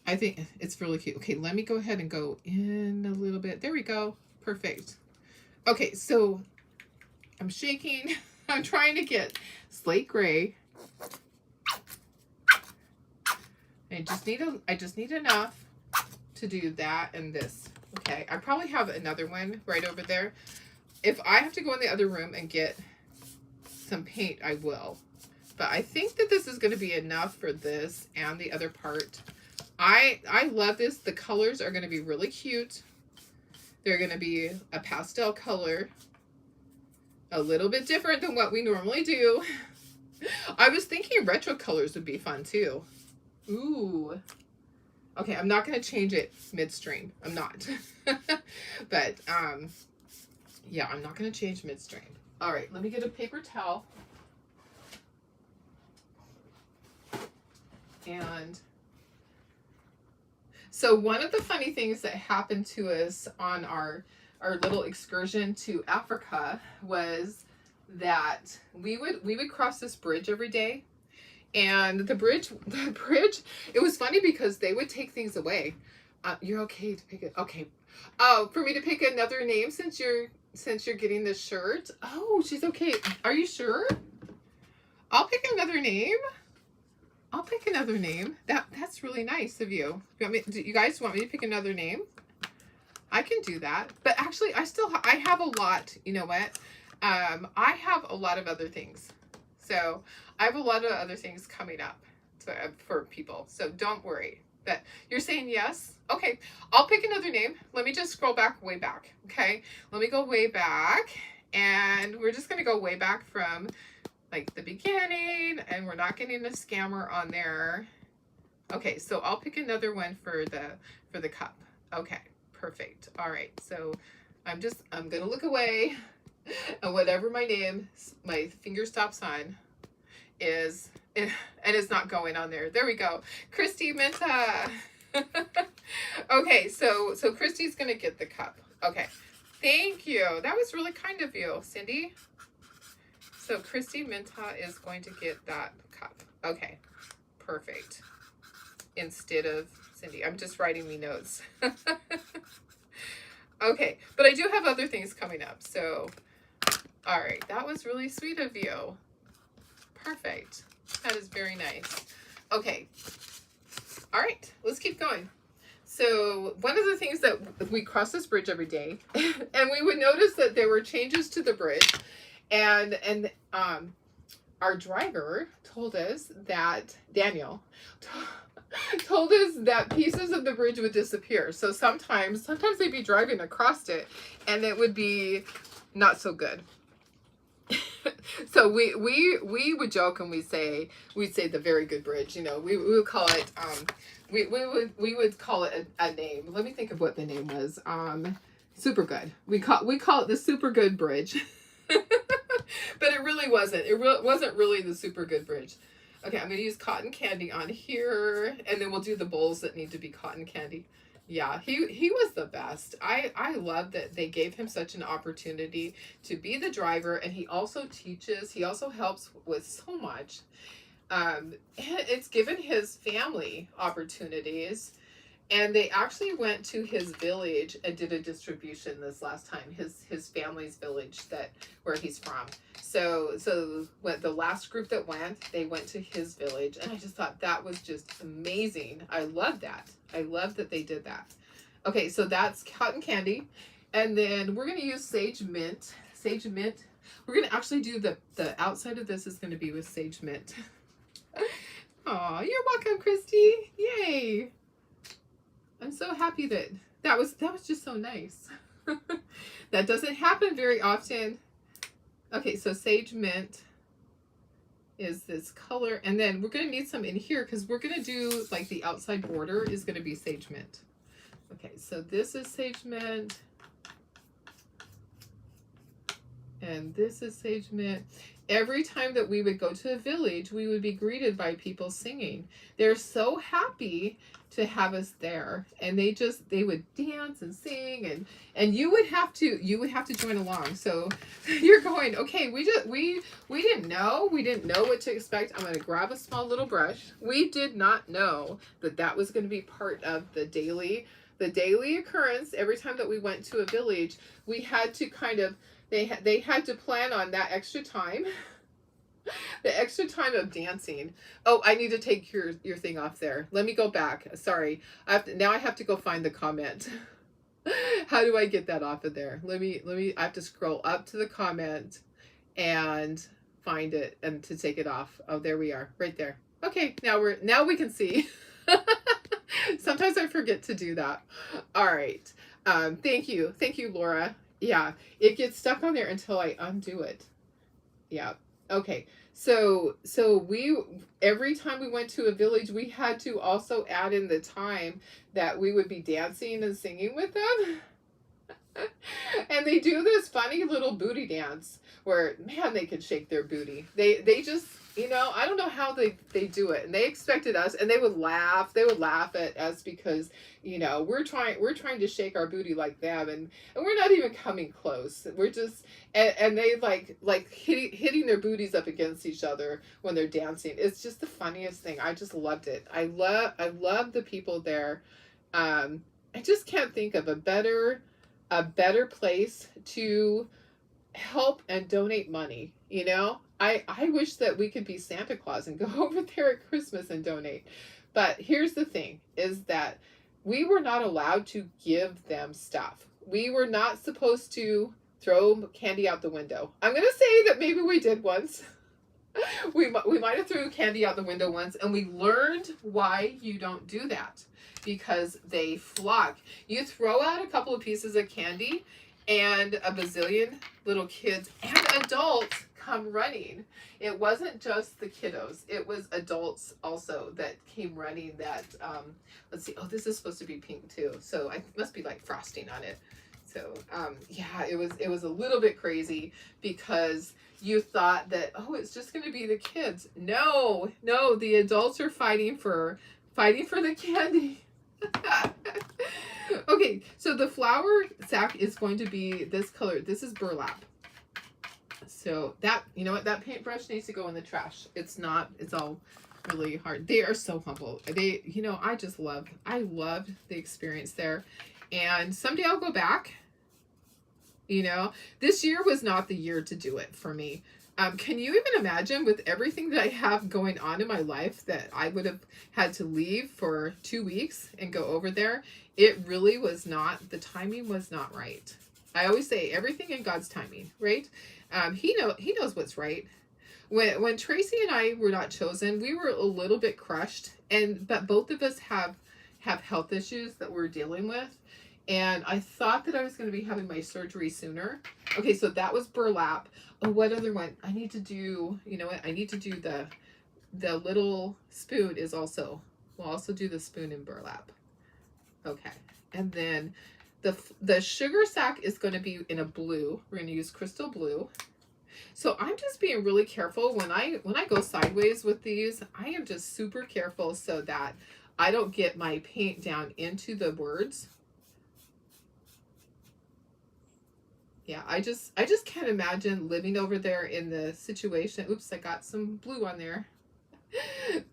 I think it's really cute. Okay, let me go ahead and go in a little bit. There we go. Perfect. Okay, so I'm shaking. I'm trying to get slate gray. I just need enough to do that and this. Okay, I probably have another one right over there. If I have to go in the other room and get some paint, I will. But I think that this is going to be enough for this and the other part. I love this. The colors are going to be really cute. They're going to be a pastel color. A little bit different than what we normally do. I was thinking retro colors would be fun too. Ooh. Okay, I'm not going to change it midstream. I'm not. But, yeah, I'm not going to change midstream. All right, let me get a paper towel. And so one of the funny things that happened to us on our little excursion to Africa was that we would cross this bridge every day. And the bridge, it was funny because they would take things away. You're okay to pick it. Okay. Oh, for me to pick another name since you're getting this shirt. Oh, she's okay. Are you sure? I'll pick another name. I'll pick another name. That's really nice of you. Do you guys want me to pick another name? I can do that. But actually, I have a lot. You know what? I have a lot of other things. So I have a lot of other things coming up for people. So don't worry. But you're saying yes? Okay. I'll pick another name. Let me just scroll way back. Okay. Let me go way back. And we're just going to go way back from like the beginning, and we're not getting a scammer on there. Okay, so I'll pick another one for the cup. Okay, perfect. All right, so I'm gonna look away, and whatever my finger stops on is, and it's not going on there. There we go. Christy Menta. Okay, so Christy's gonna get the cup. Okay, thank you. That was really kind of you, Cindy. So Christy Minta is going to get that cup. Okay, perfect. Instead of Cindy. I'm just writing me notes. Okay, but I do have other things coming up. So, all right, that was really sweet of you. Perfect. That is very nice. Okay. All right, let's keep going. So one of the things that we cross this bridge every day, and we would notice that there were changes to the bridge. And our driver told us that, Daniel, told us that pieces of the bridge would disappear. So sometimes they'd be driving across it and it would be not so good. So we would joke and we'd say the very good bridge, you know, we would call it, we would call it a name. Let me think of what the name was. Super good. We call it the super good bridge. But it really wasn't. It wasn't really the super good bridge. Okay, I'm going to use cotton candy on here. And then we'll do the bowls that need to be cotton candy. Yeah, he was the best. I love that they gave him such an opportunity to be the driver. And he also teaches. He also helps with so much. It's given his family opportunities. And they actually went to his village and did a distribution this last time, his family's village where he's from. So when the last group that went, they went to his village, and I just thought that was just amazing. I love that. I love that they did that. Okay, so that's cotton candy, and then we're gonna use sage mint. Sage mint. We're gonna actually do the outside of this is gonna be with sage mint. Aw, you're welcome, Christy. Yay. I'm so happy that was just so nice. That doesn't happen very often. Okay, so sage mint. is this color. And then we're going to need some in here because we're going to do like the outside border is going to be sage mint. Okay, so this is sage mint. And this is sage mint. Every time that we would go to a village, we would be greeted by people singing. They're so happy to have us there, and they would dance and sing, and you would have to join along. So you're going, okay, we didn't know what to expect. I'm going to grab a small little brush. We did not know that was going to be part of the daily occurrence. Every time that we went to a village, we had to kind of they had to plan on that extra time. The extra time of dancing. Oh, I need to take your thing off there. Let me go back. Sorry. Now I have to go find the comment. How do I get that off of there? I have to scroll up to the comment and find it and to take it off. Oh, there we are. Right there. Okay, now we can see. Sometimes I forget to do that. All right. Thank you, Laura. Yeah, it gets stuck on there until I undo it. Yeah. Okay. So every time we went to a village, we had to also add in the time that we would be dancing and singing with them. And they do this funny little booty dance where, man, they could shake their booty. They just, I don't know how they do it. And they expected us, and they would laugh at us because, we're trying to shake our booty like them, and we're not even coming close. We're just, and they like hitting their booties up against each other when they're dancing. It's just the funniest thing. I just loved it. I love the people there. I just can't think of a better place to help and donate money. I wish that we could be Santa Claus and go over there at Christmas and donate. But here's the thing, is that we were not allowed to give them stuff. We were not supposed to throw candy out the window. I'm going to say that maybe we did once. We might have threw candy out the window once, and we learned why you don't do that. Because they flock. You throw out a couple of pieces of candy, and a bazillion little kids and adults come running. It wasn't just the kiddos. It was adults also that came running that, let's see. Oh, this is supposed to be pink too. So it must be like frosting on it. So, yeah, it was a little bit crazy because you thought that, oh, it's just going to be the kids. No, the adults are fighting for the candy. Okay, so the flour sack is going to be this color. This is burlap. So that, that paintbrush needs to go in the trash. It's all really hard. They are so humble. I loved the experience there. And someday I'll go back. This year was not the year to do it for me. Can you even imagine, with everything that I have going on in my life, that I would have had to leave for 2 weeks and go over there? It really was not, the timing was not right. I always say everything in God's timing, right? He knows what's right. When Tracy and I were not chosen, we were a little bit crushed, but both of us have health issues that we're dealing with. And I thought that I was going to be having my surgery sooner. Okay, so that was burlap. Oh, what other one? I need to do, I need to do the little spoon is also, we'll also do the spoon in burlap. Okay, and then the sugar sack is going to be in a blue. We're going to use crystal blue. So I'm just being really careful when I go sideways with these. I am just super careful so that I don't get my paint down into the words. Yeah, I just can't imagine living over there in the situation. Oops, I got some blue on there.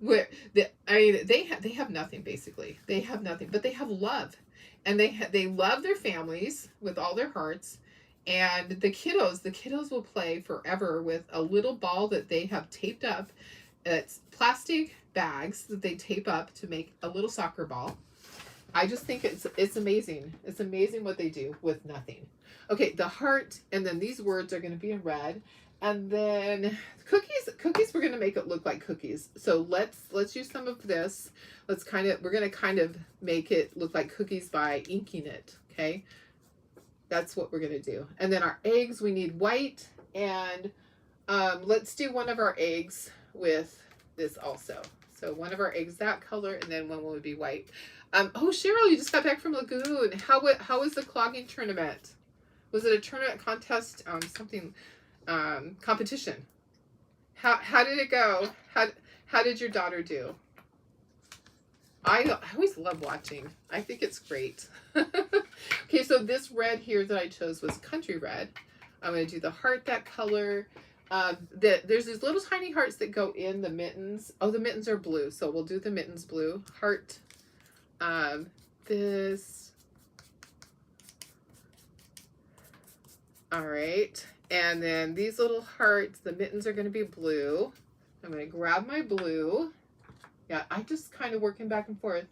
Where they have nothing basically. They have nothing, but they have love, and they love their families with all their hearts. And the kiddos will play forever with a little ball that they have taped up. It's plastic bags that they tape up to make a little soccer ball. I just think it's amazing. It's amazing what they do with nothing. Okay, the heart, and then these words are going to be in red, and then cookies. We're going to make it look like cookies. So let's use some of this. We're going to kind of make it look like cookies by inking it. Okay, that's what we're going to do. And then our eggs, we need white, and let's do one of our eggs with this also. So one of our eggs that color, and then one will be white. Oh, Cheryl, you just got back from Lagoon. How was the clogging tournament? Was it a tournament contest? Something competition? How did it go? How did your daughter do? I always love watching. I think it's great. Okay, so this red here that I chose was country red. I'm going to do the heart that color. There's these little tiny hearts that go in the mittens. Oh, the mittens are blue, so we'll do the mittens blue. Heart. This. All right. And then these little hearts, the mittens are going to be blue. I'm going to grab my blue. Yeah, I'm just kind of working back and forth.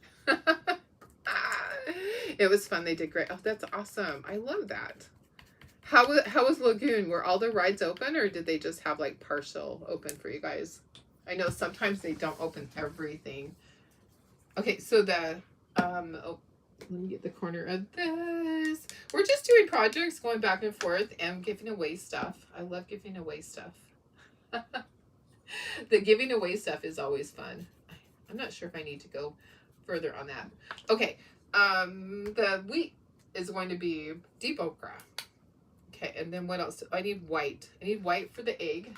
It was fun. They did great. Oh, that's awesome. I love that. How was Lagoon? Were all the rides open, or did they just have like partial open for you guys? I know sometimes they don't open everything. Okay, so the oh, let me get the corner of this. We're just doing projects, going back and forth, and giving away stuff. I love giving away stuff. The giving away stuff is always fun. I'm not sure if I need to go further on that. Okay, the wheat is going to be deep okra. Okay, and then what else? I need white. I need white for the egg.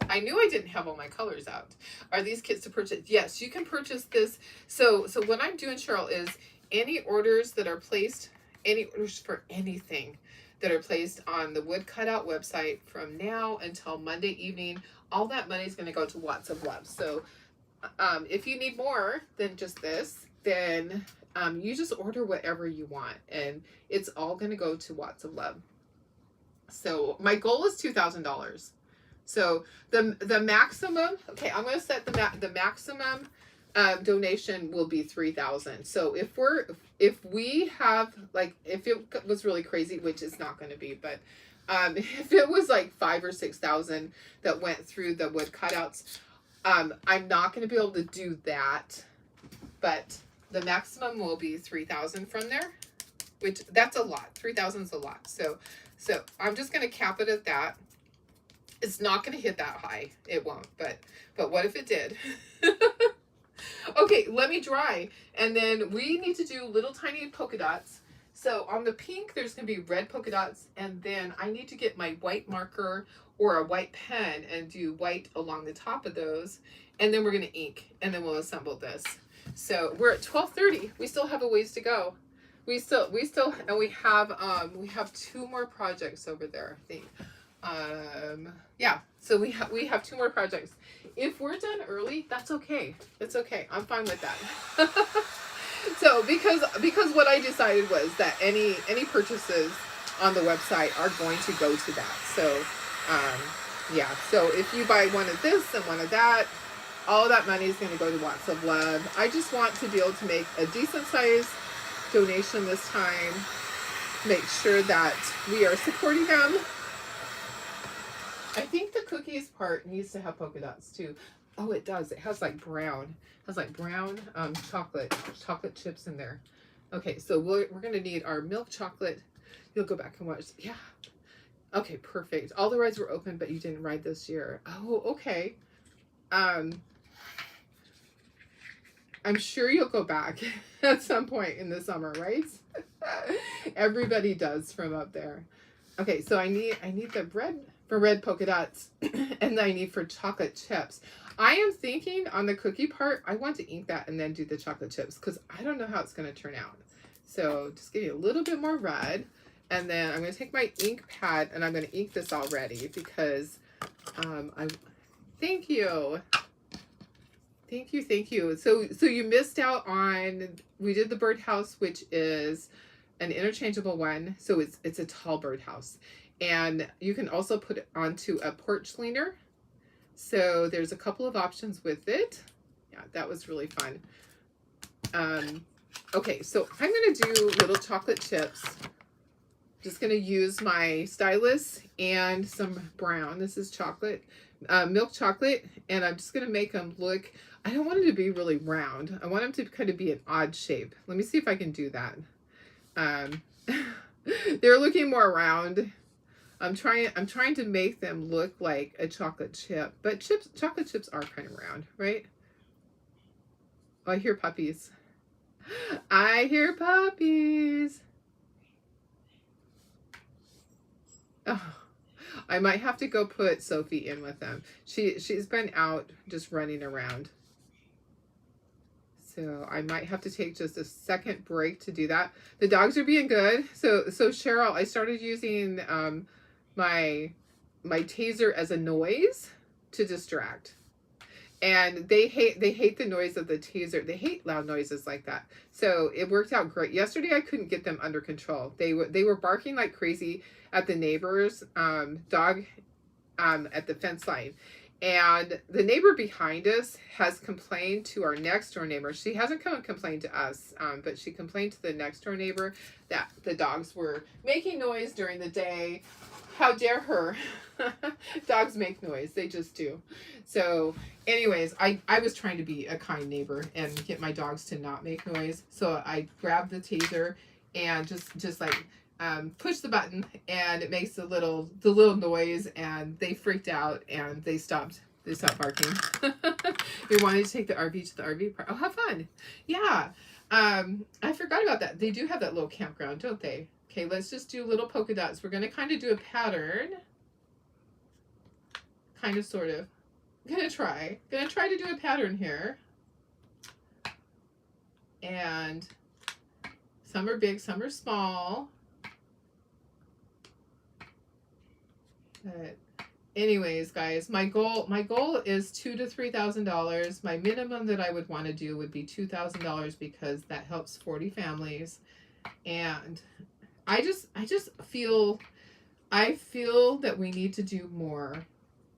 I knew I didn't have all my colors out. Are these kits to purchase? Yes, you can purchase this. So what I'm doing, Cheryl, is any orders that are placed, any orders for anything that are placed on the Wood Cutout website from now until Monday evening, all that money is going to go to Watts of Love. So if you need more than just this, then you just order whatever you want, and it's all going to go to Watts of Love. So my goal is $2,000. So the maximum, okay, I'm going to set the maximum donation will be $3,000. So if we have, like, if it was really crazy, which it's not going to be, but if it was like 5,000 or 6,000 that went through the wood cutouts, I'm not going to be able to do that, but the maximum will be 3,000 from there, which that's a lot. 3,000 is a lot. So I'm just going to cap it at that. It's not going to hit that high. It won't, but what if it did? Okay, let me dry. And then we need to do little tiny polka dots. So on the pink, there's going to be red polka dots. And then I need to get my white marker or a white pen and do white along the top of those. And then we're going to ink, and then we'll assemble this. So we're at 12:30. We still have a ways to go. We still, and we have 2 more projects over there, I think. Yeah, so we have 2 more projects. If we're done early, that's okay. It's okay. I'm fine with that. So because what I decided was that any purchases on the website are going to go to that. So yeah, so if you buy one of this and one of that, all of that money is going to go to Watts of Love. I just want to be able to make a decent size donation this time. Make sure that we are supporting them. I think the cookies part needs to have polka dots too. Oh, it does. It has like brown. It has like brown chocolate chips in there. Okay, so we're going to need our milk chocolate. You'll go back and watch. Yeah. Okay, perfect. All the rides were open, but you didn't ride this year. Oh, okay. I'm sure you'll go back at some point in the summer, right? Everybody does from up there. Okay, so I need the red polka dots, and I need for chocolate chips. I am thinking on the cookie part, I want to ink that and then do the chocolate chips, because I don't know how it's going to turn out. So just give you a little bit more red, and then I'm going to take my ink pad and I'm going to ink this already, because thank you. So you missed out on, we did the birdhouse, which is an interchangeable one. So it's a tall birdhouse. And you can also put it onto a porch leaner. So there's a couple of options with it. Yeah, that was really fun. Okay, so I'm going to do little chocolate chips. Just going to use my stylus and some brown. This is chocolate, milk chocolate. And I'm just going to make them look, I don't want them to be really round. I want them to kind of be an odd shape. Let me see if I can do that. They're looking more round. I'm trying to make them look like a chocolate chip, but chocolate chips are kind of round, right? Oh, I hear puppies. I hear puppies. Oh, I might have to go put Sophie in with them. She's been out just running around. So I might have to take just a second break to do that. The dogs are being good. So Cheryl, I started using my taser as a noise to distract. And they hate the noise of the taser. They hate loud noises like that. So it worked out great. Yesterday I couldn't get them under control. They were barking like crazy at the neighbor's dog at the fence line. And the neighbor behind us has complained to our next door neighbor. She hasn't come and complained to us, but she complained to the next door neighbor that the dogs were making noise during the day. How dare her? Dogs make noise. They just do. So anyways, I was trying to be a kind neighbor and get my dogs to not make noise. So I grabbed the taser and just like push the button, and it makes the little noise, and they freaked out and they stopped barking. You're wanting to take the RV to the RV park. Oh, have fun. Yeah. I forgot about that. They do have that little campground, don't they? Okay, let's just do little polka dots. We're going to kind of do a pattern. Kind of, sort of. Gonna try to do a pattern here. And some are big, some are small. But anyways, guys, my goal is $2,000 to $3,000. My minimum that I would want to do would be $2,000 because that helps 40 families. And I feel that we need to do more.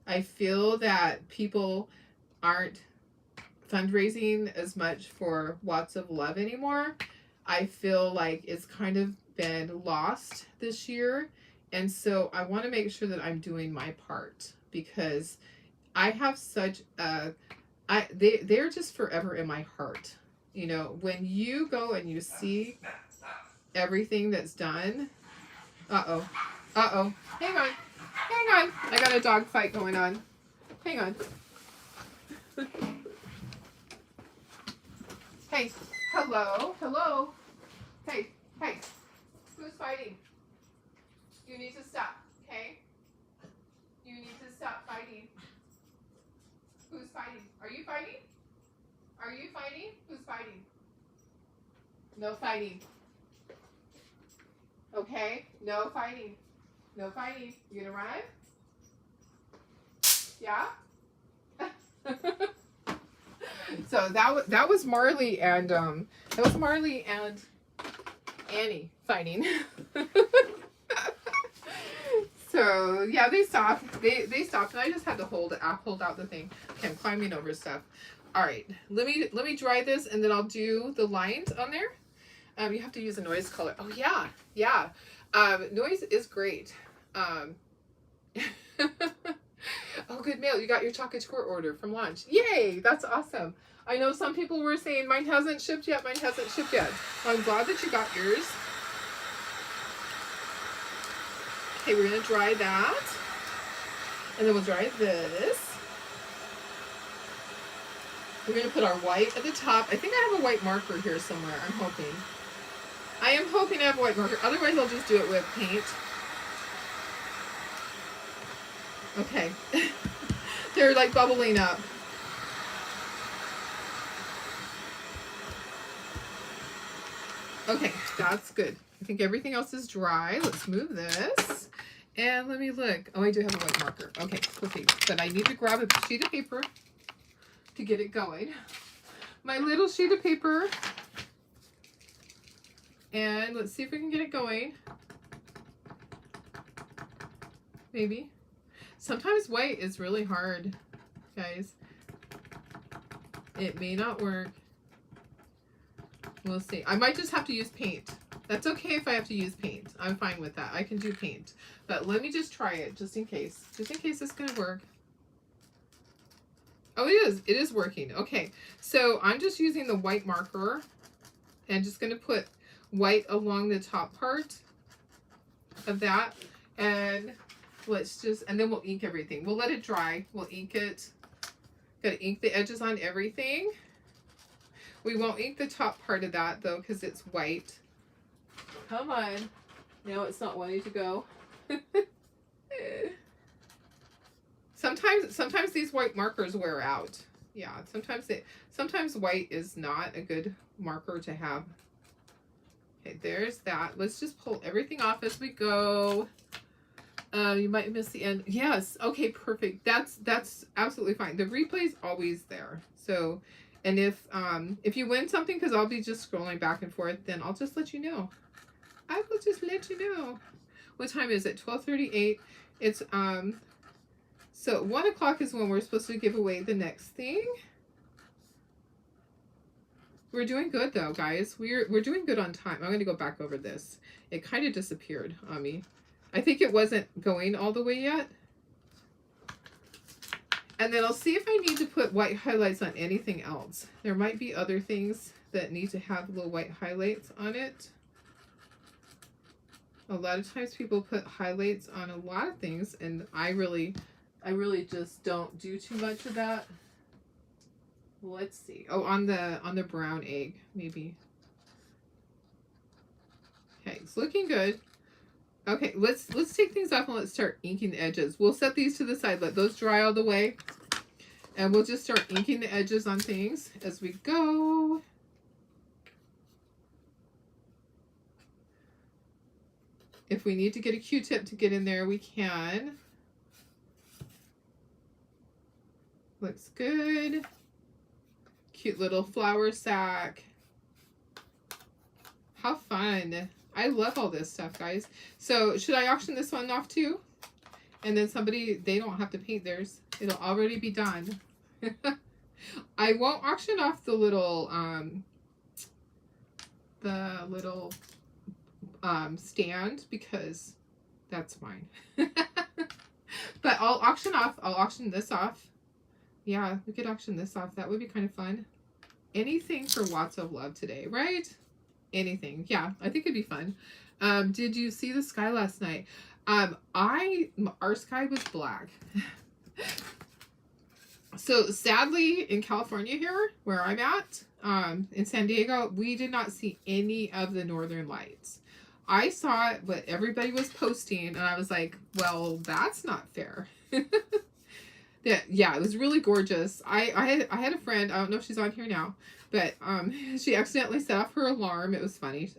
I feel that people aren't fundraising as much for Watts of Love anymore. I feel like it's kind of been lost this year. And so I want to make sure that I'm doing my part, because I have such they're just forever in my heart. You know, when you go and you see everything that's done. Uh-oh. Hang on. I got a dog fight going on. Hang on. Hey. Hello. Hey. Who's fighting? You need to stop, okay? You need to stop fighting. Who's fighting? Are you fighting? Who's fighting? No fighting. Okay? No fighting. You gonna run? Yeah? So that was Marley and Annie fighting. So yeah, they stopped. They stopped, and I just had to hold out the thing. Okay, I'm climbing over stuff. All right, let me dry this, and then I'll do the lines on there. You have to use a noise color. Oh yeah. Noise is great. Oh, good mail. You got your chocolate squirt order from launch. Yay! That's awesome. I know some people were saying mine hasn't shipped yet. Well, I'm glad that you got yours. Okay, we're going to dry that. And then we'll dry this. We're going to put our white at the top. I think I have a white marker here somewhere. I'm hoping. I am hoping I have a white marker. Otherwise, I'll just do it with paint. Okay. They're like bubbling up. Okay, that's good. I think everything else is dry. Let's move this. And let me look. Oh, I do have a white marker. Okay, perfect. But I need to grab a sheet of paper to get it going. My little sheet of paper. And let's see if we can get it going. Maybe. Sometimes white is really hard, guys. It may not work. We'll see. I might just have to use paint. That's okay if I have to use paint. I'm fine with that. I can do paint. But let me just try it just in case. Just in case it's going to work. Oh, it is. It is working. Okay. So I'm just using the white marker and just going to put white along the top part of that. And let's just, and then we'll ink everything. We'll let it dry. We'll ink it. Gotta ink the edges on everything. We won't ink the top part of that though, because it's white. Come on. No, it's not wanting to go. Sometimes these white markers wear out. Yeah, sometimes white is not a good marker to have. Okay, there's that. Let's just pull everything off as we go. You might miss the end. Yes. Okay, perfect. That's absolutely fine. The replay's always there. So, and if you win something, because I'll be just scrolling back and forth, then I'll just let you know. I will just let you know. What time is it? 12:38. It's so 1 o'clock is when we're supposed to give away the next thing. We're doing good though, guys. We're doing good on time. I'm going to go back over this. It kind of disappeared on me. I think it wasn't going all the way yet. And then I'll see if I need to put white highlights on anything else. There might be other things that need to have little white highlights on it. A lot of times people put highlights on a lot of things, and I really just don't do too much of that. Let's see. Oh, on the brown egg, maybe. Okay, it's looking good. Okay, let's take things off and let's start inking the edges. We'll set these to the side, let those dry all the way, and we'll just start inking the edges on things as we go. If we need to get a Q-tip to get in there, we can. Looks good. Cute little flower sack. How fun. I love all this stuff, guys. So should I auction this one off too? And then they don't have to paint theirs. It'll already be done. I won't auction off the little stand because that's mine. But I'll auction this off. Yeah, we could auction this off. That would be kind of fun. Anything for lots of love today, right? Anything. Yeah, I think it'd be fun. Did you see the sky last night? Our sky was black. So sadly in California here, where I'm at, in San Diego, we did not see any of the northern lights. I saw what everybody was posting and I was like, well, that's not fair. Yeah, it was really gorgeous. I had a friend, I don't know if she's on here now, but she accidentally set off her alarm. It was funny.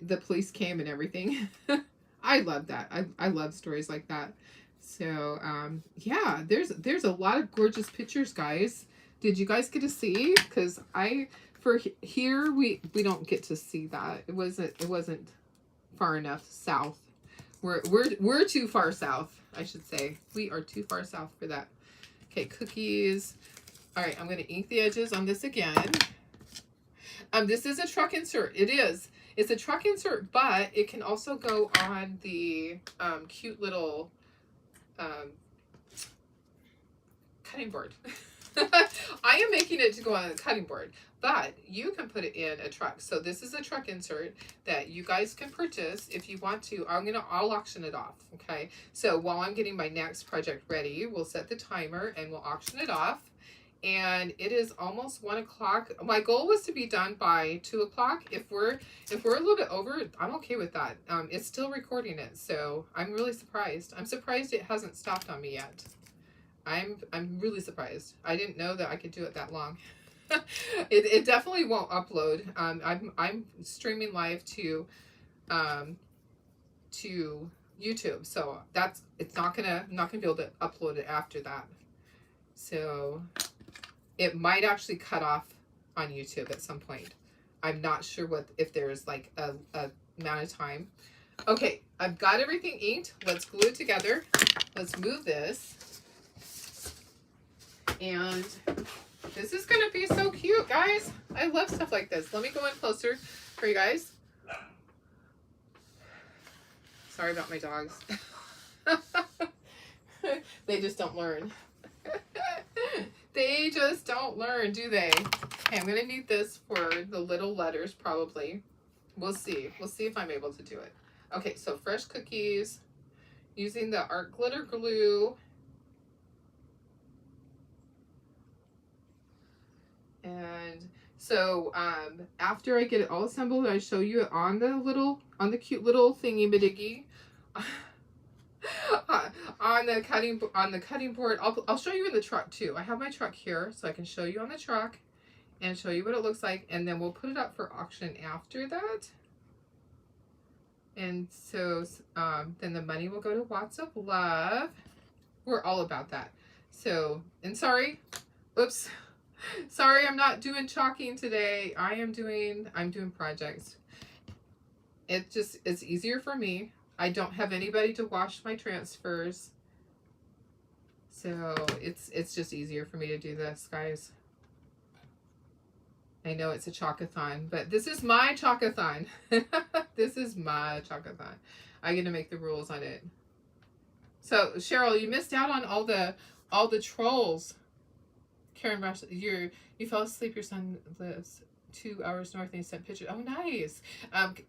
The police came and everything. I love that. I love stories like that. So yeah, there's a lot of gorgeous pictures, guys. Did you guys get to see? Because here we don't get to see that. It wasn't far enough south. We're too far south, I should say. We are too far south for that. Okay, cookies. All right, I'm going to ink the edges on this again. This is a truck insert. It is. It's a truck insert, but it can also go on the cute little cutting board. I am making it to go on the cutting board, but you can put it in a truck. So this is a truck insert that you guys can purchase if you want to. I'll auction it off. Okay. So while I'm getting my next project ready, we'll set the timer and we'll auction it off. And it is almost 1 o'clock. My goal was to be done by 2 o'clock. If we're a little bit over, I'm okay with that. It's still recording it, so I'm really surprised. I'm surprised it hasn't stopped on me yet. I'm really surprised. I didn't know that I could do it that long. It definitely won't upload. I'm streaming live to YouTube, so I'm not gonna be able to upload it after that. So it might actually cut off on YouTube at some point. I'm not sure if there's like a amount of time. Okay, I've got everything inked. Let's glue it together. Let's move this. And this is going to be so cute, guys. I love stuff like this. Let me go in closer for you guys. Sorry about my dogs. They just don't learn. They just don't learn, do they? Okay, I'm going to need this for the little letters, probably. We'll see. We'll see if I'm able to do it. Okay, so fresh cookies. using the art glitter glue. And so after I get it all assembled, I show you on the cute little thingy badiggy on the cutting board. I'll show you in the truck too. I have my truck here, so I can show you on the truck and show you what it looks like, and then we'll put it up for auction after that. And so then the money will go to Watts of Love. We're all about that. So, and sorry, oops, sorry, I'm not doing chalking today. I'm doing projects. It's easier for me. I don't have anybody to wash my transfers. So it's just easier for me to do this, guys. I know it's a Chalkathon, but this is my Chalkathon. This is my Chalkathon. I get to make the rules on it. So Cheryl, you missed out on all the trolls. Karen Rush, you fell asleep. Your son lives 2 hours north and he sent pictures. Oh, nice.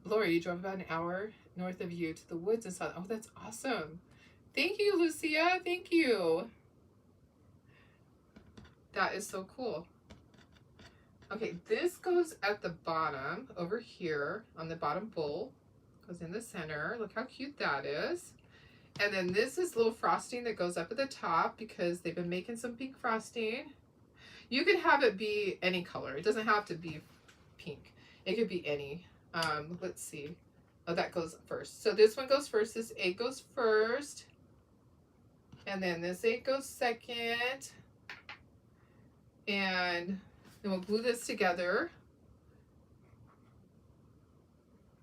Lori, you drove about an hour north of you to the woods and saw. Oh, that's awesome. Thank you, Lucia. Thank you. That is so cool. Okay, this goes at the bottom over here on the bottom bowl. Goes in the center. Look how cute that is. And then this is little frosting that goes up at the top because they've been making some pink frosting. You could have it be any color. It doesn't have to be pink. It could be any. Let's see. Oh, that goes first. So this one goes first. This egg goes first. And then this egg goes second. And then we'll glue this together.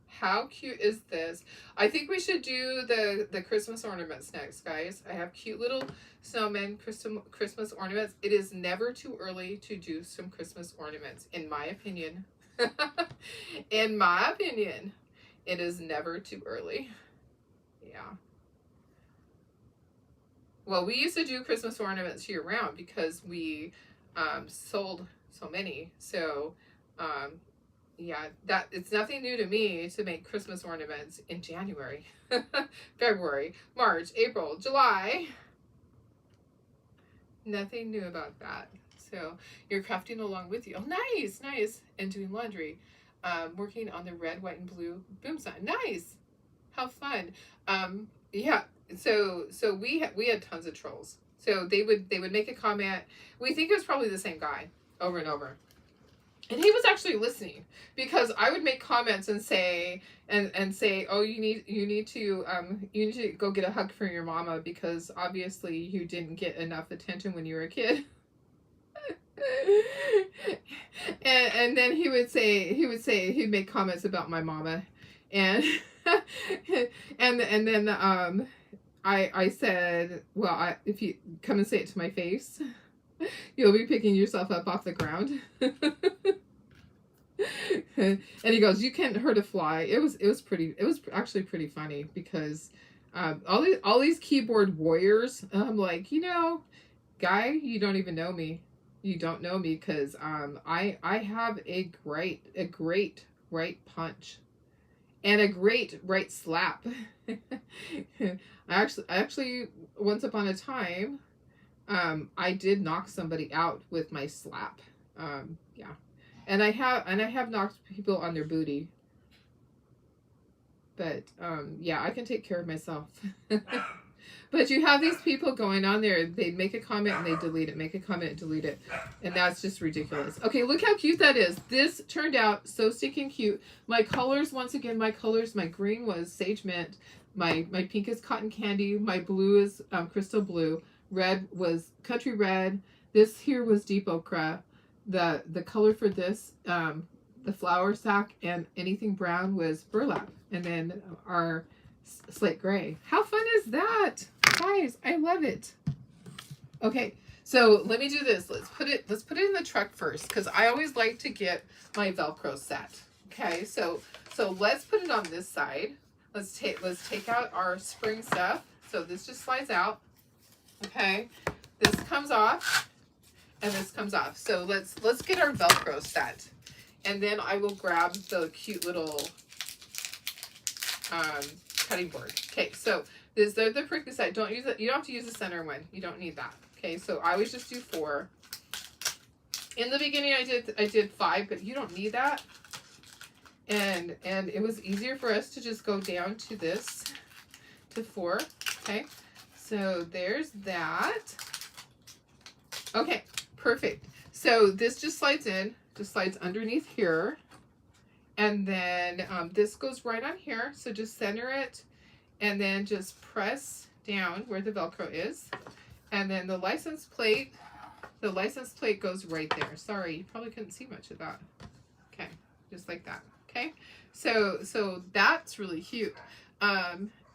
How cute is this? I think we should do the Christmas ornaments next, guys. I have cute little snowmen Christmas ornaments. It is never too early to do some Christmas ornaments, in my opinion. In my opinion, it is never too early. Yeah. Well, we used to do Christmas ornaments year round because we sold so many. So, yeah, it's nothing new to me to make Christmas ornaments in January, February, March, April, July. Nothing new about that. So you're crafting along with you. Oh, nice, nice. And doing laundry. Working on the red, white, and blue boom sign. Nice. How fun. Yeah. So we had tons of trolls. So they would make a comment. We think it was probably the same guy over and over. And he was actually listening because I would make comments and say oh, you need to go get a hug from your mama because obviously you didn't get enough attention when you were a kid. and then he'd make comments about my mama, and and then I said, well, if you come and say it to my face, you'll be picking yourself up off the ground. And he goes, you can't hurt a fly. It was actually pretty funny because all these keyboard warriors, I'm like, guy, you don't even know me. You don't know me because I have a great right punch and a great right slap. I actually once upon a time I did knock somebody out with my slap. Yeah. And I have knocked people on their booty. But yeah, I can take care of myself. But you have these people going on there, they make a comment and they delete it, make a comment and delete it. And that's just ridiculous. Okay, look how cute that is. This turned out so stinking cute. My colors, once again, my green was sage mint. My pink is cotton candy. My blue is crystal blue. Red was country red. This here was deep ochre. The color for this, the flour sack and anything brown was burlap. And then our slate gray. How fun is that? Guys, I love it. Okay, so let me do this. Let's put it in the truck first because I always like to get my Velcro set. Okay, so let's put it on this side. Let's take out our spring stuff. So this just slides out. Okay, this comes off and this comes off. So let's get our Velcro set. And then I will grab the cute little cutting board. Okay, so these are the prickly side. Don't use it. You don't have to use the center one. You don't need that. Okay, so I always just do 4. In the beginning, I did 5, but you don't need that. And it was easier for us to just go down to this, to 4. Okay, so there's that. Okay, perfect. So this just slides in, just slides underneath here. And then this goes right on here. So just center it and then just press down where the Velcro is. And then the license plate goes right there. Sorry, you probably couldn't see much of that. Okay, just like that. Okay, so that's really cute.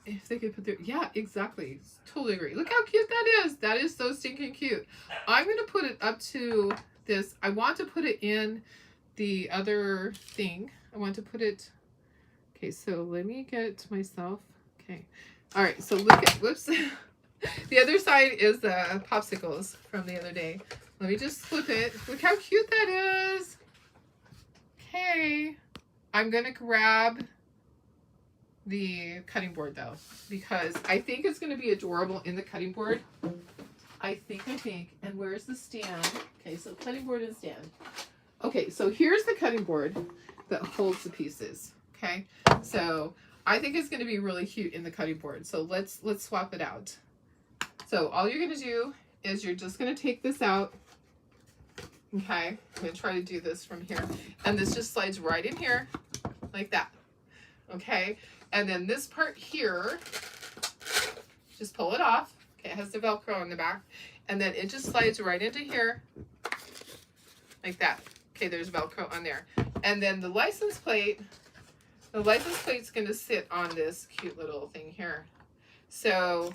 If they could put their, yeah, exactly. Totally agree. Look how cute that is. That is so stinking cute. I'm going to put it up to this. I want to put it in the other thing. I want to put it, okay, so let me get myself, okay. All right, so look at, whoops. The other side is the popsicles from the other day. Let me just flip it. Look how cute that is. Okay. I'm going to grab the cutting board though, because I think it's going to be adorable in the cutting board. I think, and where's the stand? Okay, so cutting board and stand. Okay, so here's the cutting board that holds the pieces. Okay, so I think it's going to be really cute in the cutting board. So let's swap it out. So all you're going to do is you're just going to take this out. Okay, I'm going to try to do this from here, and this just slides right in here like that. Okay, and then this part here, just pull it off. Okay, it has the Velcro on the back, and then it just slides right into here like that. Okay, there's Velcro on there. And then the license plate's going to sit on this cute little thing here. So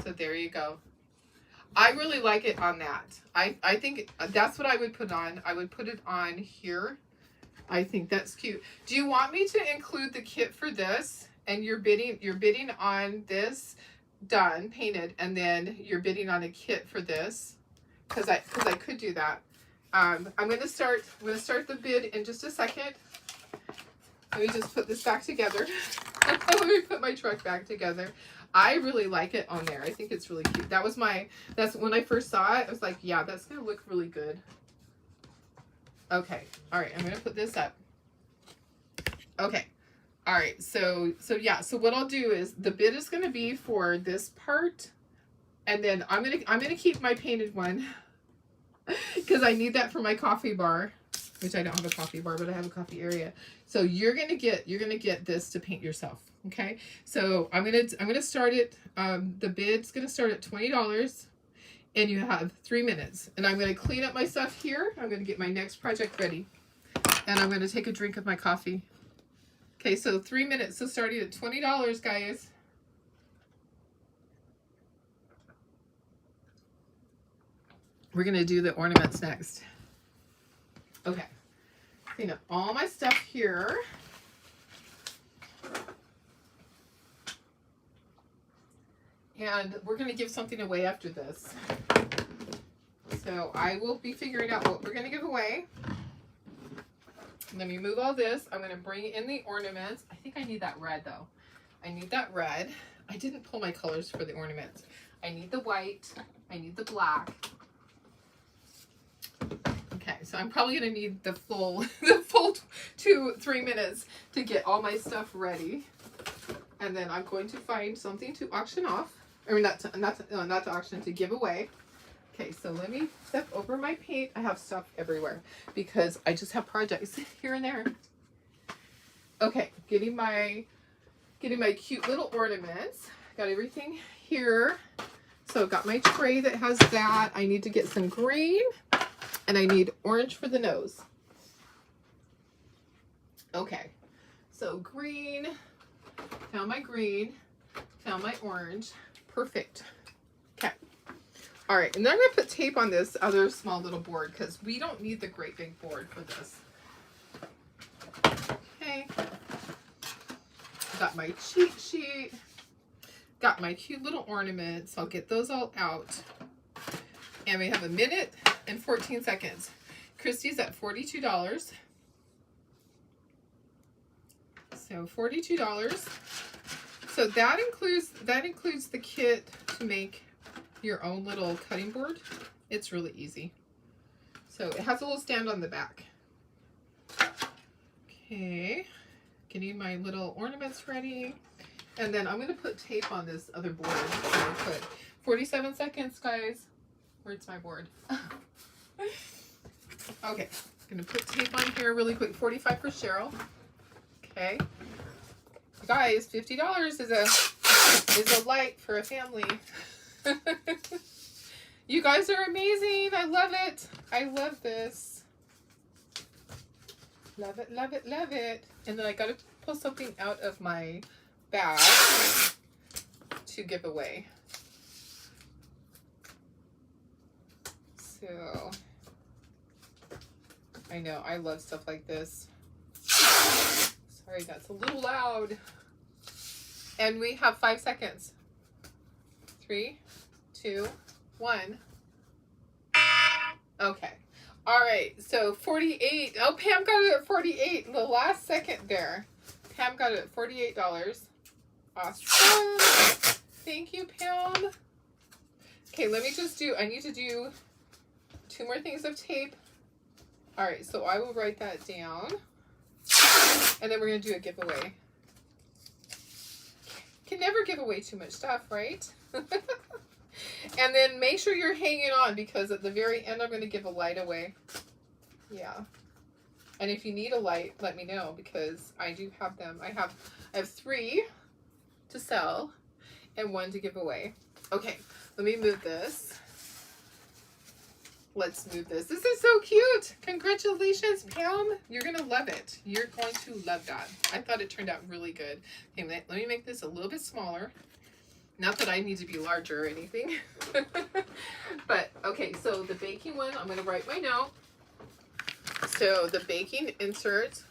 there you go. I really like it on that. I think that's what I would put on. I would put it on here. I think that's cute. Do you want me to include the kit for this? And you're bidding on this done, painted, and then you're bidding on a kit for this? Because I could do that. I'm gonna start the bid in just a second. Let me just put this back together. Let me put my truck back together. I really like it on there. I think it's really cute. That's when I first saw it, I was like, yeah, that's gonna look really good. Okay, all right, I'm gonna put this up. Okay, all right, so yeah, so what I'll do is the bid is gonna be for this part, and then I'm gonna keep my painted one because I need that for my coffee bar, which I don't have a coffee bar, but I have a coffee area. So you're gonna get this to paint yourself. Okay, so I'm gonna start it. The bid's gonna start at $20, and you have 3 minutes. And I'm gonna clean up my stuff here. I'm gonna get my next project ready, and I'm gonna take a drink of my coffee. Okay, so 3 minutes. So starting at $20, guys. We're gonna do the ornaments next. Okay, clean up all my stuff here. And we're going to give something away after this. So I will be figuring out what we're going to give away. Let me move all this. I'm going to bring in the ornaments. I think I need that red though. I need that red. I didn't pull my colors for the ornaments. I need the white. I need the black. Okay, so I'm probably going to need the full 2-3 minutes to get all my stuff ready. And then I'm going to find something to auction off. Or not to auction, to give away. Okay, so let me step over my paint. I have stuff everywhere because I just have projects here and there. Okay, getting my cute little ornaments. Got everything here. So I've got my tray that has that. I need to get some green, and I need orange for the nose. Okay, so green. Found my green. Found my orange. Perfect. Okay. All right, and then I'm going to put tape on this other small little board because we don't need the great big board for this. Okay. Got my cheat sheet. Got my cute little ornaments. I'll get those all out. And we have 1 minute and 14 seconds. Christy's at $42. So $42. So that includes the kit to make your own little cutting board. It's really easy. So it has a little stand on the back. Okay, getting my little ornaments ready. And then I'm going to put tape on this other board. So I'll put 47 seconds, guys. Where's my board? Okay, I'm going to put tape on here really quick. 45 for Cheryl. Okay. Guys, $50 is a light for a family. You guys are amazing. I love it. I love this. Love it, love it, love it. And then I got to pull something out of my bag to give away. So, I know, I love stuff like this. Sorry, that's a little loud. And we have 5 seconds. 3, 2, 1. Okay. All right. So 48. Oh, Pam got it at 48. The last second there. Pam got it at $48. Awesome. Thank you, Pam. Okay, let me just do, I need to do 2 more things of tape. All right. So I will write that down. And then we're going to do a giveaway. Can never give away too much stuff, right? And then make sure you're hanging on, because at the very end I'm going to give a light away. Yeah. And if you need a light, let me know, because I do have them. I have 3 to sell and 1 to give away. Okay, let me move this. Let's move this. This is so cute. Congratulations, Pam. You're going to love it. You're going to love that. I thought it turned out really good. Okay, let me make this a little bit smaller. Not that I need to be larger or anything. But, okay, so the baking one, I'm going to write my note. So the baking insert.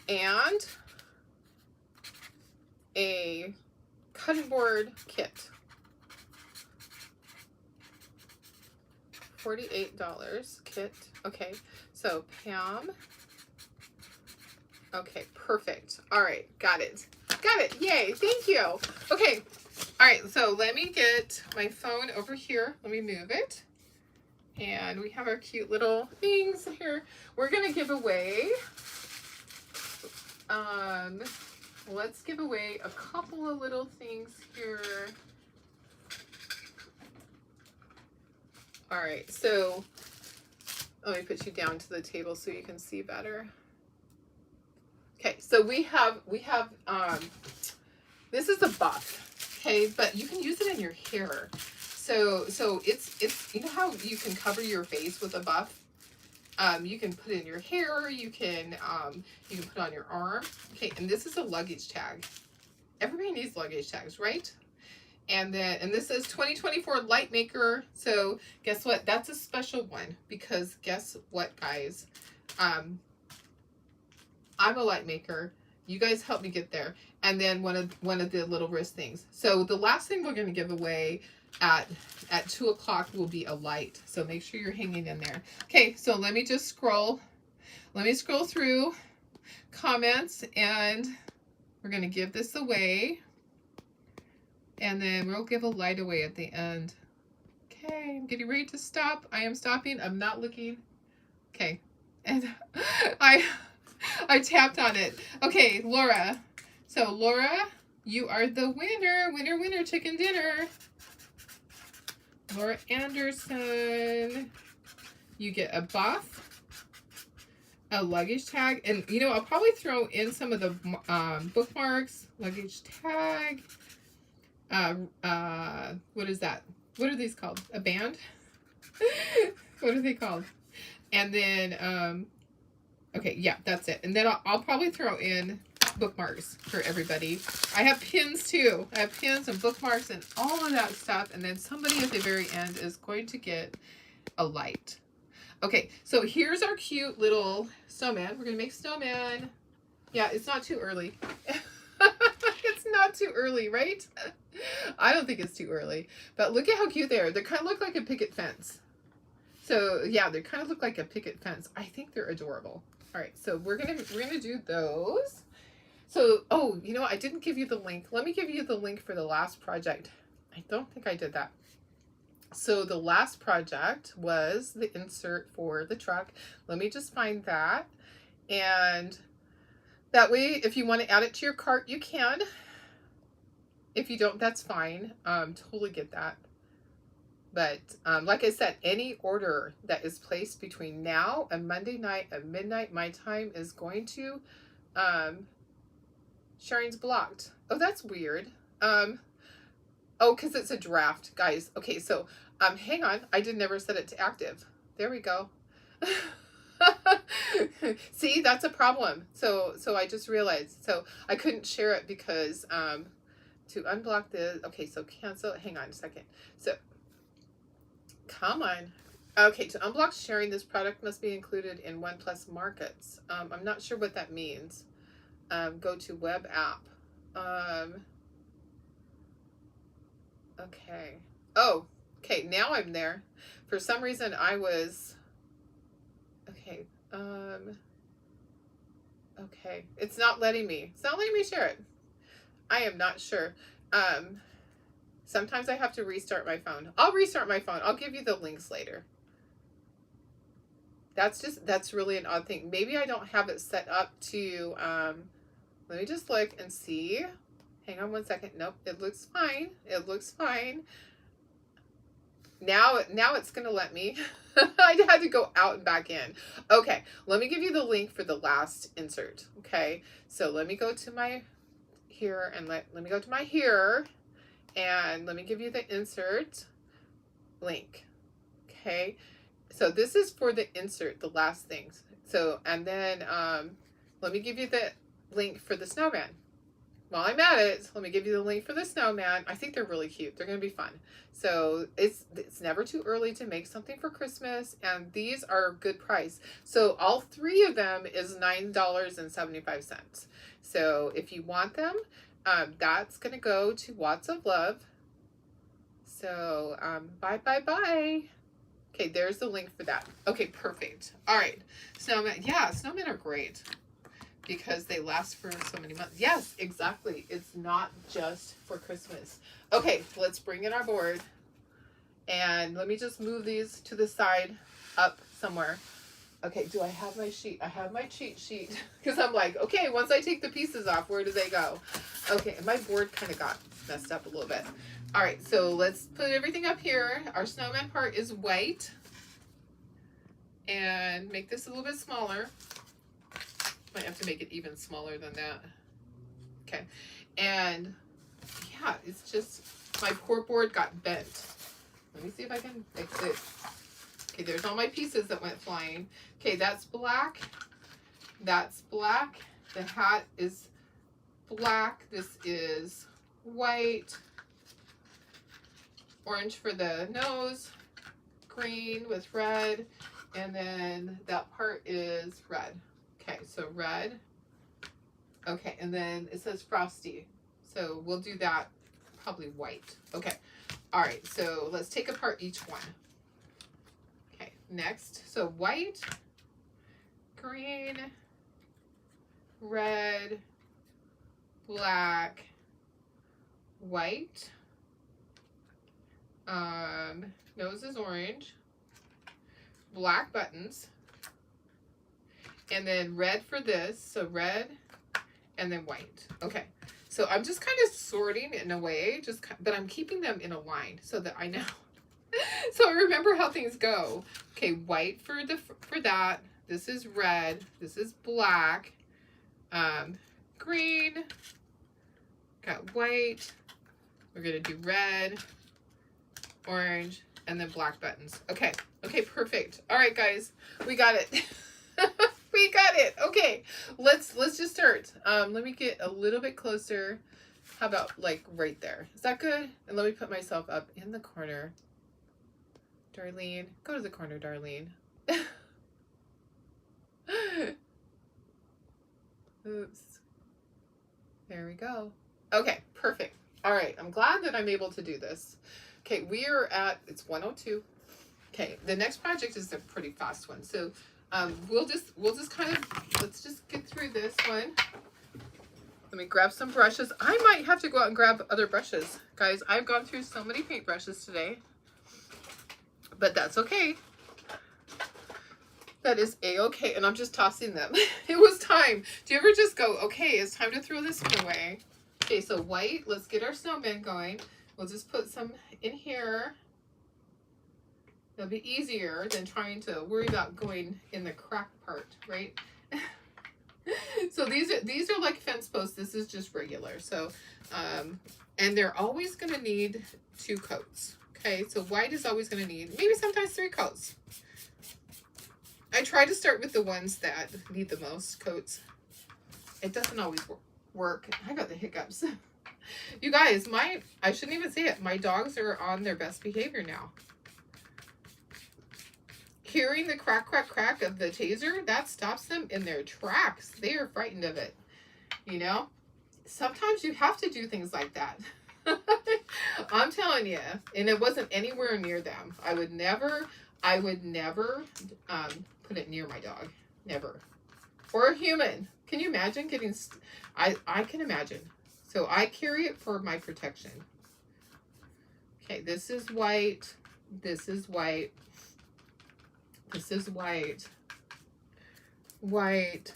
And a cutting board kit. $48 kit. Okay, so Pam. Okay, perfect. All right, got it. Got it. Yay, thank you. Okay, all right, so let me get my phone over here. Let me move it. And we have our cute little things here. We're going to give away, let's give away a couple of little things here. All right, so let me put you down to the table so you can see better. Okay, so we have this is a buff, okay, but you can use it in your hair. So it's you know how you can cover your face with a buff? You can put it in your hair, you can put it on your arm. Okay, and this is a luggage tag. Everybody needs luggage tags, right? And this is 2024 Light Maker. So guess what? That's a special one, because guess what, guys? I'm a light maker. You guys help me get there. And then one of the little wrist things. So the last thing we're going to give away at 2 o'clock will be a light. So make sure you're hanging in there. Okay, so let me just scroll. Let me scroll through comments, and we're going to give this away. And then we'll give a light away at the end. Okay, I'm getting ready to stop. I am stopping. I'm not looking. Okay. And I tapped on it. Okay, Laura. So, Laura, you are the winner. Winner, winner, chicken dinner. Laura Anderson. You get a buff, a luggage tag, and, you know, I'll probably throw in some of the bookmarks, luggage tag. What is that? What are these called? A band? What are they called? And then, okay, yeah, that's it. And then I'll probably throw in bookmarks for everybody. I have pins too. I have pins and bookmarks and all of that stuff. And then somebody at the very end is going to get a light. Okay, so here's our cute little snowman. We're going to make snowman. Yeah, it's not too early. It's not too early, right? I don't think it's too early. But look at how cute they are. They kind of look like a picket fence. So yeah, they kind of look like a picket fence. I think they're adorable. All right, so we're gonna do those. So, oh, you know what? I didn't give you the link. Let me give you the link for the last project. I don't think I did that. So the last project was the insert for the truck. Let me just find that. And that way, if you want to add it to your cart, you can. If you don't, that's fine. Totally get that. But like I said, any order that is placed between now and Monday night at midnight my time is going to, sharing's blocked. Oh, that's weird. Oh, because it's a draft, guys. Okay, so hang on. I did never set it to active. There we go. See, that's a problem. So I just realized. So I couldn't share it because to unblock the, okay, so cancel. Hang on a second. So come on. Okay, to unblock sharing, this product must be included in OnePlus Markets. I'm not sure what that means. Go to web app. Okay. Oh, okay. Now I'm there. For some reason I was, okay. Okay. It's not letting me. It's not letting me share it. I am not sure. Sometimes I have to restart my phone. I'll restart my phone. I'll give you the links later. That's really an odd thing. Maybe I don't have it set up to, let me just look and see. Hang on one second. Nope, it looks fine. It looks fine. Now it's going to let me. I had to go out and back in. Okay, let me give you the link for the last insert. Okay, so let me go to my here and let me go to my here and let me give you the insert link. Okay, so this is for the insert, the last things. So, and then let me give you the link for the snowman. While I'm at it, let me give you the link for the snowman. I think they're really cute. They're going to be fun. So it's never too early to make something for Christmas, and these are a good price. So all three of them is $9.75. So if you want them, that's going to go to Watts of Love. So bye. Okay, there's the link for that. Okay, perfect. All right, snowmen. Yeah, snowmen are great, because they last for so many months. Yes, exactly. It's not just for Christmas. Okay, let's bring in our board. And let me just move these to the side up somewhere. Okay, do I have my sheet? I have my cheat sheet. Because I'm like, okay, once I take the pieces off, where do they go? Okay, and my board kind of got messed up a little bit. All right, so let's put everything up here. Our snowman part is white. And make this a little bit smaller. Might have to make it even smaller than that. Okay, and yeah, it's just my poor board got bent. Let me see if I can fix it. Okay, there's all my pieces that went flying. Okay, that's black. That's black. The hat is black. This is white. Orange for the nose. Green with red. And then that part is red. Okay, so red. Okay, and then it says frosty. So we'll do that probably white. Okay, all right, so let's take apart each one. Okay, next, so white, green, red, black, white, nose is orange, black buttons, and then red for this, so red, and then white. Okay, so I'm just kind of sorting in a way, but I'm keeping them in a line so that I know. So I remember how things go. Okay, white for that. This is red. This is black. Green. Got white. We're gonna do red, orange, and then black buttons. Okay. Okay, perfect. All right, guys, we got it. We got it. Okay, let's just start. Let me get a little bit closer. How about like right there? Is that good? And let me put myself up in the corner. Darlene, go to the corner, Darlene. Oops. There we go. Okay, perfect. All right, I'm glad that I'm able to do this. Okay, we are at, it's 1:02. Okay, the next project is a pretty fast one. So we'll just kind of, let's just get through this one. Let me grab some brushes. I might have to go out and grab other brushes. Guys, I've gone through so many paint brushes today, but that's okay. That is a-okay, and I'm just tossing them. It was time. Do you ever just go, okay, it's time to throw this one away? Okay, so white, let's get our snowman going. We'll just put some in here. It'll be easier than trying to worry about going in the crack part, right? So these are like fence posts. This is just regular. So, and they're always going to need 2 coats. Okay, so white is always going to need maybe sometimes 3 coats. I try to start with the ones that need the most coats. It doesn't always work. I got the hiccups. You guys, I shouldn't even say it. My dogs are on their best behavior now. Hearing the crack, crack, crack of the taser, that stops them in their tracks. They are frightened of it. You know? Sometimes you have to do things like that. I'm telling you. And it wasn't anywhere near them. I would never put it near my dog. Never. Or a human. Can you imagine getting... I can imagine. So I carry it for my protection. Okay, this is white. This is white. This is white, white,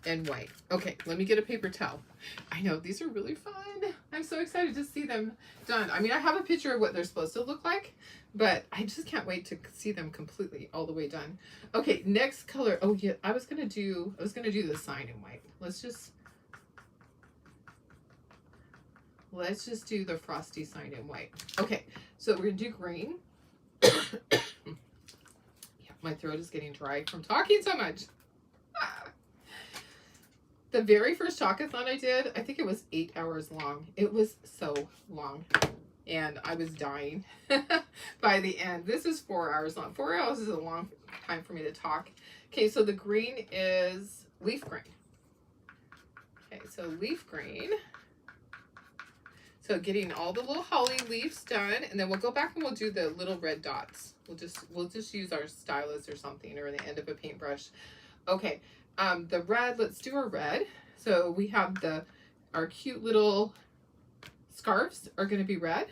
and white. Okay, let me get a paper towel. I know, these are really fun. I'm so excited to see them done. I mean, I have a picture of what they're supposed to look like, but I just can't wait to see them completely all the way done. Okay, next color. Oh yeah, I was gonna do the sign in white. Let's just do the frosty sign in white. Okay, so we're gonna do green. My throat is getting dry from talking so much. The very first Chalkathon I did, I think it was 8 hours long. It was so long. And I was dying by the end. This is 4 hours long. 4 hours is a long time for me to talk. Okay, so the green is leaf green. Okay, so leaf green. So getting all the little holly leaves done, and then we'll go back and we'll do the little red dots. We'll just use our stylus or something, or the end of a paintbrush. Okay, the red, let's do our red. So we have our cute little scarves are going to be red.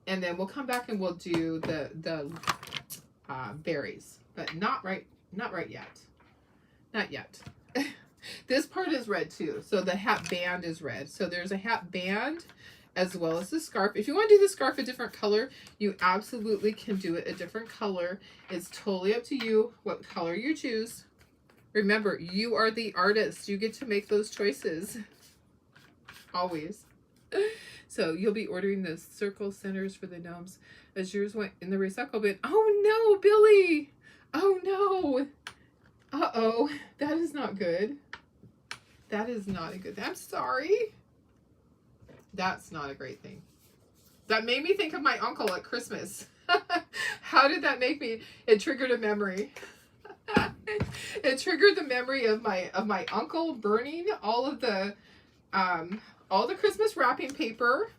And then we'll come back and we'll do the berries, but not right yet. Not yet. This part is red too. So the hat band is red. So there's a hat band as well as the scarf. If you want to do the scarf a different color, you absolutely can do it a different color. It's totally up to you what color you choose. Remember, you are the artist. You get to make those choices. Always. So you'll be ordering the circle centers for the gnomes as yours went in the recycle bin. Oh no, Billy! Oh no! Uh-oh. That is not good. That is not a good thing. I'm sorry. That's not a great thing. That made me think of my uncle at Christmas. How did that make me? It triggered a memory. It triggered the memory of my uncle burning all the Christmas wrapping paper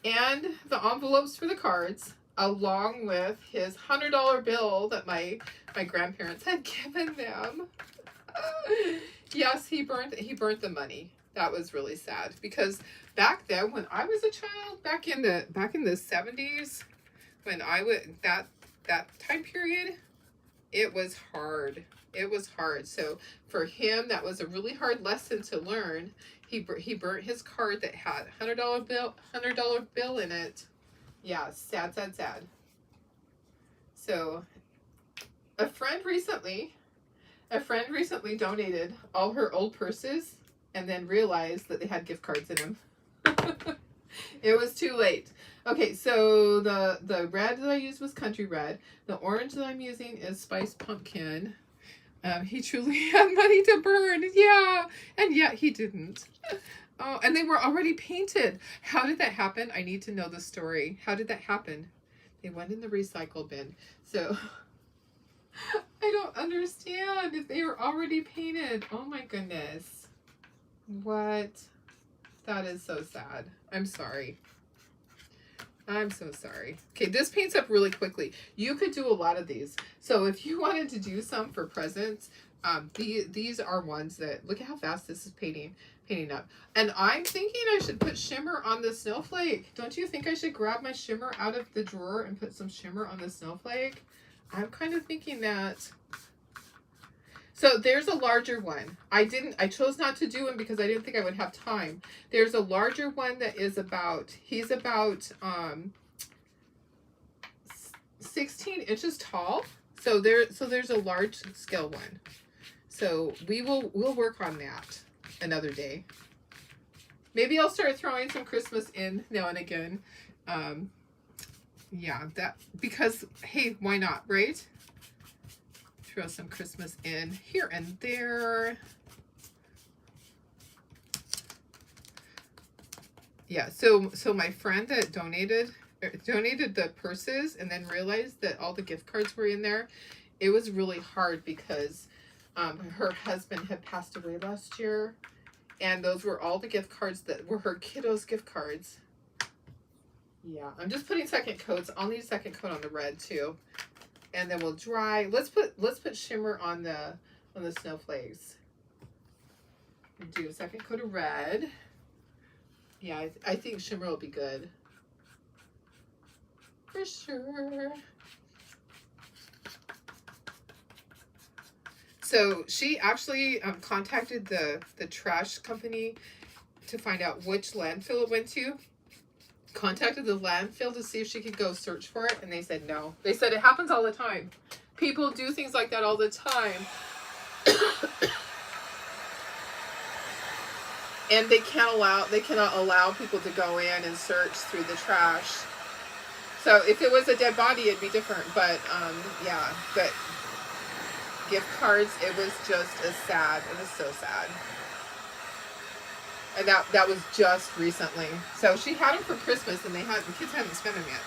and the envelopes for the cards, along with his $100 bill that my grandparents had given them. Yes, he burnt the money. That was really sad, because back then when I was a child, back in the 70s, when I would that time period, it was hard. It was hard. So for him, that was a really hard lesson to learn. He burnt his card that had $100 bill in it. Yeah, sad, sad, sad. So a friend recently donated all her old purses and then realized that they had gift cards in them. It was too late. Okay, so the red that I used was country red. The orange that I'm using is spiced pumpkin. He truly had money to burn. Yeah, and yet he didn't. Oh, and they were already painted. How did that happen? I need to know the story. How did that happen? They went in the recycle bin. So I don't understand if they were already painted. Oh my goodness. What? That is so sad. I'm sorry. I'm so sorry. Okay, this paints up really quickly. You could do a lot of these. So if you wanted to do some for presents, these are ones that, look at how fast this is painting up. And I'm thinking I should put shimmer on the snowflake. Don't you think I should grab my shimmer out of the drawer and put some shimmer on the snowflake? I'm kind of thinking that. So there's a larger one. I chose not to do one because I didn't think I would have time. There's a larger one that is he's about 16 inches tall. So there's a large scale one. So we'll work on that another day. Maybe I'll start throwing some Christmas in now and again. Yeah, because hey, why not, right? Throw some Christmas in here and there. Yeah, so my friend that donated the purses and then realized that all the gift cards were in there. It was really hard because her husband had passed away last year, and those were all the gift cards that were her kiddos' gift cards. Yeah, I'm just putting second coats. I'll need a second coat on the red too. And then we'll dry. Let's put shimmer on the snowflakes. And do a second coat of red. Yeah, I think shimmer will be good. For sure. So she actually contacted the trash company to find out which landfill it went to. Contacted the landfill to see if she could go search for it, and they said no. They said it happens all the time. People do things like that all the time. And they cannot allow people to go in and search through the trash. So if it was a dead body, it'd be different. But yeah, but gift cards, it was just as sad. It was so sad. And that was just recently. So she had them for Christmas, and the kids hadn't spent them yet.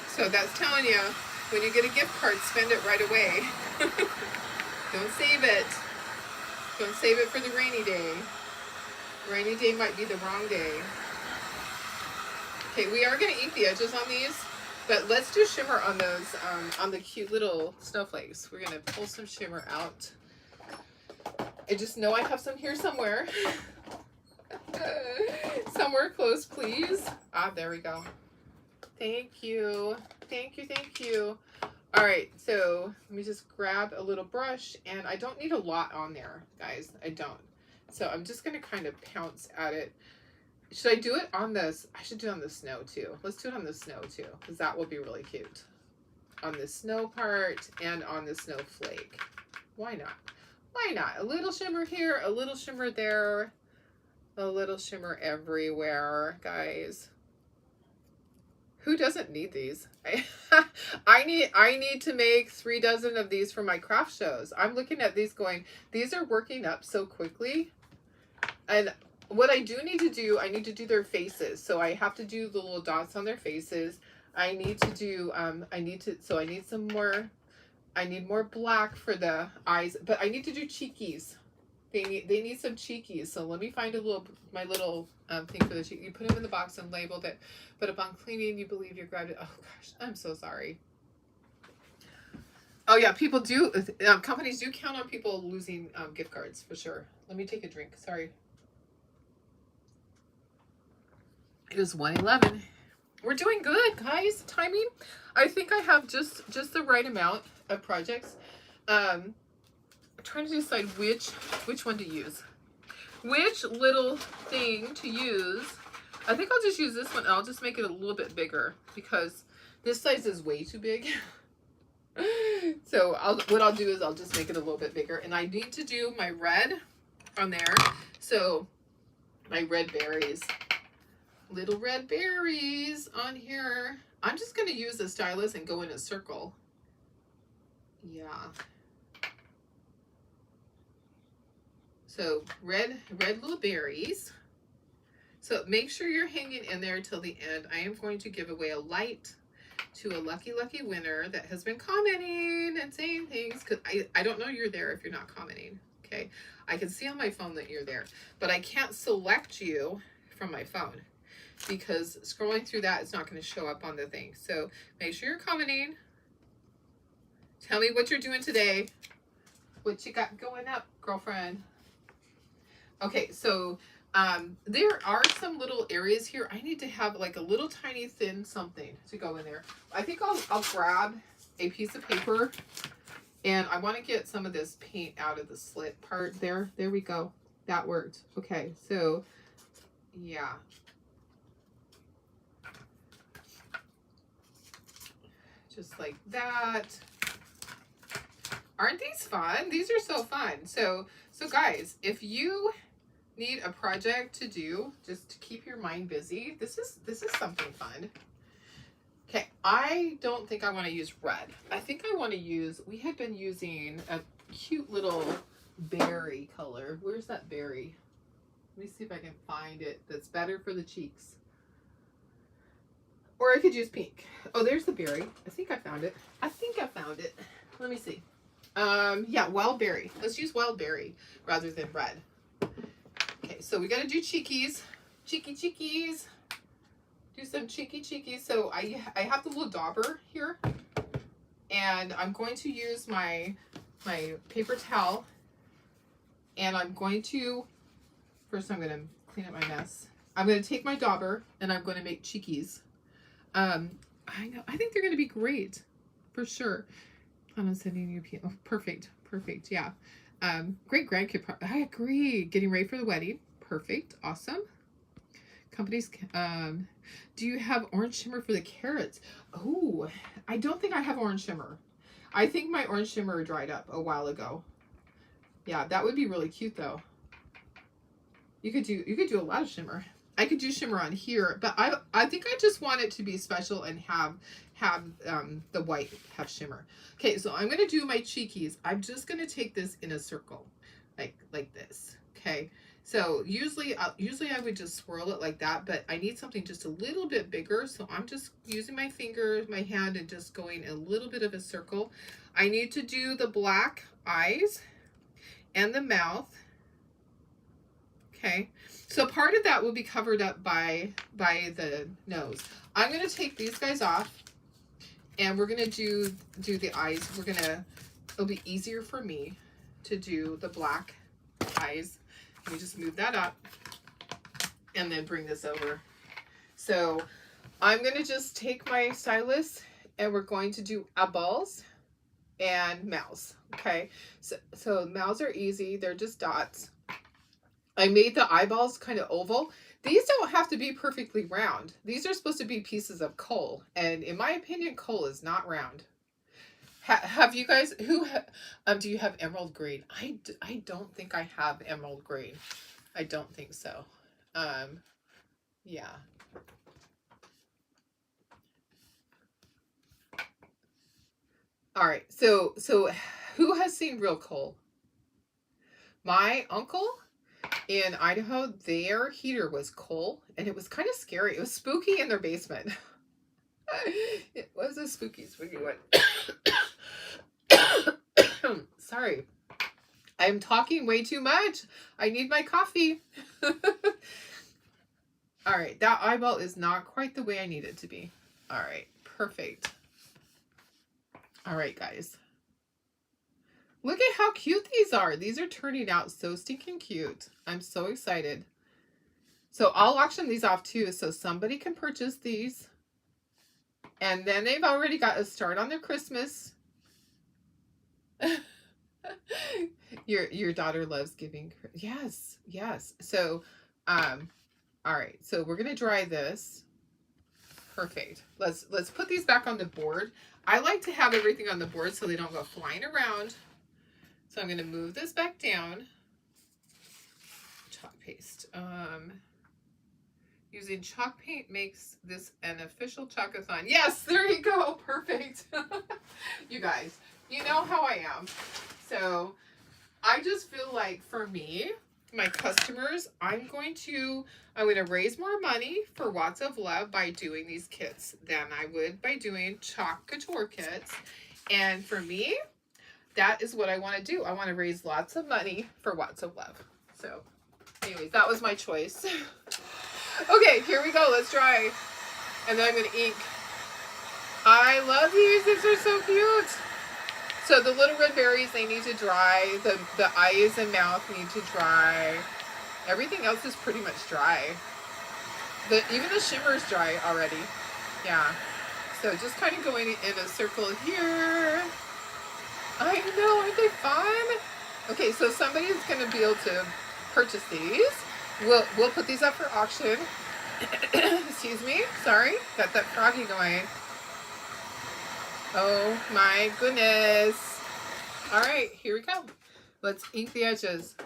So that's telling you, when you get a gift card, spend it right away. Don't save it. Don't save it for the rainy day. Rainy day might be the wrong day. Okay, we are going to eat the edges on these, but let's do shimmer on those, on the cute little snowflakes. We're going to pull some shimmer out. I just know I have some here somewhere. Somewhere close, please. Ah, there we go. Thank you. Thank you, thank you. All right, so let me just grab a little brush, and I don't need a lot on there, guys. I don't. So I'm just going to kind of pounce at it. Should I do it on this? I should do it on the snow, too. Let's do it on the snow, too, because that will be really cute. On the snow part and on the snowflake. Why not? Why not? A little shimmer here, a little shimmer there, a little shimmer everywhere, guys. Who doesn't need these? I need to make 3 dozen of these for my craft shows. I'm looking at these going, these are working up so quickly. And what I do need to do, I need to do their faces. So I have to do the little dots on their faces. I need to do, I need some more. I need more black for the eyes, but I need to do cheekies. They need some cheekies. So let me find my little thing for the cheek. You put them in the box and labeled it. But upon cleaning, you believe you grabbed it. Oh gosh, I'm so sorry. Oh yeah, people do. Companies do count on people losing gift cards for sure. Let me take a drink. Sorry. It was 1:11. We're doing good, guys. Timing. I think I have just the right amount of projects. I'm trying to decide which one to use. Which little thing to use. I think I'll just use this one, and I'll just make it a little bit bigger because this size is way too big. So what I'll do is I'll just make it a little bit bigger, and I need to do my red on there. So my red berries. Little red berries on here. I'm just going to use the stylus and go in a circle. Yeah. So red little berries. So make sure you're hanging in there till the end. I am going to give away a light to a lucky winner that has been commenting and saying things, because I don't know you're there if you're not commenting. Okay. I can see on my phone that you're there, but I can't select you from my phone. because scrolling through that is not going to show up on the thing. So make sure you're commenting. Tell me what you're doing today. What you got going up, girlfriend? Okay, so there are some little areas here. I need to have like a little tiny thin something to go in there. I think I'll grab a piece of paper, and I want to get some of this paint out of the slit part there. There we go. That worked. Okay, so yeah. Just like that. Aren't these fun? These are so fun. So guys, if you need a project to do just to keep your mind busy, this is something fun. Okay, I don't think I want to use red. I think I want to use, we had been using a cute little berry color. Where's that berry? Let me see if I can find it. That's better for the cheeks. Or I could use pink. Oh, there's the berry. I think I found it. I think I found it. Let me see. Yeah, wild berry. Let's use wild berry rather than red. Okay, so we got to do cheekies. Cheekies. Do some cheekies. So I have the little dauber here, and I'm going to use my paper towel, and I'm going to, first I'm going to clean up my mess. I'm going to take my dauber, and I'm going to make cheekies. I know, I think they're going to be great, for sure. I'm sending you, oh, perfect, yeah. Great grandkid, I agree. Getting ready for the wedding, perfect, awesome. Companies, do you have orange shimmer for the carrots? Oh, I don't think I have orange shimmer. I think my orange shimmer dried up a while ago. Yeah, that would be really cute though. You could do a lot of shimmer. I could do shimmer on here, but I think I just want it to be special and have the white have shimmer. Okay, so I'm gonna do my cheekies. I'm just gonna take this in a circle, like this. Okay, so usually I would just swirl it like that, but I need something just a little bit bigger, so I'm just using my finger, my hand, and just going a little bit of a circle. I need to do the black eyes and the mouth. Okay, so part of that will be covered up by the nose. I'm going to take these guys off, and we're going to do the eyes. It'll be easier for me to do the black eyes. Let me just move that up and then bring this over. So I'm going to just take my stylus, and we're going to do eyeballs and mouths. Okay, so mouths are easy. They're just dots. I made the eyeballs kind of oval. These don't have to be perfectly round. These are supposed to be pieces of coal. And in my opinion, coal is not round. Have you guys, do you have emerald green? I don't think I have emerald green. I don't think so. Yeah. All right. So who has seen real coal? My uncle in Idaho, their heater was coal, and it was kind of scary. It was spooky in their basement. It was a spooky one. Sorry. I'm talking way too much. I need my coffee. All right, that eyeball is not quite the way I need it to be. All right, perfect. All right, guys. Look at how cute these are. These are turning out so stinking cute. I'm so excited. So I'll auction these off too, so somebody can purchase these. And then they've already got a start on their Christmas. Your daughter loves giving. Yes. So, all right. So we're gonna dry this. Perfect. Let's put these back on the board. I like to have everything on the board so they don't go flying around. So I'm going to move this back down. Chalk paste. Using chalk paint makes this an official Chalkathon. Yes, there you go. Perfect. You guys, you know how I am. So I just feel like for me, my customers, I'm going to raise more money for Watts of Love by doing these kits than I would by doing chalk couture kits. And for me, that is what I want to do. I want to raise lots of money for Watts of Love. So anyways, that was my choice. Okay, here we go. Let's dry. And then I'm going to ink. I love these. These are so cute. So the little red berries, they need to dry. The eyes and mouth need to dry. Everything else is pretty much dry. Even the shimmer's dry already. Yeah. So just kind of going in a circle here. I know, aren't they fun? Okay, so somebody's going to be able to purchase these. We'll put these up for auction. Excuse me. Sorry. Got that froggy going. Oh my goodness. All right, here we go. Let's ink the edges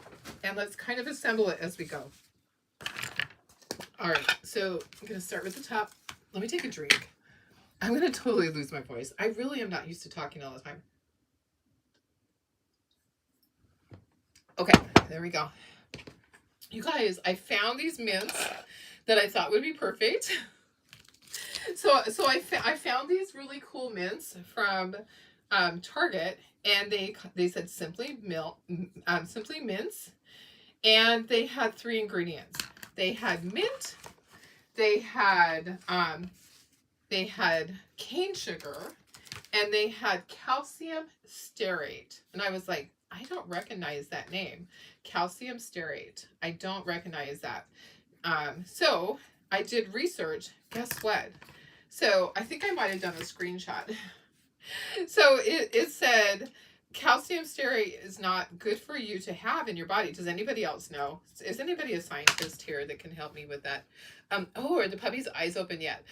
and let's kind of assemble it as we go. All right, so I'm going to start with the top. Let me take a drink. I'm going to totally lose my voice. I really am not used to talking all the time. Okay, there we go. You guys, I found these mints that I thought would be perfect. So I found these really cool mints from Target, and they said simply mints, and they had 3 ingredients. They had mint, they had cane sugar, and they had calcium stearate. And I was like, I don't recognize that name. Calcium stearate. I don't recognize that. So I did research. Guess what? So I think I might have done a screenshot. So it said calcium stearate is not good for you to have in your body. Does anybody else know? Is anybody a scientist here that can help me with that? Oh, are the puppy's eyes open yet?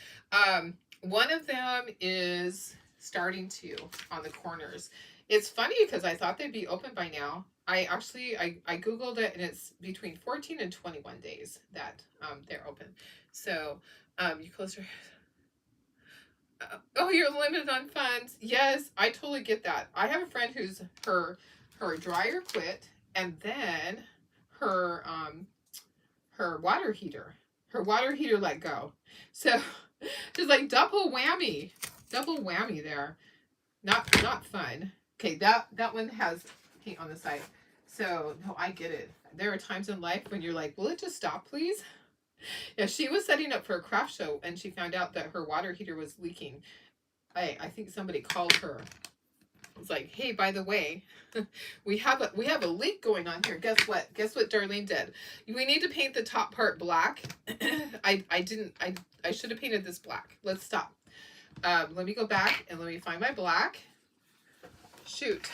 One of them is starting to on the corners. It's funny because I thought they'd be open by now. I Googled it, and it's between 14 and 21 days that they're open. So you close your oh, you're limited on funds. Yes, I totally get that. I have a friend who's her dryer quit, and then her water heater let go. So just like double whammy there. Not fun. Okay, that one has paint on the side. So no, I get it. There are times in life when you're like, will it just stop, please? Yeah, she was setting up for a craft show, and she found out that her water heater was leaking. I think somebody called her. It's like, hey, by the way, we have a leak going on here. Guess what? Guess what Darlene did? We need to paint the top part black. I should have painted this black. Let's stop. Let me go back and let me find my black. Shoot.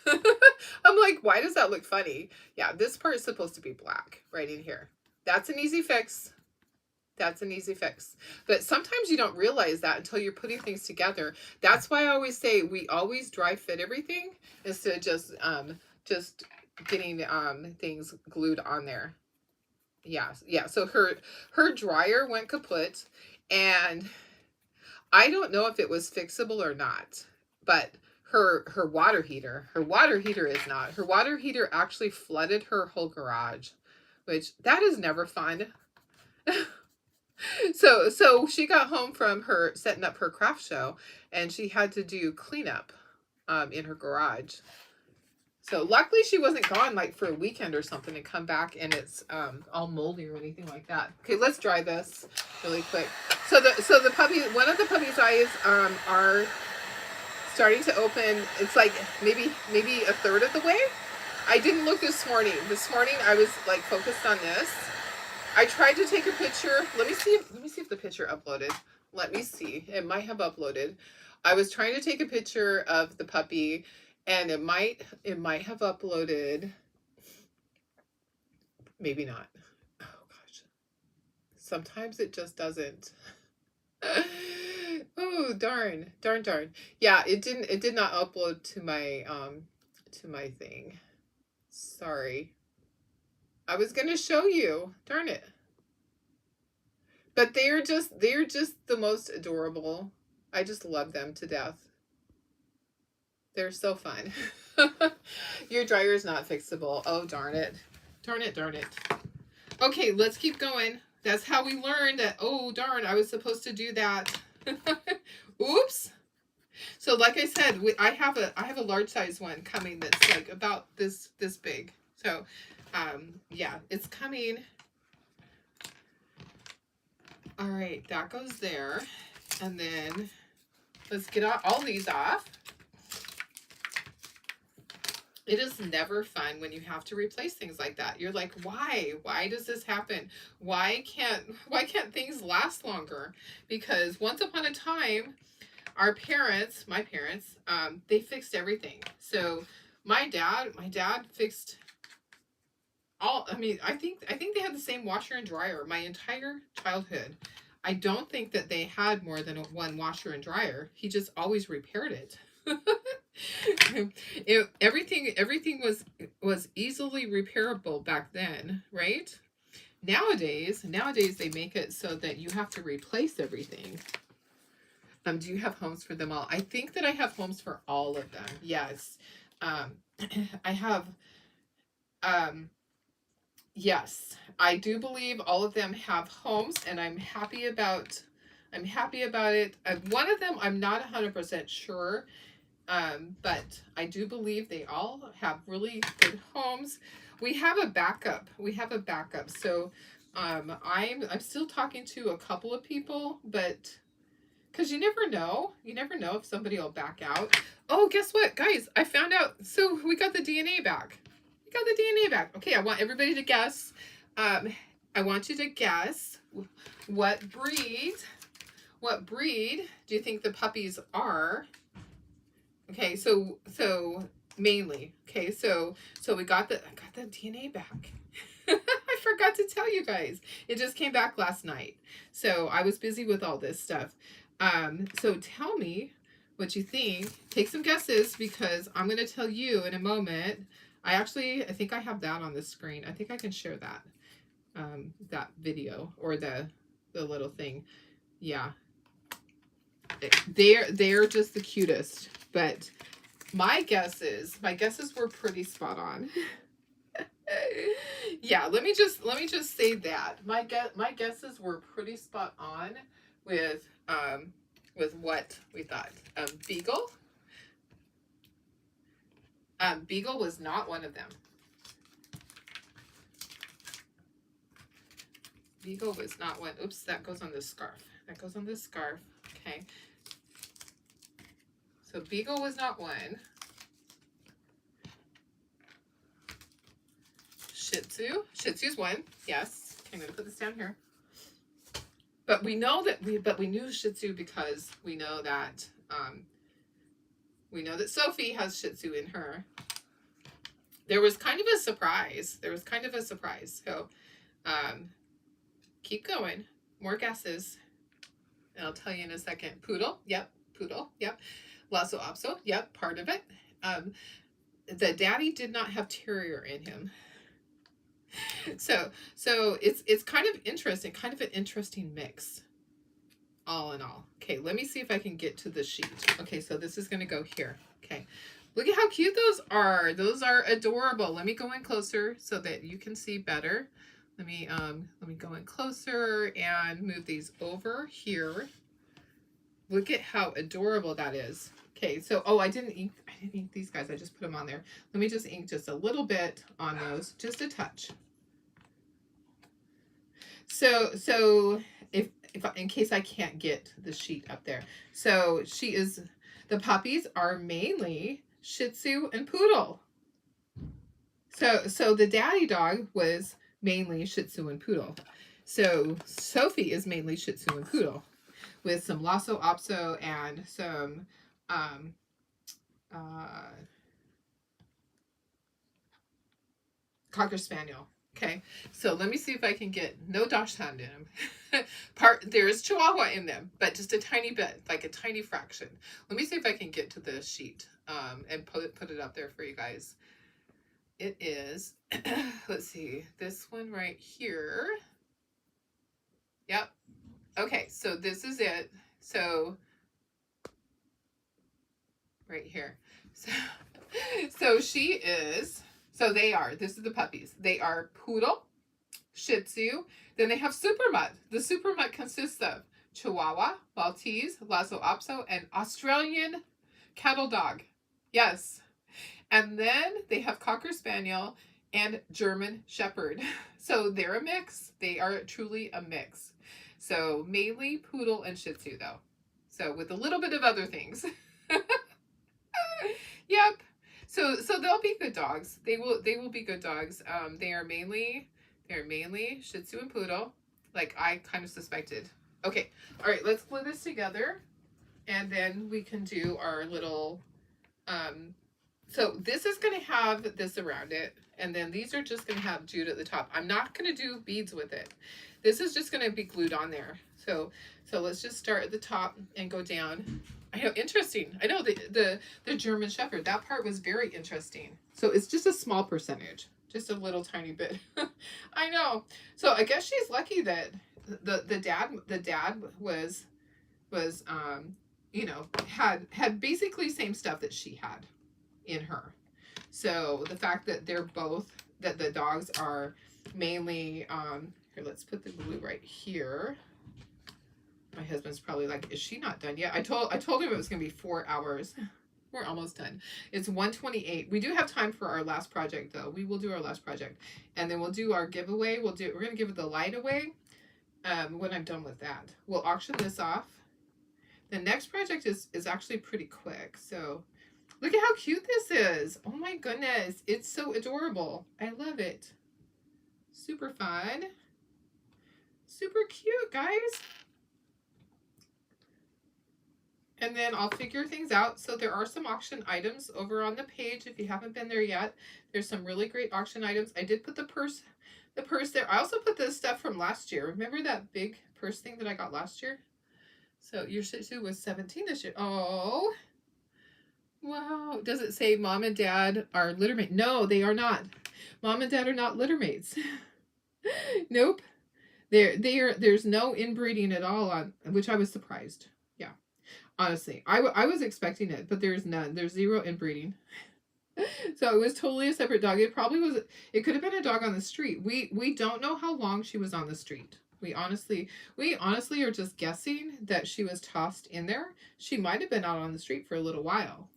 I'm like, why does that look funny? Yeah, this part is supposed to be black right in here. That's an easy fix. That's an easy fix. But sometimes you don't realize that until you're putting things together. That's why I always say we always dry fit everything instead of just getting things glued on there. Yeah. So her dryer went kaput, and I don't know if it was fixable or not, but her water heater is not. Her water heater actually flooded her whole garage, which that is never fun. So she got home from her setting up her craft show, and she had to do cleanup in her garage. So luckily she wasn't gone like for a weekend or something and come back and it's all moldy or anything like that. Okay, let's dry this really quick. So the puppy, one of the puppy's eyes are starting to open. It's like maybe a third of the way. I didn't look this morning. This morning I was like focused on this. I tried to take a picture. Let me see if the picture uploaded. Let me see. It might have uploaded. I was trying to take a picture of the puppy, and it might have uploaded. Maybe not. Oh gosh. Sometimes it just doesn't. Oh darn. Yeah, it did not upload to my thing. Sorry. I was going to show you. Darn it. But they're just the most adorable. I just love them to death. They're so fun. Your dryer's not fixable. Oh, darn it. Darn it. Okay, let's keep going. That's how we learned that, oh, darn, I was supposed to do that. Oops. So like I said, I have a large size one coming that's like about this big. So yeah, it's coming. All right, that goes there. And then let's get all these off. It is never fun when you have to replace things like that. You're like, why? Why does this happen? Why can't things last longer? Because once upon a time, our parents, my parents, they fixed everything. So my dad fixed all. I mean, I think they had the same washer and dryer my entire childhood. I don't think that they had more than one washer and dryer. He just always repaired it. Everything was easily repairable back then, right? Nowadays they make it so that you have to replace everything. Do you have homes for them all? I think that I have homes for all of them. Yes. I have yes, I do believe all of them have homes, and I'm happy about it. One of them I'm not 100% sure. But I do believe they all have really good homes. We have a backup. So I'm still talking to a couple of people, but because you never know if somebody will back out. Oh, guess what, guys? I found out. So we got the DNA back. Okay, I want everybody to guess. I want you to guess what breed do you think the puppies are? Okay, so mainly. Okay, so I got the DNA back. I forgot to tell you guys. It just came back last night. So I was busy with all this stuff. So tell me what you think. Take some guesses because I'm going to tell you in a moment. I think I have that on the screen. I think I can share that. That video or the little thing. Yeah. They're just the cutest. But my guesses were pretty spot on. Yeah, let me just say that my guesses were pretty spot on with what we thought. Beagle. Beagle was not one of them. Beagle was not one. Oops, that goes on this scarf. Okay. So Beagle was not one. Shih Tzu's one. Yes. Okay, I'm gonna put this down here. But we knew Shih Tzu because we know that Sophie has Shih Tzu in her. There was kind of a surprise. So keep going. More guesses. And I'll tell you in a second. Poodle. Yep. Lhasa Apso. Yep. Part of it. The daddy did not have terrier in him. So it's kind of interesting, kind of an interesting mix. All in all. Okay, let me see if I can get to the sheet. Okay, so this is going to go here. Okay. Look at how cute those are. Those are adorable. Let me go in closer so that you can see better. Let me go in closer and move these over here. Look at how adorable that is. Okay, so I didn't ink these guys. I just put them on there. Let me just ink just a little bit on those, just a touch. So if in case I can't get the sheet up there. So the puppies are mainly Shih Tzu and Poodle. So the daddy dog was mainly Shih Tzu and Poodle. So Sophie is mainly Shih Tzu and Poodle with some Lhasa Apso and some Cocker Spaniel. Okay, so let me see if I can get no Dachshund in them. There is Chihuahua in them, but just a tiny bit, like a tiny fraction. Let me see if I can get to the sheet and put it up there for you guys. It is, let's see, this one right here. Yep. Okay, so this is it. So right here. So she is. So this is the puppies. They are Poodle, Shih Tzu. Then they have Super Mutt. The Super Mutt consists of Chihuahua, Maltese, Lhasa Apso, and Australian Cattle Dog. Yes. And then they have Cocker Spaniel and German Shepherd. So they're a mix. They are truly a mix. So mainly poodle and Shih Tzu though. So with a little bit of other things. Yep. So they'll be good dogs. They will be good dogs. They are mainly Shih Tzu and Poodle, like I kind of suspected. Okay, all right. Let's glue this together, and then we can do our little. So this is going to have this around it, and then these are just going to have jute at the top. I'm not going to do beads with it. This is just going to be glued on there. So let's just start at the top and go down. I know, interesting. I know the German Shepherd, that part was very interesting. So it's just a small percentage, just a little tiny bit. I know. So I guess she's lucky that the dad was you know, had basically same stuff that she had in her. So the fact that that the dogs are mainly here, let's put the glue right here. My husband's probably like, is she not done yet? I told him it was gonna be 4 hours. We're almost done. It's 1:28. We do have time for our last project though. We will do our last project, and then we'll do our giveaway. We're gonna give the light away when I'm done with that. We'll auction this off. The next project is actually pretty quick. So look at how cute this is. Oh my goodness, it's so adorable. I love it. Super fun. Super cute, guys. And then I'll figure things out. So there are some auction items over on the page if you haven't been there yet. There's some really great auction items. I did put the purse there. I also put the stuff from last year. Remember that big purse thing that I got last year? So your Shih Tzu was 17 this year. Oh, wow. Does it say mom and dad are litter mates? No, they are not. Mom and dad are not litter mates. Nope. There's no inbreeding at all, on which I was surprised. Yeah. Honestly, I was expecting it, but there's none. There's zero inbreeding. So it was totally a separate dog. It could have been a dog on the street. We don't know how long she was on the street. We honestly are just guessing that she was tossed in there. She might have been out on the street for a little while,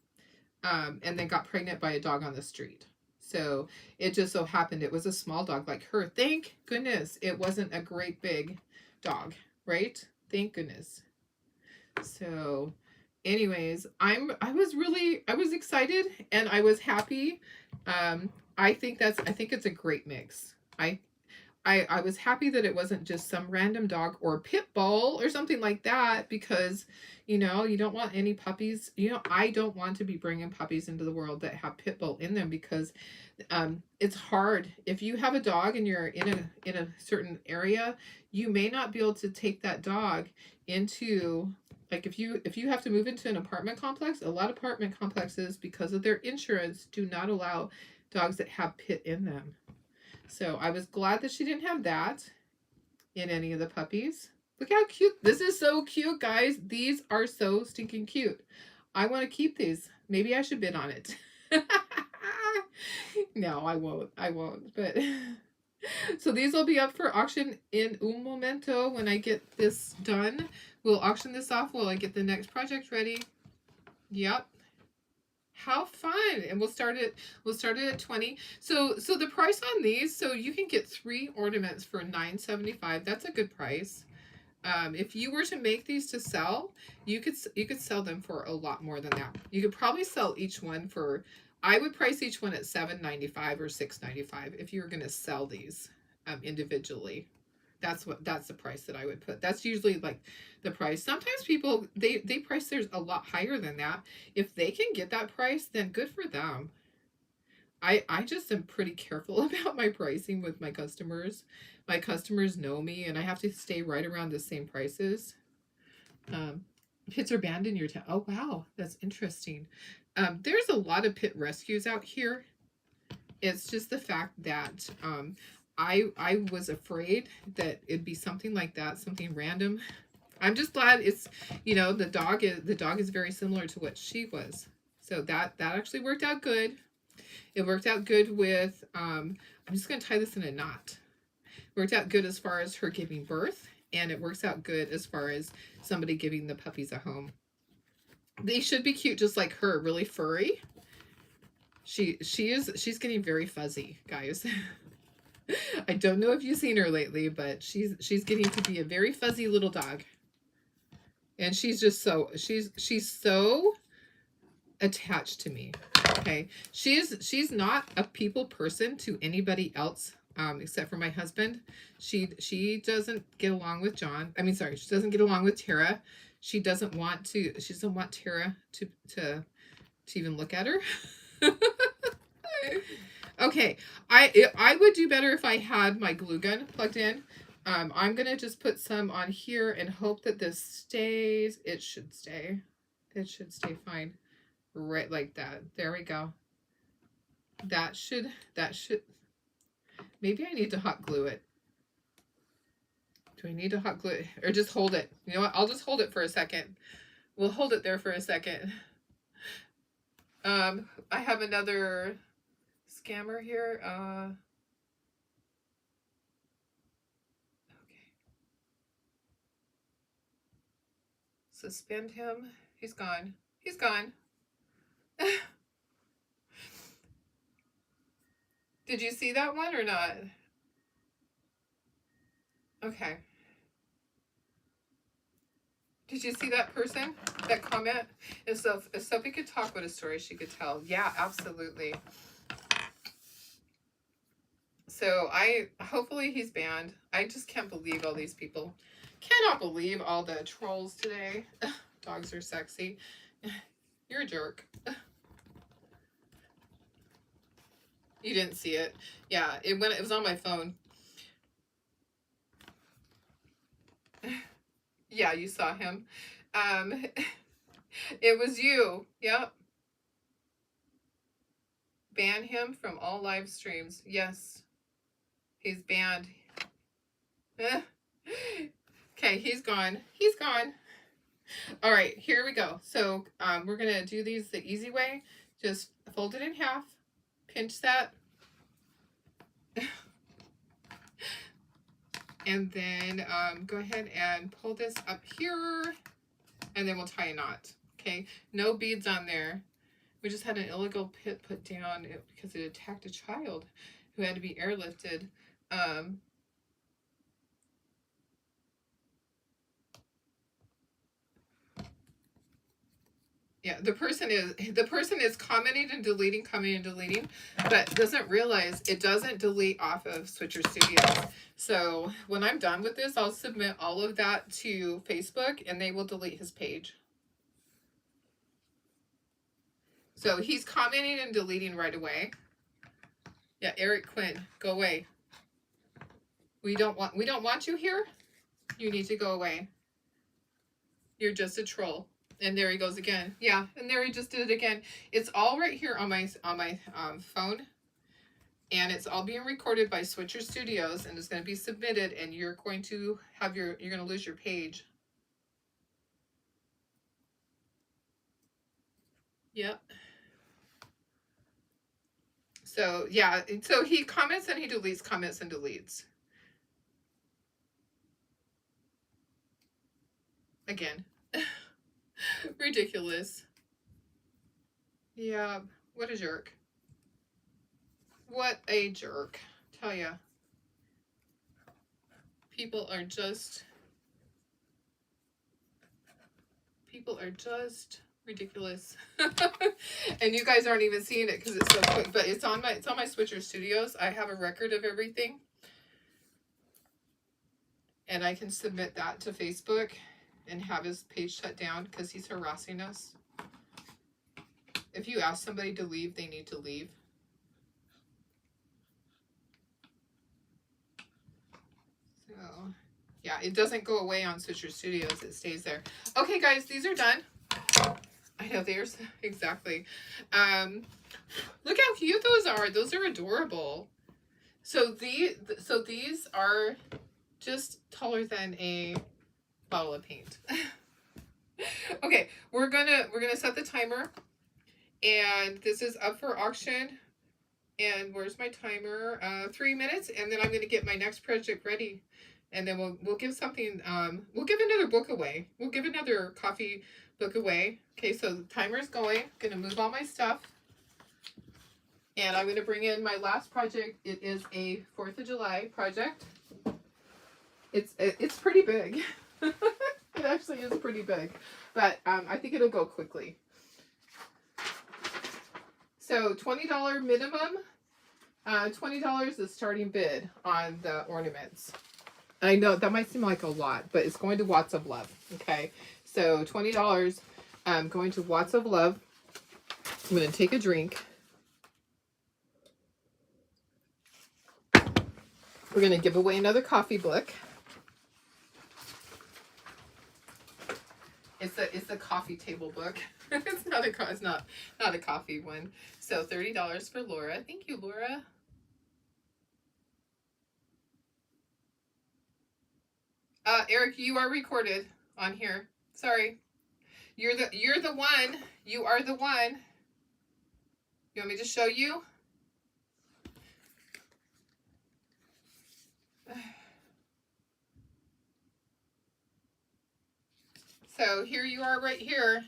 and then got pregnant by a dog on the street. So it just so happened it was a small dog like her. Thank goodness it wasn't a great big dog, right? Thank goodness. So anyways, I was excited and I was happy. I think it's a great mix. I was happy that it wasn't just some random dog or pit bull or something like that, because, you know, you don't want any puppies. You know, I don't want to be bringing puppies into the world that have pit bull in them, because it's hard. If you have a dog and you're in a certain area, you may not be able to take that dog into, like, if you have to move into an apartment complex, a lot of apartment complexes, because of their insurance, do not allow dogs that have pit in them. So I was glad that she didn't have that in any of the puppies. Look how cute. This is so cute, guys. These are so stinking cute. I want to keep these. Maybe I should bid on it. No, I won't. But so these will be up for auction in un momento when I get this done. We'll auction this off while I get the next project ready. Yep. How fun. And we'll start it at 20. So the price on these, so you can get 3 ornaments for $9.75. That's a good price. If you were to make these to sell, you could sell them for a lot more than that. You could probably sell each one for, I would price each one at $7.95 or $6.95 if you were going to sell these individually. That's the price that I would put. That's usually like the price. Sometimes people, they price theirs a lot higher than that. If they can get that price, then good for them. I just am pretty careful about my pricing with my customers. My customers know me, and I have to stay right around the same prices. Pits are banned in your town. Oh, wow. That's interesting. There's a lot of pit rescues out here. It's just the fact that I was afraid that it'd be something like that, something random. I'm just glad it's, you know, the dog is very similar to what she was. So that actually worked out good. It worked out good with, I'm just going to tie this in a knot. It worked out good as far as her giving birth, and it works out good as far as somebody giving the puppies a home. They should be cute just like her, really furry. She's getting very fuzzy, guys. I don't know if you've seen her lately, but she's getting to be a very fuzzy little dog. And she's just she's so attached to me. Okay. She's not a people person to anybody else except for my husband. She doesn't get along with John. I mean, sorry, she doesn't get along with Tara. She doesn't want Tara to even look at her. Okay, I would do better if I had my glue gun plugged in. I'm gonna just put some on here and hope that this stays. It should stay. It should stay fine. Right like that. There we go. That should, maybe I need to hot glue it. Do I need to hot glue it? Or just hold it? You know what? I'll just hold it for a second. We'll hold it there for a second. I have another scammer here. Okay. Suspend him. He's gone. He's gone. Did you see that one or not? Okay. Did you see that person? That comment? If Sophie could talk, what a story she could tell. Yeah, absolutely. So hopefully he's banned. I just can't believe all these people. Cannot believe all the trolls today. Dogs are sexy. You're a jerk. You didn't see it. Yeah, it was on my phone. Yeah, you saw him. It was you. Yep. Ban him from all live streams. Yes. He's banned. Okay, he's gone. He's gone. All right, here we go. So we're going to do these the easy way. Just fold it in half. Pinch that. And then go ahead and pull this up here. And then we'll tie a knot. Okay, no beads on there. We just had an illegal pit put down because it attacked a child who had to be airlifted. Yeah, the person is commenting and deleting, but doesn't realize it doesn't delete off of Switcher Studios. So when I'm done with this, I'll submit all of that to Facebook and they will delete his page. So he's commenting and deleting right away. Yeah, Eric Quinn, go away. We don't want you here. You need to go away. You're just a troll. And there he goes again. Yeah, and there he just did it again. It's all right here on my phone. And it's all being recorded by Switcher Studios and it's going to be submitted and you're going to lose your page. Yep. So, yeah, so he comments and he deletes, comments and deletes. Again. Ridiculous. Yeah, what a jerk. What a jerk. Tell ya. People are just ridiculous. And you guys aren't even seeing it because it's so quick, but it's on my Switcher Studios. I have a record of everything. And I can submit that to Facebook and have his page shut down because he's harassing us. If you ask somebody to leave, they need to leave. So, yeah, it doesn't go away on Switcher Studios. It stays there. Okay, guys, these are done. I know, they're exactly. Look how cute those are. Those are adorable. So these are just taller than a bottle of paint. Okay, we're gonna set the timer, and this is up for auction. And where's my timer? 3 minutes, and then I'm gonna get my next project ready, and then we'll give something. We'll give another book away. We'll give another coffee book away. Okay, so the timer's going. Gonna move all my stuff. And I'm going to bring in my last project. It is a 4th of July project. It's pretty big. It actually is pretty big, but I think it'll go quickly. So $20 minimum, $20 is starting bid on the ornaments. I know that might seem like a lot, but it's going to Watts of Love. Okay, so $20 going to Watts of Love. I'm going to take a drink. We're going to give away another coffee book. It's a coffee table book. It's not a coffee one. So $30 for Laura. Thank you, Laura. Eric, you are recorded on here. Sorry. You're the one. You are the one. You want me to show you? So here you are right here.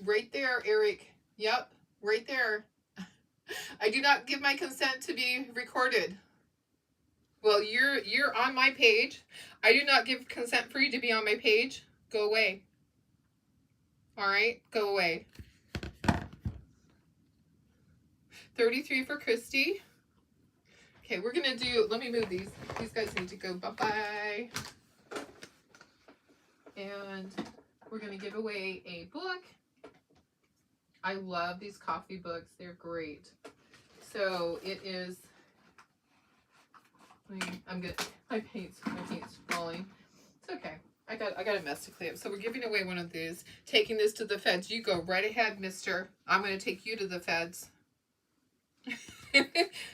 Right there, Eric. Yep, right there. I do not give my consent to be recorded. Well, you're on my page. I do not give consent for you to be on my page. Go away. All right, go away. 33 for Christy. Okay, we're gonna do, let me move these. These guys need to go bye-bye. And we're gonna give away a book. I love these coffee books. They're great. So it is, my paint's falling. It's okay. I got a mess to clean up. So we're giving away one of these. Taking this to the feds. You go right ahead, mister. I'm going to take you to the feds. I'm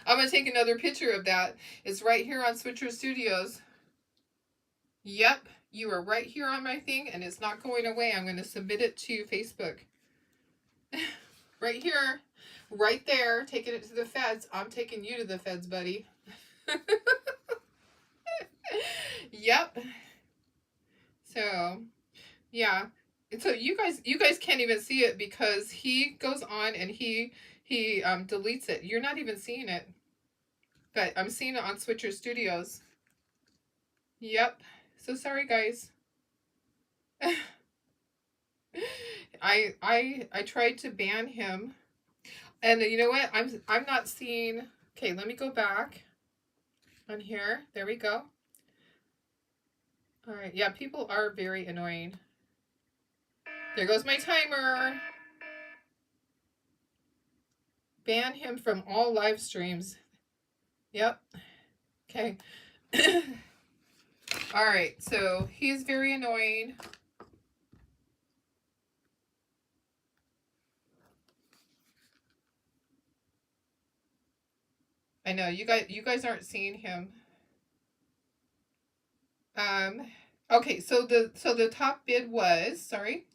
going to take another picture of that. It's right here on Switcher Studios. Yep. You are right here on my thing, and it's not going away. I'm going to submit it to Facebook. Right here. Right there. Taking it to the feds. I'm taking you to the feds, buddy. Yep. So, yeah. And so you guys can't even see it because he goes on and he deletes it. You're not even seeing it. But I'm seeing it on Switcher Studios. Yep. So sorry, guys. I tried to ban him. And you know what? I'm not seeing. Okay, let me go back on here. There we go. All right. Yeah, people are very annoying. There goes my timer. Ban him from all live streams. Yep. Okay. All right. So he's very annoying. I know you guys aren't seeing him. Okay, so the top bid was, sorry,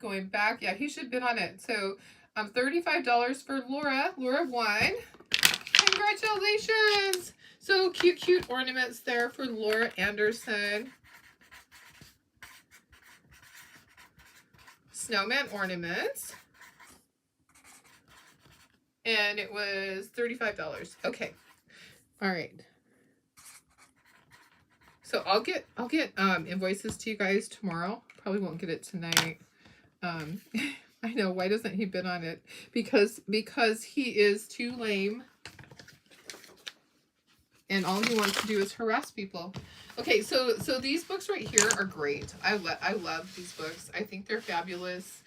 going back, yeah, he should bid on it. So $35 for Laura. Laura won. Congratulations. So cute ornaments there for Laura Anderson. Snowman ornaments. And it was $35. Okay. All right. So I'll get invoices to you guys tomorrow. Probably won't get it tonight. I know, why doesn't he bid on it? Because he is too lame. And all he wants to do is harass people. Okay, so these books right here are great. I love these books. I think they're fabulous.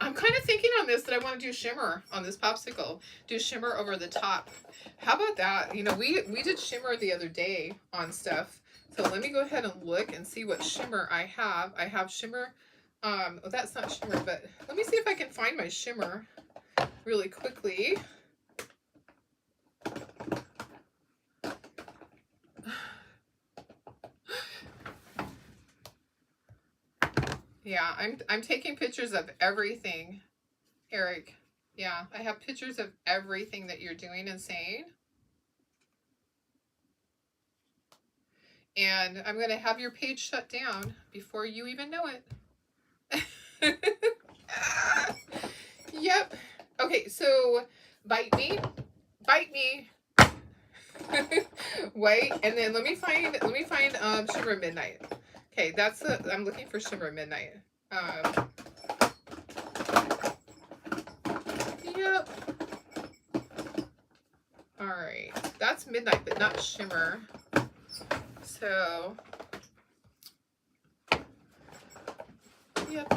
I'm kind of thinking on this that I want to do shimmer on this popsicle. Do shimmer over the top. How about that? You know, we did shimmer the other day on stuff. So let me go ahead and look and see what shimmer I have. I have shimmer. Oh, that's not shimmer, but let me see if I can find my shimmer really quickly. Yeah, I'm taking pictures of everything, Eric. Yeah, I have pictures of everything that you're doing and saying. And I'm going to have your page shut down before you even know it. Yep. Okay, so bite me, bite me. Wait, and then let me find Shimmer Midnight. Okay, that's the I'm looking for Shimmer Midnight. Yep. All right, that's Midnight, but not Shimmer. So, yep.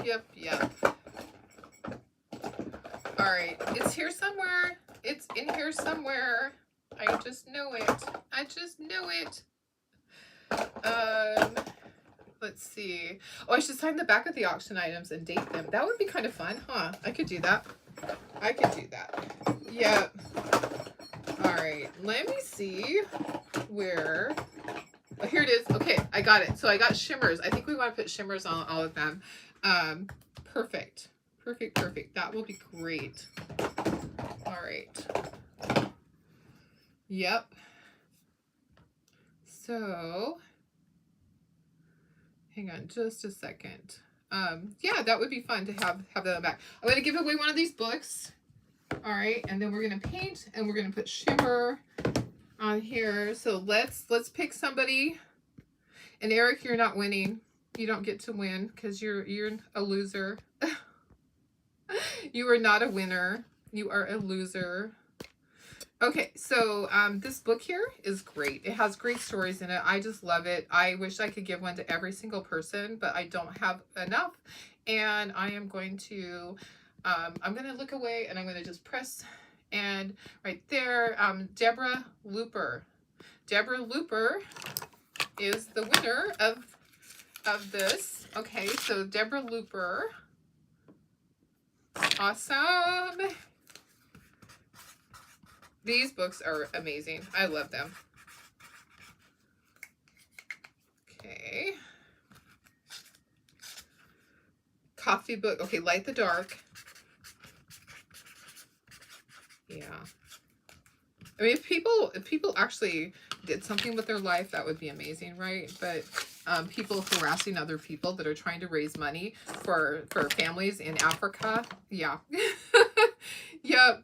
All right, it's here somewhere. It's in here somewhere. I just know it. I just know it. Let's see. Oh, I should sign the back of the auction items and date them. That would be kind of fun, huh? I could do that. I could do that. Yep. All right, let me see where. Oh, here it is. Okay, I got it. So I got shimmers. I think we want to put shimmers on all of them. Perfect. Perfect. That will be great. All right. Yep. So, hang on just a second. Yeah, that would be fun to have that back. I'm going to give away one of these books. All right, and then we're going to paint and we're going to put shimmer on here. So let's pick somebody. And Eric, you're not winning. You don't get to win because you're a loser. You are not a winner. You are a loser. Okay, so this book here is great. It has great stories in it. I just love it. I wish I could give one to every single person, but I don't have enough. And I am going to, I'm going to look away and I'm going to just press. And right there, Deborah Looper. Deborah Looper is the winner of this. Okay, so Deborah Looper. Awesome. These books are amazing. I love them. Okay. Coffee book. Okay, Light the Dark. Yeah. I mean, if people actually did something with their life, that would be amazing, right? But people harassing other people that are trying to raise money for families in Africa, yeah. Yep.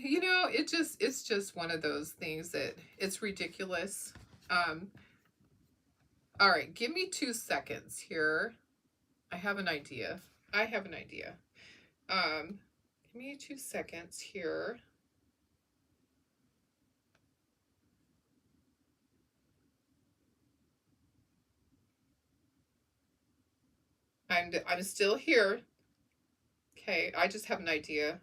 You know, it's just one of those things that it's ridiculous. All right, give me 2 seconds here. I have an idea. Give me 2 seconds here. I'm still here. Okay, I just have an idea.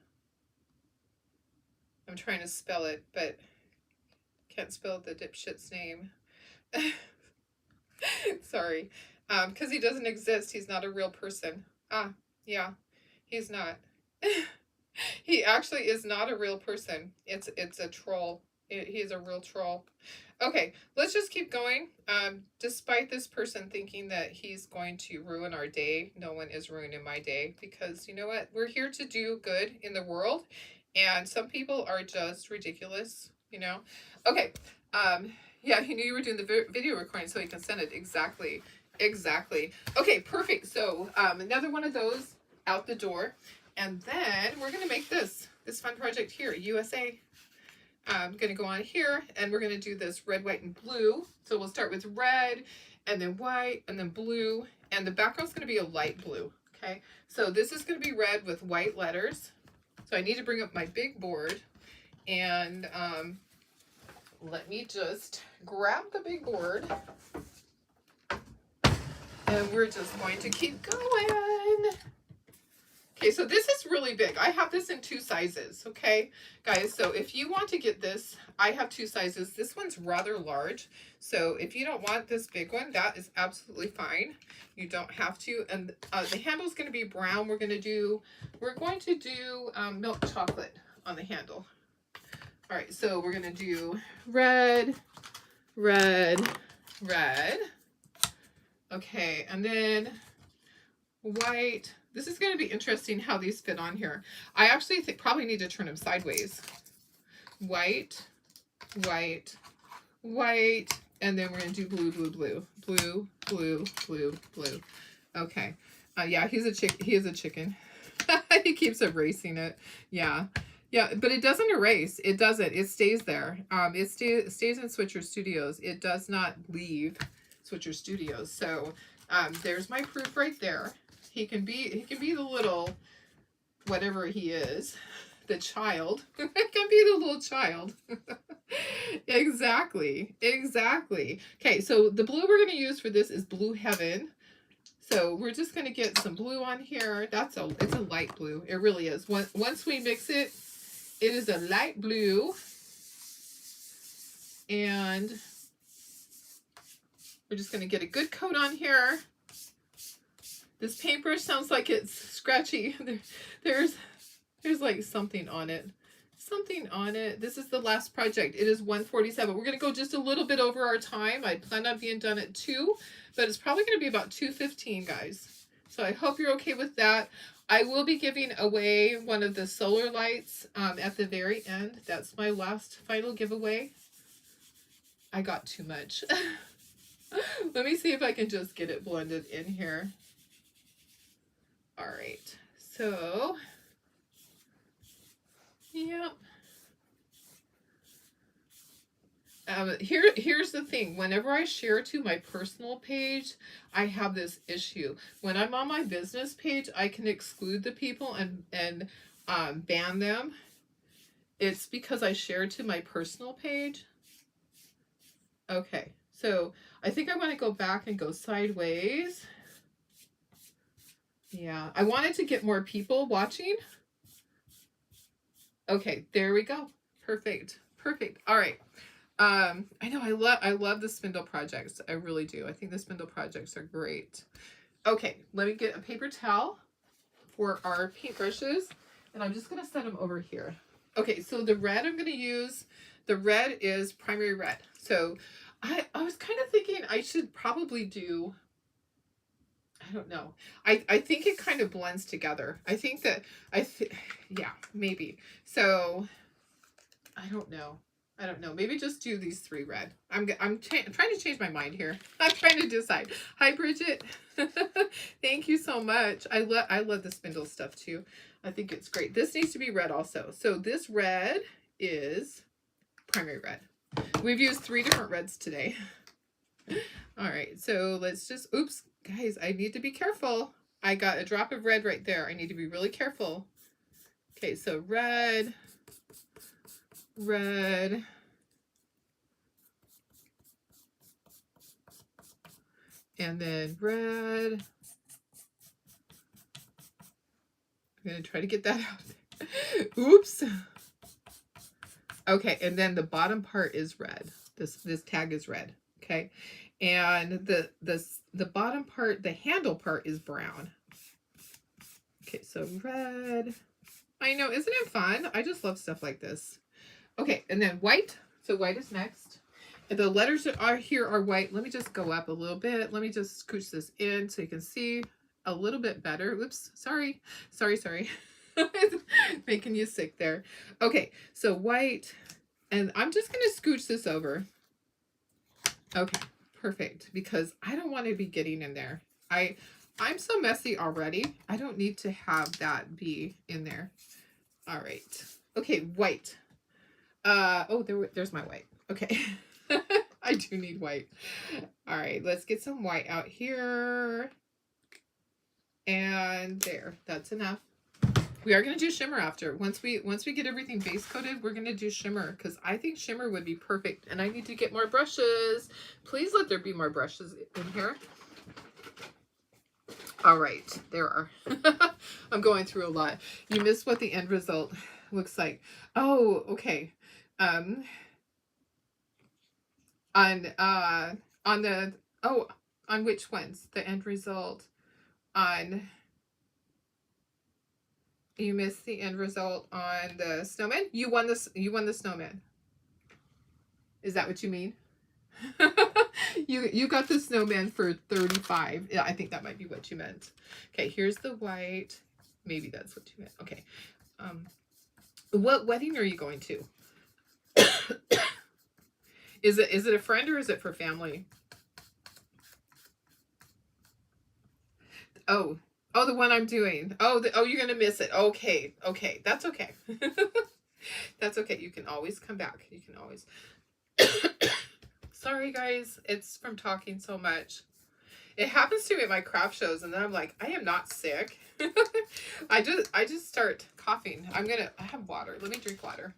I'm trying to spell it, but can't spell the dipshit's name. Sorry. Because he doesn't exist. He's not a real person. Yeah, he's not. He actually is not a real person. It's a troll. He's a real troll. Okay, let's just keep going. Despite this person thinking that he's going to ruin our day, no one is ruining my day, because you know what? We're here to do good in the world, and some people are just ridiculous, you know? Okay, yeah, he knew you were doing the video recording so he can send it. Exactly. Okay, perfect. So another one of those out the door. And then we're going to make this fun project here, USA. I'm going to go on here and we're going to do this red, white, and blue. So we'll start with red and then white and then blue. And the background's going to be a light blue. Okay, so this is going to be red with white letters. So I need to bring up my big board. And let me just grab the big board. And we're just going to keep going. Okay, so this is really big. I have this in 2 sizes, okay? Guys, so if you want to get this, I have 2 sizes. This one's rather large. So if you don't want this big one, that is absolutely fine. You don't have to. And the handle is going to be brown. We're going to do milk chocolate on the handle. All right, so we're going to do red. Okay, and then white. This is going to be interesting how these fit on here. I actually probably need to turn them sideways. White, and then we're going to do blue. Okay. Yeah, he is a chicken. He keeps erasing it. Yeah. Yeah, but it doesn't erase. It doesn't. It stays there. It stays in Switcher Studios. It does not leave Switcher Studios. So there's my proof right there. He can be the little whatever he is, the child. It can be the little child. Exactly. Exactly. Okay, so the blue we're going to use for this is Blue Heaven. So we're just going to get some blue on here. It's a light blue. It really is. Once we mix it, it is a light blue. And we're just going to get a good coat on here. This paintbrush sounds like it's scratchy. There's like something on it. Something on it. This is the last project. It is 1:47. We're going to go just a little bit over our time. I plan on being done at 2, but it's probably going to be about 2:15, guys. So I hope you're okay with that. I will be giving away one of the solar lights at the very end. That's my last final giveaway. I got too much. Let me see if I can just get it blended in here. All right. So, yeah. Here's the thing. Whenever I share to my personal page, I have this issue. When I'm on my business page, I can exclude the people and ban them. It's because I share to my personal page. Okay, so I think I want to go back and go sideways. Yeah, I wanted to get more people watching. Okay, there we go. Perfect. Perfect. All right. I know I love the spindle projects. I really do. I think the spindle projects are great. Okay, let me get a paper towel for our paintbrushes, and I'm just going to set them over here. Okay, so the red I'm going to use, the red is primary red. So I was kind of thinking I should probably do, I don't know. I think it kind of blends together. I think that, yeah, maybe. So I don't know. I don't know. Maybe just do these 3 red. I'm trying to change my mind here. I'm trying to decide. Hi, Bridget. Thank you so much. I love the spindle stuff too. I think it's great. This needs to be red also. So this red is primary red. We've used 3 different reds today. All right. So let's just, oops, guys, I need to be careful. I got a drop of red right there. I need to be really careful. Okay. So red, red, and then red. I'm going to try to get that out. Oops. Okay, and then the bottom part is red. This tag is red, okay? And the bottom part, the handle part is brown. Okay, so red. I know, isn't it fun? I just love stuff like this. Okay, and then white. So white is next. And the letters that are here are white. Let me just go up a little bit. Let me just scooch this in so you can see a little bit better. Oops, sorry. Making you sick there. Okay, so white. And I'm just going to scooch this over. Okay, perfect. Because I don't want to be getting in there. I'm so messy already. I don't need to have that be in there. All right. Okay, white. Oh, there's my white. Okay. I do need white. All right, let's get some white out here. And there, that's enough. We are going to do shimmer after. Once we get everything base coated, we're going to do shimmer because I think shimmer would be perfect. And I need to get more brushes. Please let there be more brushes in here. All right, there are. I'm going through a lot. You missed what the end result looks like. Oh, okay. On which ones? The end result on. You missed the end result on the snowman. You won this. You won the snowman. Is that what you mean? You got the snowman for 35. Yeah, I think that might be what you meant. Okay, here's the white. Maybe that's what you meant. Okay. What wedding are you going to? Is it a friend or is it for family? Oh, Oh, the one I'm doing. Oh, oh, you're gonna miss it. Okay, okay, that's okay. That's okay. You can always come back. You can always. Sorry, guys. It's from talking so much. It happens to me at my craft shows, and then I'm like, I am not sick. I just start coughing. I have water. Let me drink water.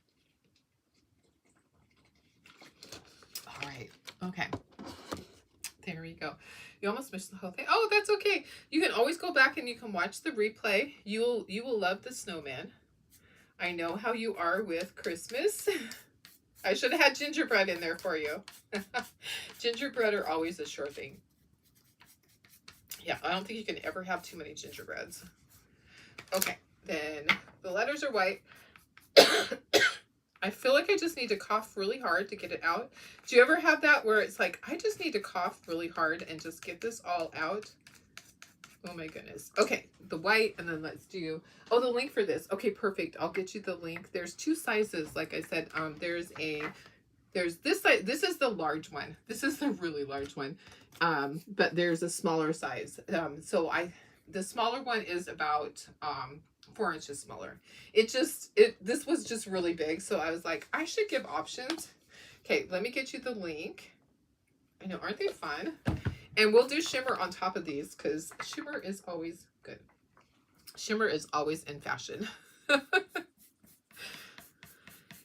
All right. Okay. There we go. You almost missed the whole thing. Oh, that's okay. You can always go back and you can watch the replay. You will love the snowman. I know how you are with Christmas. I should have had gingerbread in there for you. Gingerbread are always a sure thing. Yeah, I don't think you can ever have too many gingerbreads. Okay, then the letters are white. I feel like I just need to cough really hard to get it out. Do you ever have that where it's like, I just need to cough really hard and just get this all out? Oh my goodness. Okay, the white, and then let's do, oh, the link for this. Okay, perfect. I'll get you the link. There's two sizes. Like I said, there's this size. This is the large one. This is the really large one. But there's a smaller size. The smaller one is about 4 inches smaller. This was just really big, so I was like, I should give options. Okay, let me get you the link. I know, aren't they fun? And we'll do shimmer on top of these because shimmer is always good. Shimmer is always in fashion.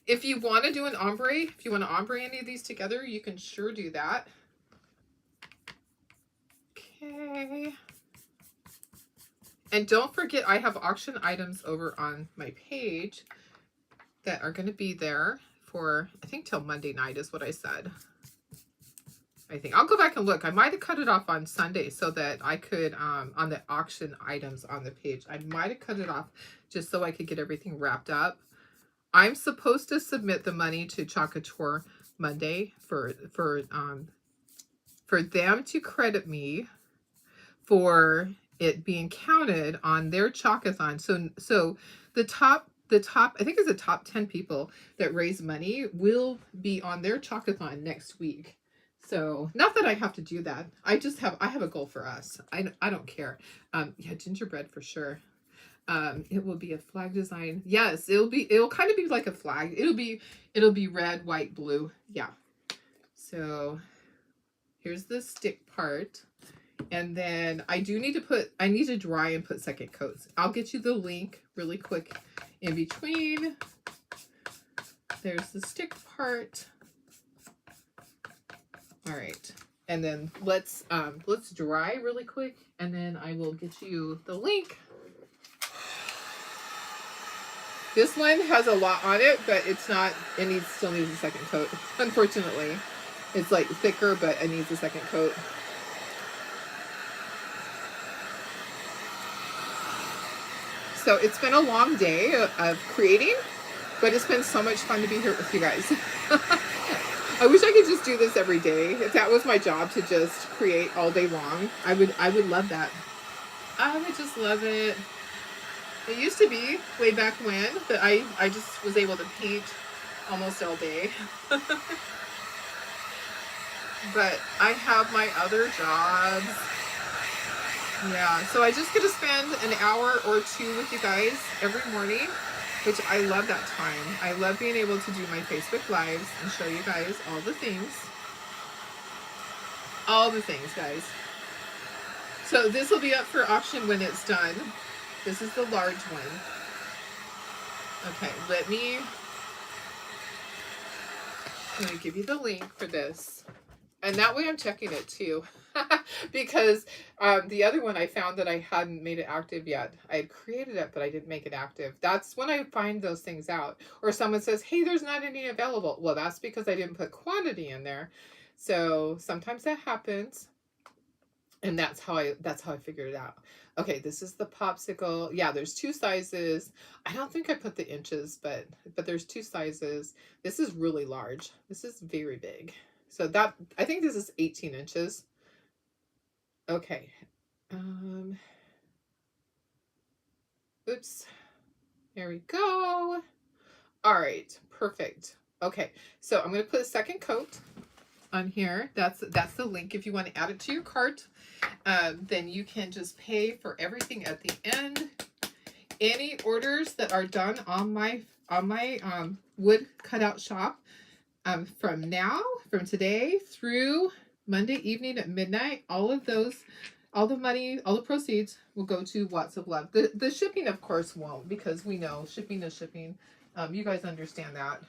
If you want to do an ombre, if you want to ombre any of these together, you can sure do that. Okay. And don't forget, I have auction items over on my page that are going to be there for, I think, till Monday night is what I said. I think I'll go back and look. I might have cut it off on Sunday so that I could, on the auction items on the page, I might have cut it off just so I could get everything wrapped up. I'm supposed to submit the money to Chalkathon Monday for them to credit me for it being counted on their Chalkathon. So the top, I think it's the top 10 people that raise money will be on their Chalkathon next week. So not that I have to do that. I have a goal for us. I don't care. Yeah, gingerbread for sure. It will be a flag design. Yes, it'll kind of be like a flag. It'll be red, white, blue. Yeah. So here's the stick part. And then I need to dry and put second coats. I'll get you the link really quick in between. There's the stick part. All right. And then let's dry really quick, and then I will get you the link. This one has a lot on it, but it's not, still needs a second coat. Unfortunately, it's like thicker, but it needs a second coat. So it's been a long day of creating, but it's been so much fun to be here with you guys. I wish I could just do this every day. If that was my job, to just create all day long, I would love that. I would just love it. It used to be way back when that I just was able to paint almost all day. But I have my other jobs. Yeah, so I just get to spend an hour or two with you guys every morning, which I love that time. I love being able to do my Facebook Lives and show you guys all the things. All the things, guys. So this will be up for auction when it's done. This is the large one. Okay, I'm going to give you the link for this. And that way I'm checking it too. Because the other one I found that I hadn't made it active yet. I had created it, but I didn't make it active. That's when I find those things out. Or someone says, hey, there's not any available. Well, that's because I didn't put quantity in there. So sometimes that happens. And that's how I figured it out. Okay, this is the popsicle. Yeah, there's two sizes. I don't think I put the inches, but there's two sizes. This is really large. This is very big. So I think this is 18 inches. Okay. Oops. There we go. All right, perfect. Okay, so I'm going to put a second coat. on here. That's the link if you want to add it to your cart. Then you can just pay for everything at the end. Any orders that are done on my wood cutout shop from today through Monday evening at midnight, all of those, all the money, all the proceeds will go to Watts of Love. The shipping, of course, won't, because we know shipping is shipping. You guys understand that.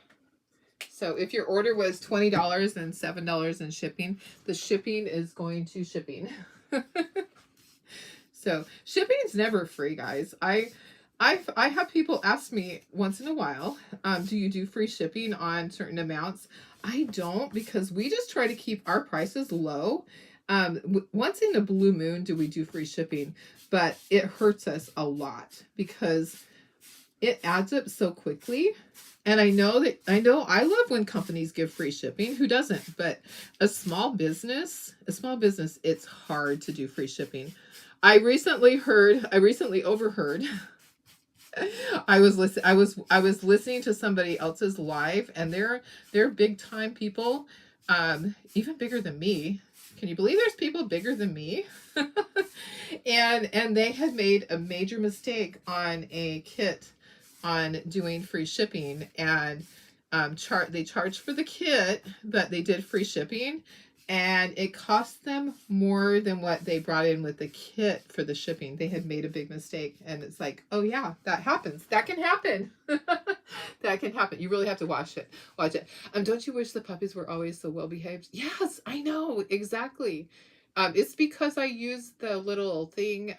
So if your order was $20 and $7 in shipping, the shipping is going to shipping. So shipping is never free, guys. I have people ask me once in a while, do you do free shipping on certain amounts? I don't, because we just try to keep our prices low. Once in a blue moon do we do free shipping, but it hurts us a lot because it adds up so quickly. And I know I love when companies give free shipping. Who doesn't? But a small business, it's hard to do free shipping. I recently overheard. I was listening to somebody else's live, and they're big time people, even bigger than me. Can you believe there's people bigger than me? and they had made a major mistake on a kit on doing free shipping, and they charged for the kit, but they did free shipping, and it cost them more than what they brought in with the kit for the shipping. They had made a big mistake, and it's like, oh yeah, that happens. That can happen. That can happen. You really have to watch it. Don't you wish the puppies were always so well behaved? Yes, I know, exactly. It's because I used the little thing,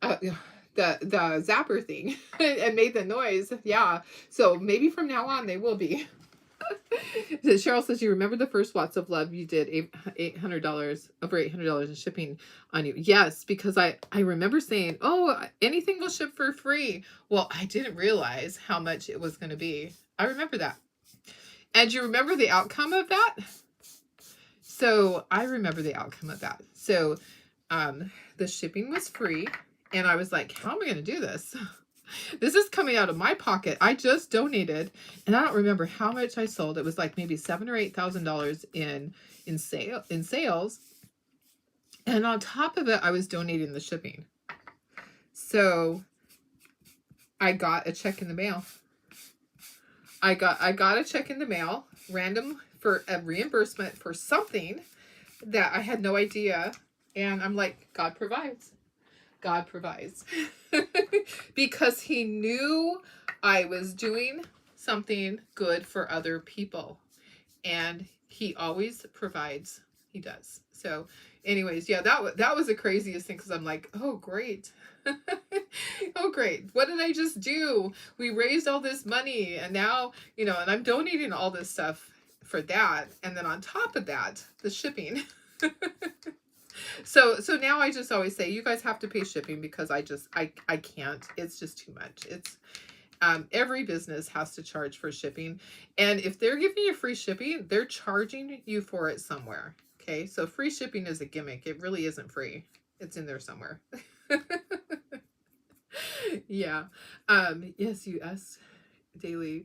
the zapper thing and made the noise. Yeah. So maybe from now on they will be. Cheryl says, you remember the first Watts of Love you did $800, over $800 in shipping on you. Yes, because I remember saying, oh, anything will ship for free. Well, I didn't realize how much it was going to be. I remember that. And you remember the outcome of that? So I remember the outcome of that. So the shipping was free. And I was like, how am I going to do this? This is coming out of my pocket. I just donated, and I don't remember how much I sold. It was like maybe $7,000 or $8,000 in sales. And on top of it, I was donating the shipping. So I got a check in the mail. I got a check in the mail, random, for a reimbursement for something that I had no idea. And I'm like, God provides. God provides. Because he knew I was doing something good for other people. And he always provides. He does. So anyways, yeah, that was the craziest thing, because I'm like, oh, great. Oh, great. What did I just do? We raised all this money, and now, and I'm donating all this stuff for that. And then on top of that, the shipping. So now I just always say, you guys have to pay shipping, because I can't. It's just too much. It's every business has to charge for shipping. And if they're giving you free shipping, they're charging you for it somewhere. Okay. So free shipping is a gimmick. It really isn't free. It's in there somewhere. Yeah. Yes, you ask daily.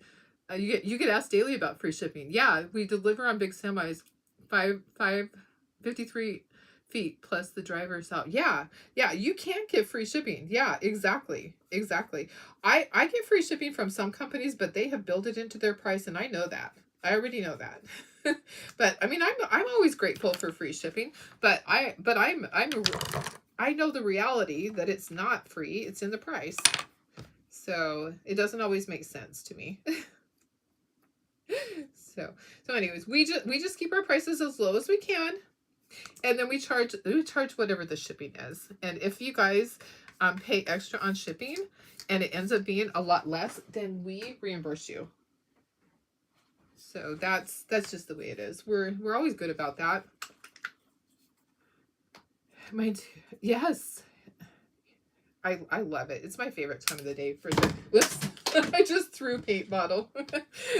You get asked daily about free shipping. Yeah. We deliver on big semis, 53 feet plus the driver's out. Yeah, you can't get free shipping. Yeah, exactly. I get free shipping from some companies, but they have built it into their price, and I know that. I already know that. But I mean, I'm always grateful for free shipping, but I know the reality that it's not free. It's in the price. So it doesn't always make sense to me. So anyways, we just keep our prices as low as we can. And then we charge whatever the shipping is. And if you guys pay extra on shipping and it ends up being a lot less, then we reimburse you. So that's just the way it is. We're always good about that. Yes. I love it. It's my favorite time of the day for the, whoops, I just threw a paint bottle.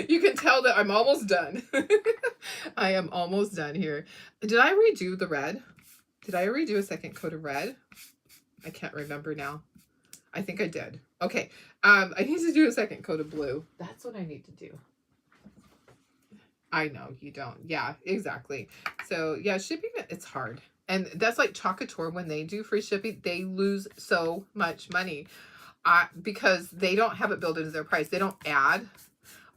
You can tell that I'm almost done. I am almost done here. Did I redo the red? Did I redo a second coat of red? I can't remember now. I think I did. Okay. I need to do a second coat of blue. That's what I need to do. I know you don't. Yeah, exactly. So yeah, shipping, it's hard. And that's like Chalkathon, when they do free shipping, they lose so much money because they don't have it built into their price. They don't add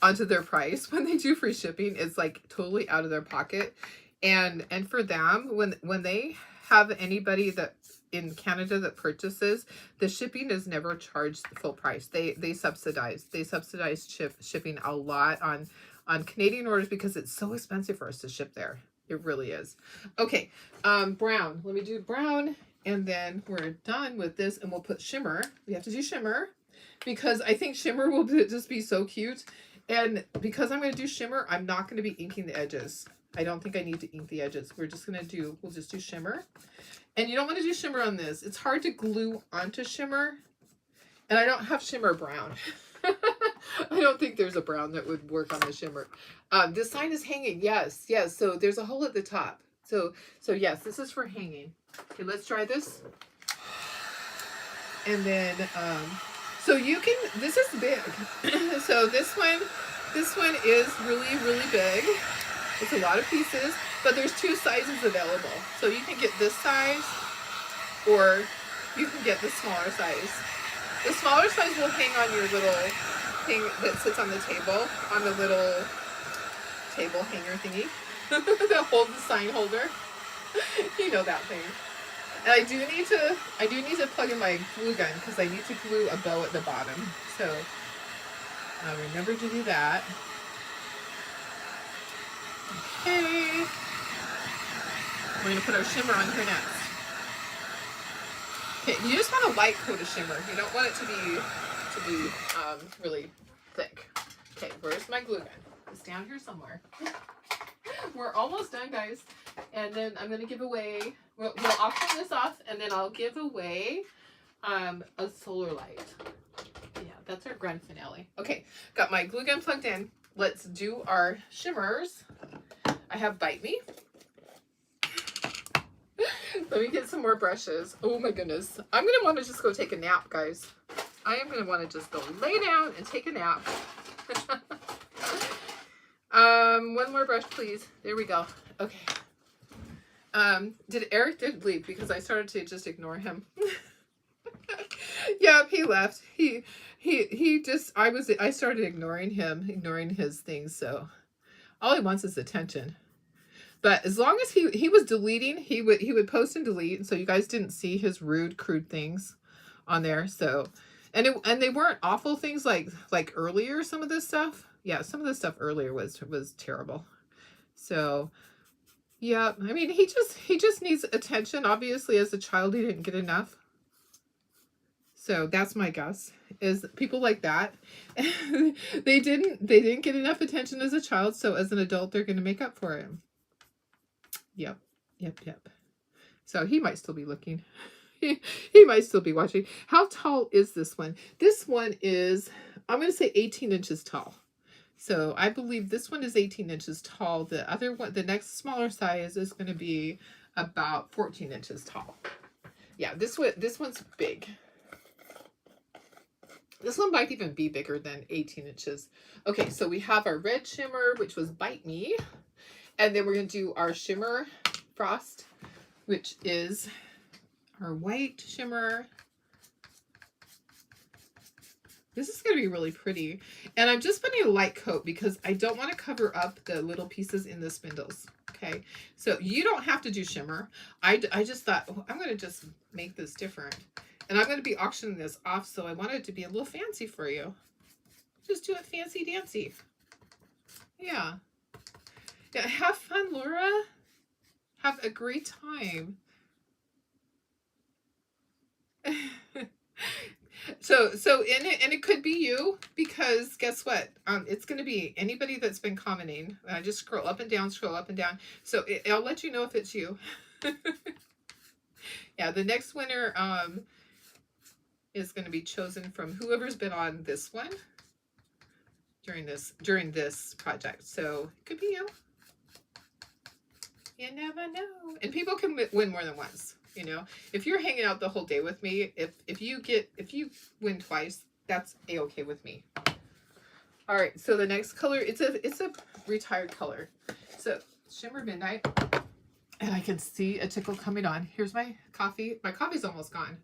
onto their price when they do free shipping. It's like totally out of their pocket. And for them, when they have anybody that in Canada that purchases, the shipping is never charged full price. They subsidize. They subsidize shipping a lot on Canadian orders because it's so expensive for us to ship there. It really is. Okay, brown. Let me do brown, and then we're done with this, and we'll put shimmer. We have to do shimmer because I think shimmer will just be so cute. And because I'm going to do shimmer, I'm not going to be inking the edges. I don't think I need to ink the edges. We'll just do shimmer. And you don't want to do shimmer on this. It's hard to glue onto shimmer. And I don't have shimmer brown. I don't think there's a brown that would work on the shimmer. This sign is hanging. Yes, yes. So there's a hole at the top. So yes, this is for hanging. Okay, let's try this. And then, so you can, this is big. So this one is really, really big. It's a lot of pieces, but there's 2 sizes available. So you can get this size, or you can get the smaller size. The smaller size will hang on your little thing that sits on the table, on the little table hanger thingy that holds the sign holder. You know that thing. And I do need to plug in my glue gun because I need to glue a bow at the bottom. So remember to do that. Okay. We're going to put our shimmer on here next. Okay, you just want a light coat of shimmer. You don't want it to be really thick. Okay, where's my glue gun? It's down here somewhere. We're almost done, guys. And then I'm going to give away, we'll auction this off, and then I'll give away a solar light. Yeah, that's our grand finale. Okay, got my glue gun plugged in. Let's do our shimmers. I have Bite Me. Let me get some more brushes. Oh my goodness. I'm going to want to just go take a nap, guys. I am going to want to just go lay down and take a nap. One more brush, please. There we go. Okay. Eric did leave because I started to just ignore him. Yep, he left. I started ignoring him, ignoring his things, so all he wants is attention. But as long as he was deleting, he would post and delete, and so you guys didn't see his rude, crude things on there. So, and they weren't awful things like earlier. Some of this stuff, yeah, some of the stuff earlier was terrible. So, yeah, I mean, he just needs attention. Obviously, as a child, he didn't get enough. So that's my guess, is people like that. they didn't get enough attention as a child, so as an adult, they're going to make up for it. Yep. So he might still be looking. He might still be watching. How tall is this one? This one is, I'm going to say 18 inches tall. So I believe this one is 18 inches tall. The other one, the next smaller size, is going to be about 14 inches tall. Yeah, this one's big. This one might even be bigger than 18 inches. Okay, so we have our red shimmer, which was Bite Me. And then we're going to do our shimmer frost, which is our white shimmer. This is going to be really pretty. And I'm just putting a light coat because I don't want to cover up the little pieces in the spindles. Okay, so you don't have to do shimmer. I just thought, oh, I'm going to just make this different. And I'm going to be auctioning this off, so I wanted it to be a little fancy for you. Just do it fancy dancy. Yeah. Yeah, have fun, Laura. Have a great time. So and it could be you, because guess what? It's going to be anybody that's been commenting. I just scroll up and down. So I'll let you know if it's you. Yeah, the next winner is going to be chosen from whoever's been on this one during this project. So it could be you. You never know. And people can win more than once. You know, if you're hanging out the whole day with me, if you win twice, that's a-okay with me. All right, so the next color, it's a retired color. So Shimmer Midnight, and I can see a tickle coming on. Here's my coffee. My coffee's almost gone.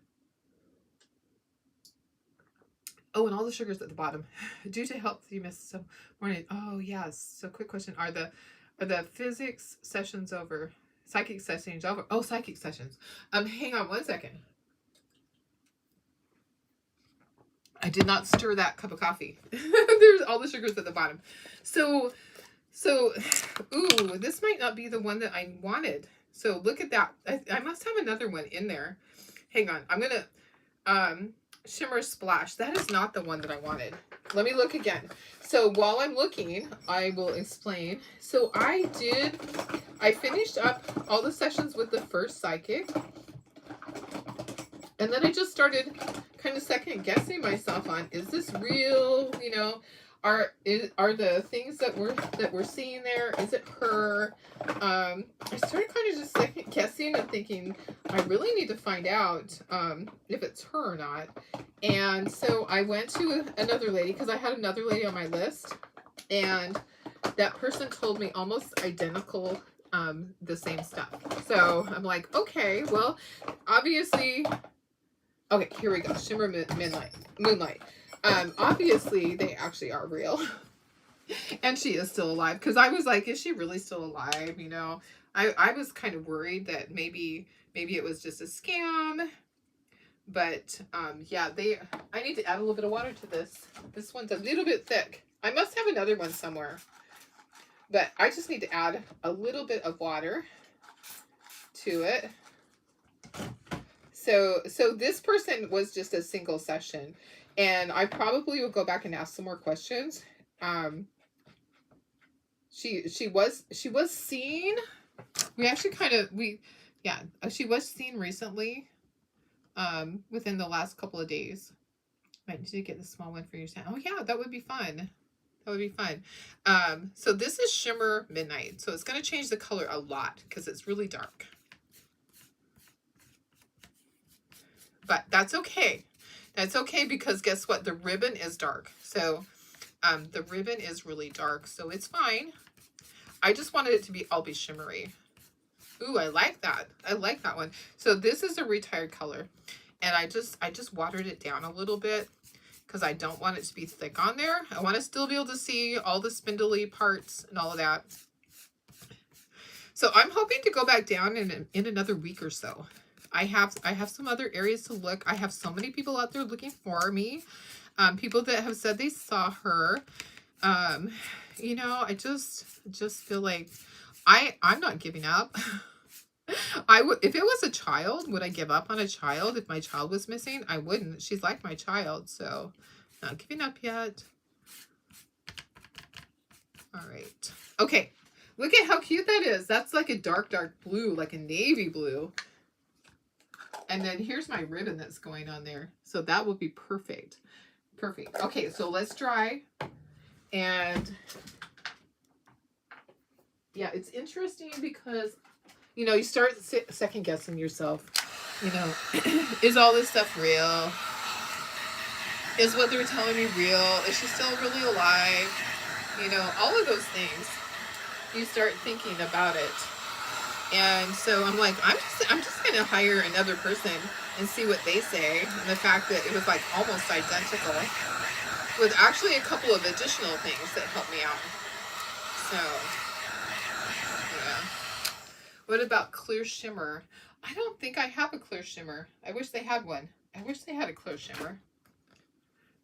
Oh, and all the sugars at the bottom. Due to health, you missed some morning. Oh, yes. So quick question. Are the physics sessions over? Psychic sessions over? Oh, psychic sessions. Hang on one second. I did not stir that cup of coffee. There's all the sugars at the bottom. So, ooh, this might not be the one that I wanted. So look at that. I must have another one in there. Hang on. I'm going to, Shimmer Splash. That is not the one that I wanted. Let me look again. So while I'm looking, I will explain. So I finished up all the sessions with the first psychic. And then I just started kind of second guessing myself on, is this real? You know, are the things that we're seeing there, is it her? I started kind of just second guessing and thinking, I really need to find out if it's her or not. And so I went to another lady, because I had another lady on my list, and that person told me almost identical the same stuff. So I'm like, okay, well, obviously, okay, here we go. Shimmer Moonlight. Obviously they actually are real. And she is still alive. Because I was like, is she really still alive? You know, I was kind of worried that maybe it was just a scam. But yeah, I need to add a little bit of water to this. This one's a little bit thick. I must have another one somewhere. But I just need to add a little bit of water to it. So this person was just a single session, and I probably will go back and ask some more questions. She was seen. We actually she was seen recently, within the last couple of days. Might need to get the small one for your stand. Oh yeah, that would be fun. That would be fun. So this is Shimmer Midnight. So it's going to change the color a lot because it's really dark. But that's okay. That's okay, because guess what? The ribbon is dark. So the ribbon is really dark, so it's fine. I just wanted it to be all be shimmery. Ooh, I like that. I like that one. So this is a retired color, and I just watered it down a little bit because I don't want it to be thick on there. I want to still be able to see all the spindly parts and all of that. So I'm hoping to go back down in another week or so. I have some other areas to look. I have so many people out there looking for me. People that have said they saw her. You know, I just feel like I'm not giving up. I would, if it was a child, would I give up on a child? If my child was missing, I wouldn't. She's like my child, so not giving up yet. All right. Okay. Look at how cute that is. That's like a dark, dark blue, like a navy blue. And then here's my ribbon that's going on there. So that would be perfect. Perfect. Okay, so let's dry. And yeah, it's interesting because, you know, you start second guessing yourself. You know, is all this stuff real? Is what they're telling me real? Is she still really alive? You know, all of those things. You start thinking about it. And so I'm like, I'm just going to hire another person and see what they say. And the fact that it was like almost identical, with actually a couple of additional things that helped me out. So, yeah. What about clear shimmer? I don't think I have a clear shimmer. I wish they had one. I wish they had a clear shimmer.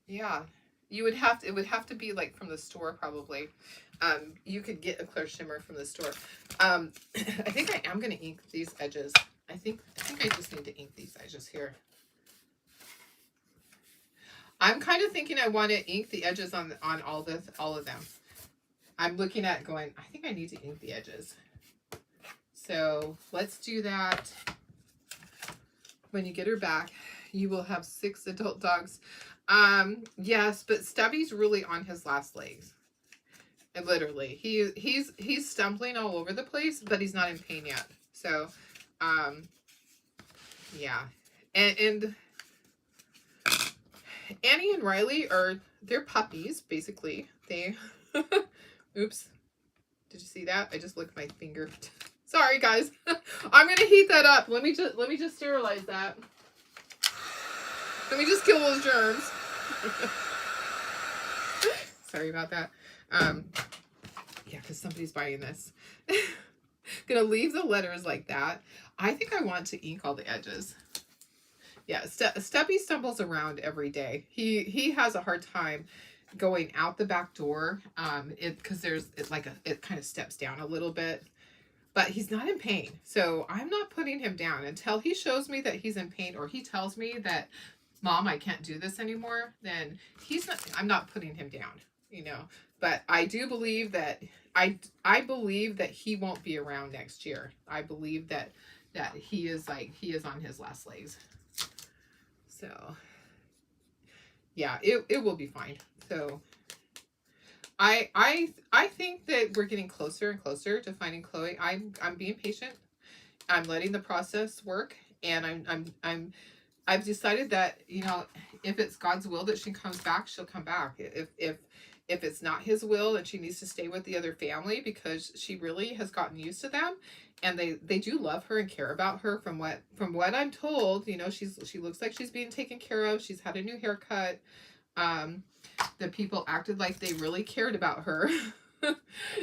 Yeah. You would have to, it would have to be like from the store probably. You could get a clear shimmer from the store. I think I am going to ink these edges. I think I just need to ink these edges here. I'm kind of thinking I want to ink the edges on all of them. I'm looking at going, I think I need to ink the edges. So let's do that. When you get her back, you will have 6 adult dogs. Yes, but Stubby's really on his last legs. And literally, he's stumbling all over the place, but he's not in pain yet. So, yeah. And Annie and Riley they're puppies, basically. They, oops. Did you see that? I just licked my finger. Sorry, guys. I'm gonna heat that up. Let me just sterilize that. Let me just kill those germs. Sorry about that. Yeah, because somebody's buying this. Gonna leave the letters like that. I think I want to ink all the edges. Yeah, Steppy stumbles around every day. He has a hard time going out the back door. Because it kind of steps down a little bit. But he's not in pain. So I'm not putting him down until he shows me that he's in pain, or he tells me that, Mom, I can't do this anymore, then I'm not putting him down, you know. But I do believe that I believe that he won't be around next year. I believe that he is on his last legs. So yeah, it will be fine. So I think that we're getting closer and closer to finding Chloe. I'm being patient. I'm letting the process work, and I've decided that, you know, if it's God's will that she comes back, she'll come back. If it's not his will and she needs to stay with the other family, because she really has gotten used to them, and they do love her and care about her, from what I'm told, you know, she looks like she's being taken care of. She's had a new haircut. The people acted like they really cared about her.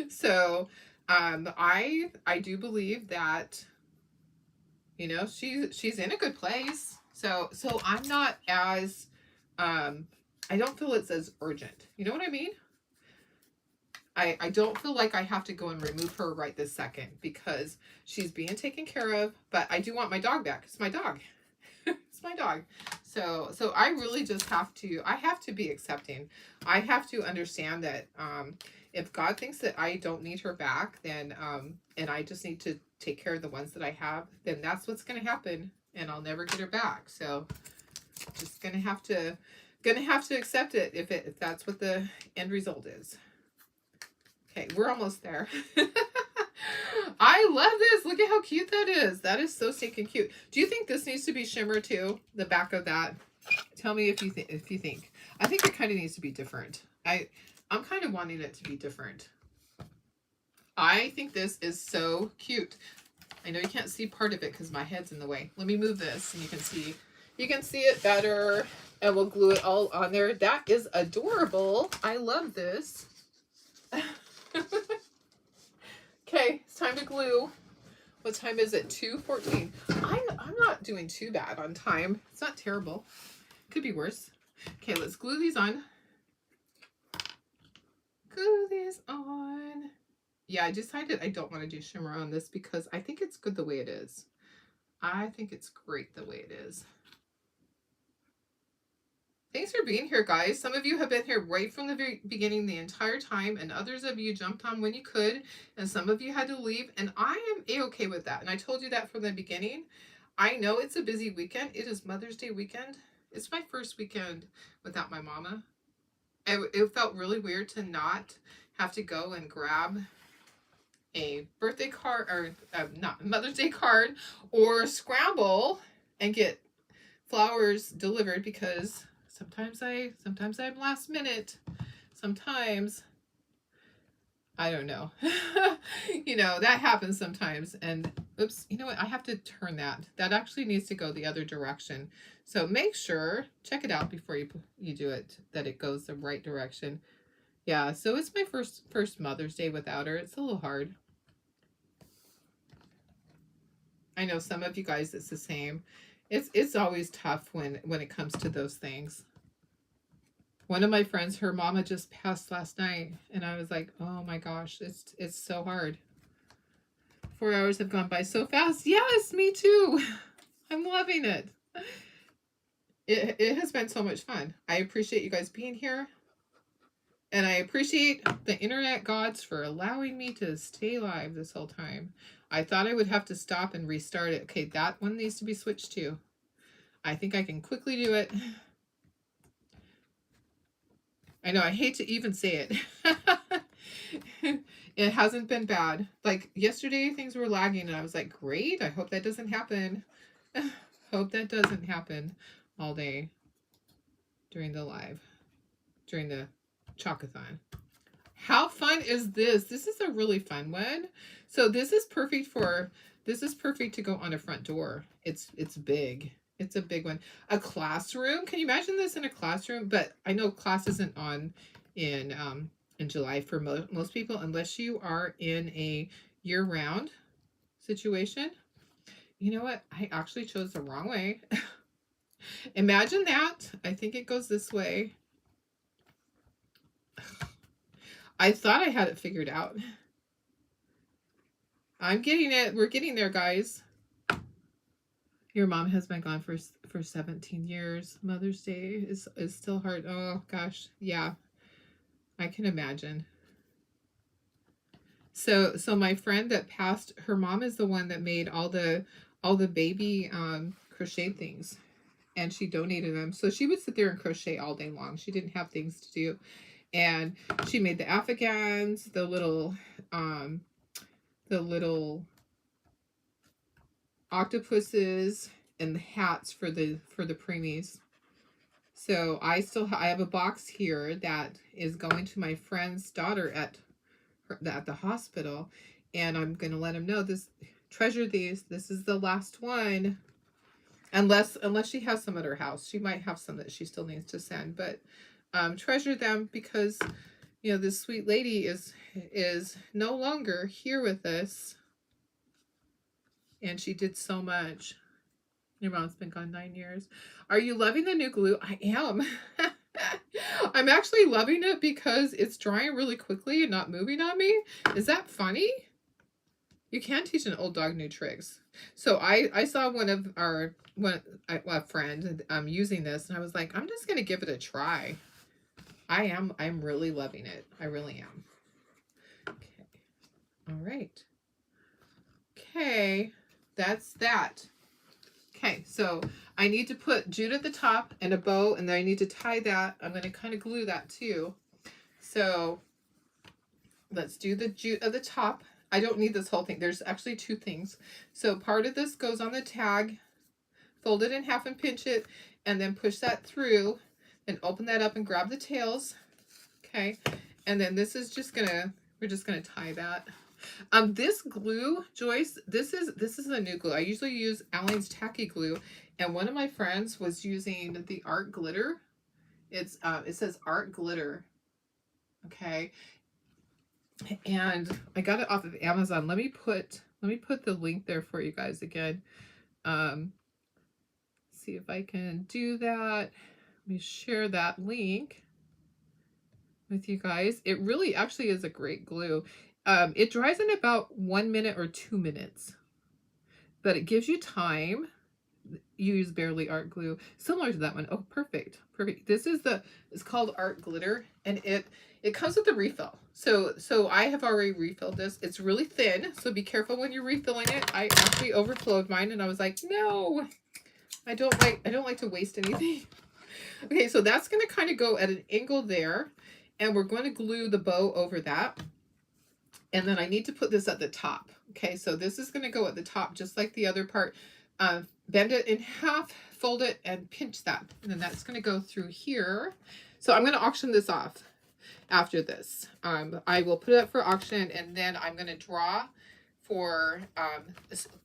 So I do believe that, you know, she's in a good place. So I'm not as I don't feel it's as urgent. You know what I mean? I don't feel like I have to go and remove her right this second, because she's being taken care of, but I do want my dog back. It's my dog. It's my dog. So I really just have to be accepting. I have to understand that if God thinks that I don't need her back, then and I just need to take care of the ones that I have, then that's what's going to happen, and I'll never get her back. So just gonna have to accept it if that's what the end result is. Okay, we're almost there. I love this. Look at how cute that is. That is so stinking cute. Do you think this needs to be shimmer too? The back of that. Tell me if you think. I think it kind of needs to be different. I'm kind of wanting it to be different. I think this is so cute. I know you can't see part of it because my head's in the way. Let me move this and you can see it better, and we'll glue it all on there. That is adorable. I love this. Okay, it's time to glue. What time is it? 2:14. I'm not doing too bad on time. It's not terrible. Could be worse. Okay, let's glue these on. Glue these on. Yeah, I decided I don't want to do shimmer on this because I think it's good the way it is. I think it's great the way it is. Thanks for being here, guys. Some of you have been here right from the very beginning, the entire time, and others of you jumped on when you could, and some of you had to leave, and I am A-okay with that, and I told you that from the beginning. I know it's a busy weekend. It is Mother's Day weekend. It's my first weekend without my mama. It felt really weird to not have to go and grab a birthday card, or not Mother's Day card, or scramble and get flowers delivered, because sometimes I'm last minute. Sometimes I don't know. You know, that happens sometimes. And oops, you know what? I have to turn that. That actually needs to go the other direction. So make sure, check it out before you do it, that it goes the right direction. Yeah, so it's my first Mother's Day without her. It's a little hard. I know some of you guys, it's the same. It's always tough when it comes to those things. One of my friends, her mama just passed last night, and I was like, oh my gosh, it's so hard. 4 hours have gone by so fast. Yes, me too. I'm loving it. It has been so much fun. I appreciate you guys being here. And I appreciate the internet gods for allowing me to stay live this whole time. I thought I would have to stop and restart it. Okay, that one needs to be switched to. I think I can quickly do it. I know, I hate to even say it. It hasn't been bad. Like yesterday, things were lagging, and I was like, great, I hope that doesn't happen. Hope that doesn't happen all day during the live, during the Chalkathon. How fun is this? This is a really fun one. So this is perfect to go on a front door. It's big. It's a big one. A classroom. Can you imagine this in a classroom? But I know class isn't on in July for most people unless you are in a year-round situation. You know what? I actually chose the wrong way. Imagine that. I think it goes this way. I thought I had it figured out. I'm getting it. We're getting there, guys. Your mom has been gone for 17 years. Mother's Day is still hard. Oh gosh, yeah, I can imagine. So my friend that passed, her mom is the one that made all the baby crochet things, and she donated them. So she would sit there and crochet all day long. She didn't have things to do, and she made the afghans, the little octopuses, and the hats for the preemies. So I have a box here that is going to my friend's daughter at the hospital, and I'm gonna let him know this. Treasure these. This is the last one, unless she has some at her house. She might have some that she still needs to send, but treasure them because this sweet lady is no longer here with us, and she did so much. Your mom's been gone 9 years. Are you loving the new glue? I am. I'm actually loving it because it's drying really quickly and not moving on me. Is that funny? You can teach an old dog new tricks. So I saw a friend using this, and I was like, I'm just gonna give it a try. I'm really loving it. I really am. Okay. All right. Okay. That's that. Okay, so I need to put jute at the top and a bow, and then I need to tie that. I'm going to kind of glue that too. So let's do the jute at the top. I don't need this whole thing. There's actually two things. So part of this goes on the tag, fold it in half and pinch it, and then push that through, and open that up and grab the tails. Okay, and then this is we're just gonna tie that. This glue, Joyce, this is a new glue. I usually use Aleene's Tacky Glue, and one of my friends was using the Art Glitter. It says Art Glitter. Okay. And I got it off of Amazon. Let me put the link there for you guys again. See if I can do that. Let me share that link with you guys. It really actually is a great glue. It dries in about 1 minute or 2 minutes, but it gives you time. You use Barely Art Glue, similar to that one. Oh, perfect. This is it's called Art Glitter, and it comes with a refill. So I have already refilled this. It's really thin, so be careful when you're refilling it. I actually overflowed mine, and I was like, no, I don't like to waste anything. Okay, so that's going to kind of go at an angle there, and we're going to glue the bow over that. And then I need to put this at the top. Okay, so this is going to go at the top just like the other part. Bend it in half, fold it, and pinch that. And then that's going to go through here. So I'm going to auction this off after this. I will put it up for auction, and then I'm going to draw for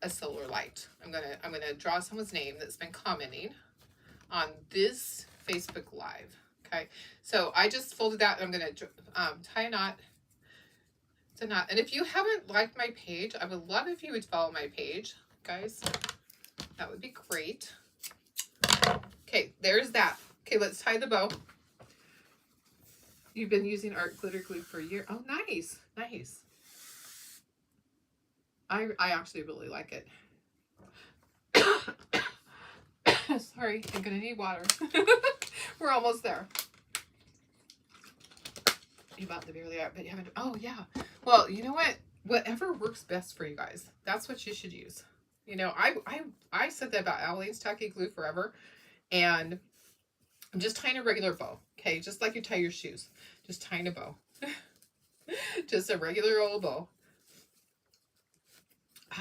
a solar light. I'm gonna draw someone's name that's been commenting on this Facebook Live. Okay, so I just folded that. I'm going to tie a knot. And if you haven't liked my page, I would love if you would follow my page, guys. That would be great. Okay, there's that. Okay, let's tie the bow. You've been using Art Glitter Glue for a year. Oh, nice. Nice. I actually really like it. Sorry, I'm going to need water. We're almost there. You bought the Barely Art, but you haven't. Oh, yeah. Well, you know what? Whatever works best for you guys, that's what you should use. I said that about Aleene's Tacky Glue forever, and I'm just tying a regular bow. Okay, just like you tie your shoes, just tying a bow. Just a regular old bow.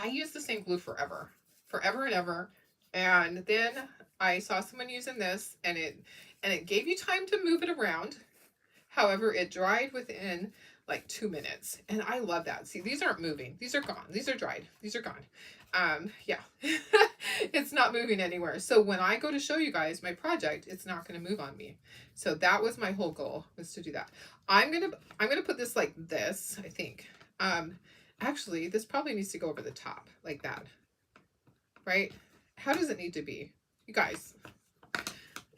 I use the same glue forever and ever. And then I saw someone using this, and it gave you time to move it around. However, it dried within like 2 minutes. And I love that. See, these aren't moving. These are gone. These are dried. These are gone. Yeah, it's not moving anywhere. So when I go to show you guys my project, it's not going to move on me. So that was my whole goal, was to do that. I'm going to put this like this, I think. Actually, this probably needs to go over the top like that. Right? How does it need to be? You guys,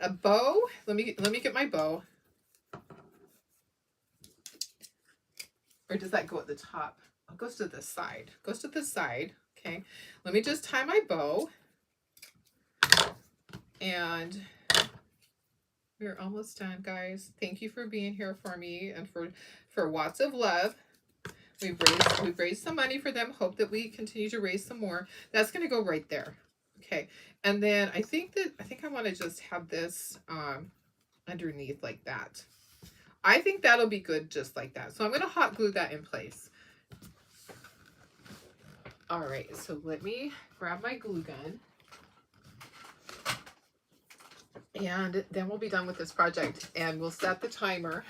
a bow. Let me get my bow. Or does that go at the top? It goes to the side. It goes to the side. Okay. Let me just tie my bow. And we're almost done, guys. Thank you for being here for me and for Watts of Love. We've raised some money for them. Hope that we continue to raise some more. That's going to go right there. Okay. And then I think I want to just have this underneath like that. I think that'll be good just like that. So I'm going to hot glue that in place. All right. So let me grab my glue gun. And then we'll be done with this project and we'll set the timer.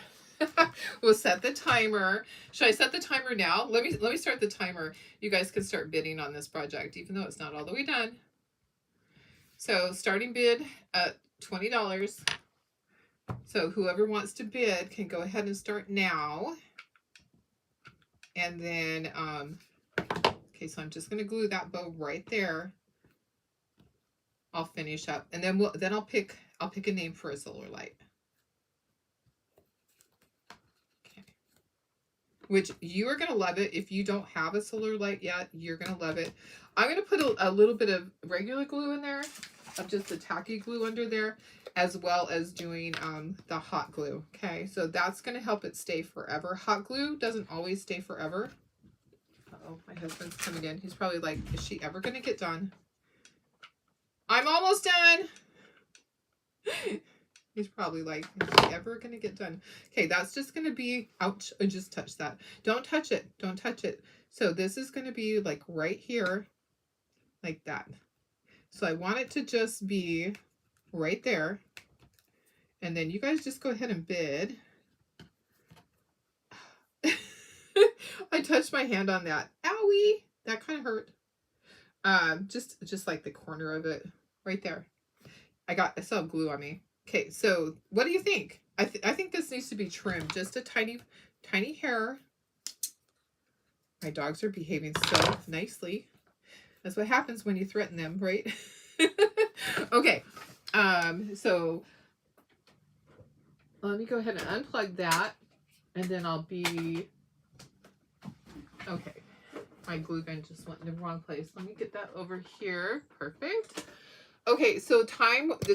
We'll set the timer. Should I set the timer now? Let me start the timer. You guys can start bidding on this project, even though it's not all the way done. So starting bid at $20. So whoever wants to bid can go ahead and start now. And then, okay, so I'm just going to glue that bow right there. I'll finish up, and then I'll pick a name for a solar light. Okay. Which you are going to love it. If you don't have a solar light yet, you're going to love it. I'm going to put a little bit of regular glue in there, of just the tacky glue under there, as well as doing the hot glue. Okay, so that's going to help it stay forever. Hot glue doesn't always stay forever. Uh-oh, my husband's coming in. He's probably like, is she ever going to get done? I'm almost done. He's probably like, is she ever going to get done? Okay, that's just going to be, ouch, I just touched that. Don't touch it. Don't touch it. So this is going to be like right here, like that. So I want it to just be right there. And then you guys just go ahead and bid. I touched my hand on that. Owie! That kind of hurt. Just like the corner of it right there. I still have glue on me. Okay, so what do you think? I think this needs to be trimmed just a tiny hair. My dogs are behaving so nicely. That's what happens when you threaten them, right? Okay, so let me go ahead and unplug that, and then I'll be okay. My glue gun just went in the wrong place. Let me get that over here. Perfect. Okay, so the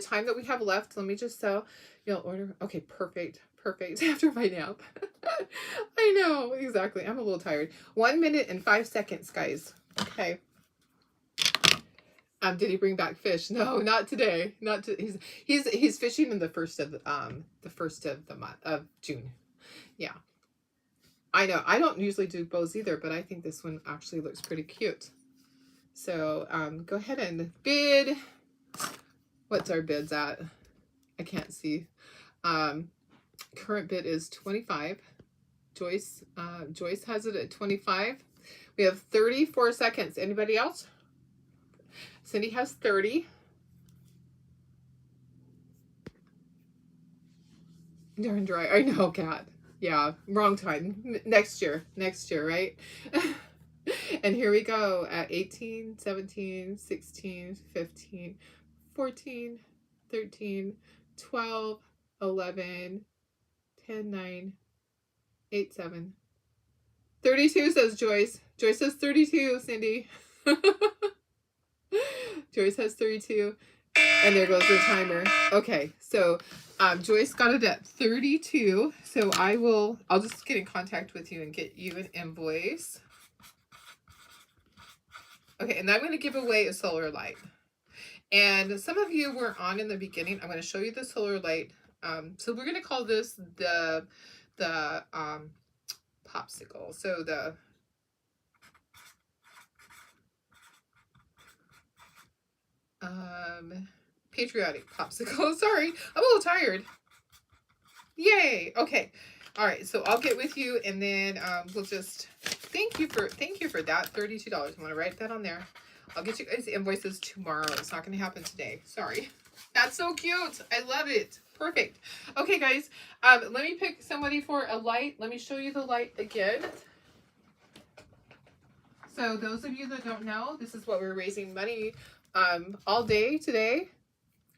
time that we have left, let me just you'll order. Okay, perfect. After my nap. I know, exactly. I'm a little tired. 1 minute and 5 seconds, guys. Okay. Did he bring back fish? No, not today. He's fishing in the first of the month of June. Yeah. I know. I don't usually do bows either, but I think this one actually looks pretty cute. So go ahead and bid. What's our bids at? I can't see. Current bid is 25. Joyce has it at 25. We have 34 seconds. Anybody else? Cindy has 30. Darn dry. I know, Kat. Yeah, wrong time. Next year, right? And here we go at 18, 17, 16, 15, 14, 13, 12, 11, 10, 9, 8, 7. 32 says Joyce. Joyce says 32, Cindy. Joyce has 32. And there goes the timer. Okay, so Joyce got it at 32. So I'll just get in contact with you and get you an invoice. Okay, and I'm going to give away a solar light. And some of you were on in the beginning. I'm going to show you the solar light. So we're going to call this the popsicle. So the patriotic popsicle. Sorry, I'm a little tired. Yay. Okay. All right, so I'll get with you, and then we'll just thank you for that $32. I'm gonna write that on there. I'll get you guys invoices tomorrow. It's not gonna happen today. Sorry. That's so cute. I love it. Perfect. Okay, guys. Let me pick somebody for a light. Let me show you the light again. So those of you that don't know, this is what we're raising money all day today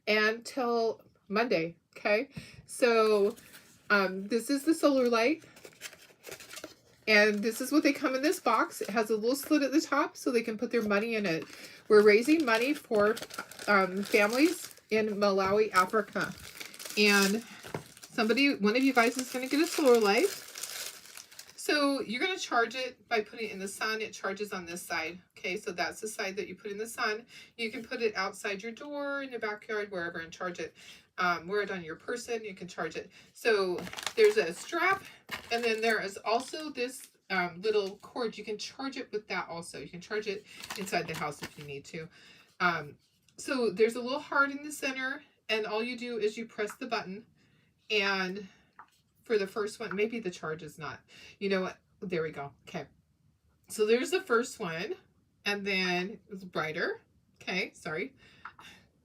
and till Monday. Okay. So this is the solar light. And this is what they come in this box. It has a little slit at the top so they can put their money in it. We're raising money for families in Malawi, Africa. And one of you guys is going to get a solar light. So you're going to charge it by putting it in the sun. It charges on this side. Okay, so that's the side that you put in the sun. You can put it outside your door, in your backyard, wherever, and charge it. Wear it on your person, you can charge it. So there's a strap, and then there is also this little cord. You can charge it with that also. You can charge it inside the house if you need to. So there's a little heart in the center, and all you do is you press the button, and for the first one, maybe the charge is not. You know what? There we go. Okay. So there's the first one, and then it's brighter. Okay, sorry.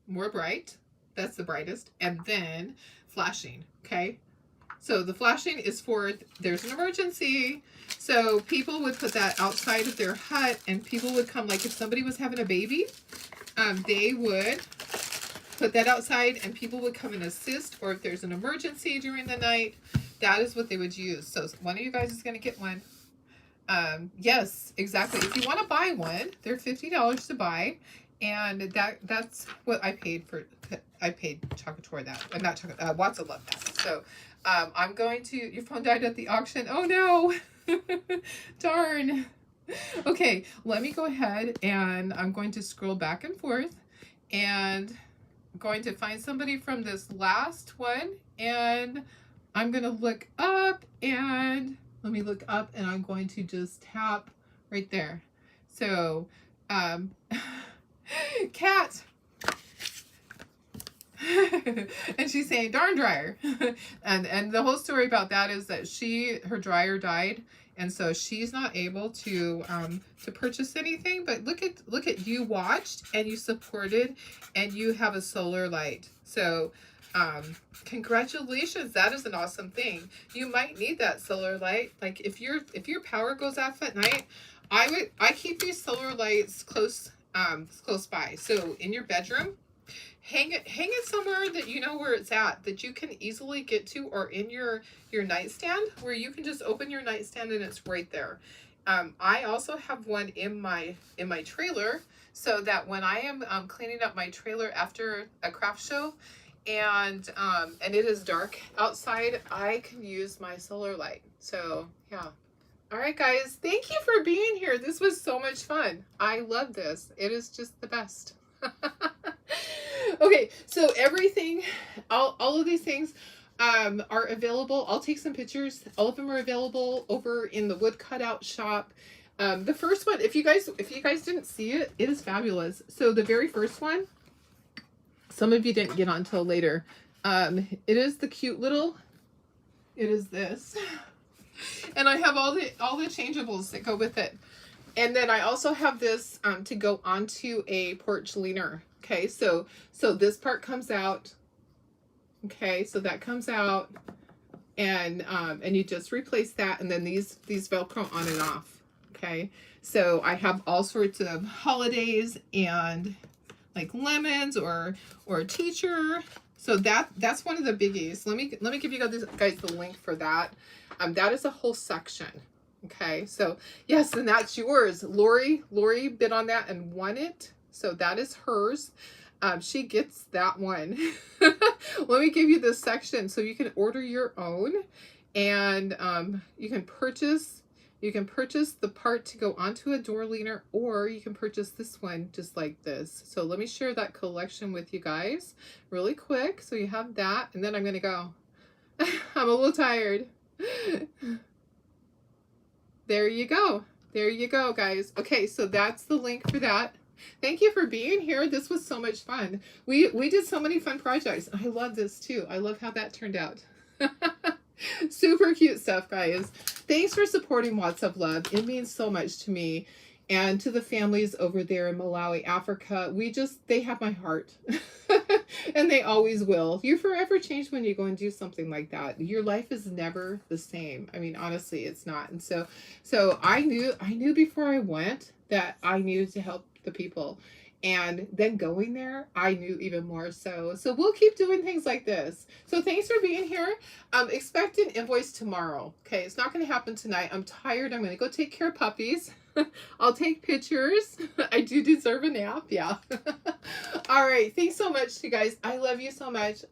More bright. That's the brightest. And then flashing. Okay. So the flashing is for, there's an emergency. So people would put that outside of their hut, and people would come, like if somebody was having a baby, they would put that outside and people would come and assist, or if there's an emergency during the night, that is what they would use. So one of you guys is going to get one. Yes, exactly. If you want to buy one, they're $50 to buy. And that's what I paid for. I paid Chalkathon that. I'm not Chalkathon. Watts will love that. So I'm going to. Your phone died at the auction. Oh no! Darn. Okay, let me go ahead and I'm going to scroll back and forth, and I'm going to find somebody from this last one, and I'm gonna look up, and let me look up, and I'm going to just tap right there. So Cat. And she's saying darn dryer. and the whole story about that is that her dryer died, and so she's not able to purchase anything. But look at you watched and you supported, and you have a solar light. So congratulations. That is an awesome thing. You might need that solar light. Like if your power goes off at night, I keep these solar lights close by. So in your bedroom, hang it somewhere that you know where it's at, that you can easily get to, or in your nightstand, where you can just open your nightstand and it's right there. I also have one in my trailer, so that when I am cleaning up my trailer after a craft show, and it is dark outside, I can use my solar light. So yeah. All right, guys, thank you for being here. This was so much fun. I love this. It is just the best. Okay, so everything, all of these things are available. I'll take some pictures. All of them are available over in the wood cutout shop. The first one, if you guys didn't see it, it is fabulous. So the very first one, some of you didn't get on until later. It is the cute little, it is this. And I have all the changeables that go with it. And then I also have this to go onto a porch leaner. Okay, so this part comes out. Okay, so that comes out, and you just replace that, and then these Velcro on and off. Okay, so I have all sorts of holidays and like lemons or teacher. So that's one of the biggies. Let me give you guys the link for that. That is a whole section. Okay, so yes, and that's yours. Lori bid on that and won it. So that is hers. She gets that one. Let me give you this section so you can order your own, and you can purchase the part to go onto a door leaner, or you can purchase this one just like this. So let me share that collection with you guys really quick so you have that, and then I'm gonna go. I'm a little tired. There you go. There you go, guys. Okay, so that's the link for that. Thank you for being here. This was so much fun. We did so many fun projects. I love this too. I love how that turned out. Super cute stuff, guys. Thanks for supporting Watts of Love. It means so much to me and to the families over there in Malawi, Africa. They have my heart. And they always will. You forever change when you go and do something like that. Your life is never the same. I mean, honestly, it's not. And so I knew before I went that I needed to help the people. And then going there, I knew even more so. So we'll keep doing things like this. So thanks for being here. Expect an invoice tomorrow. Okay, it's not going to happen tonight. I'm tired. I'm going to go take care of puppies. I'll take pictures. I do deserve a nap. Yeah. All right. Thanks so much, you guys. I love you so much.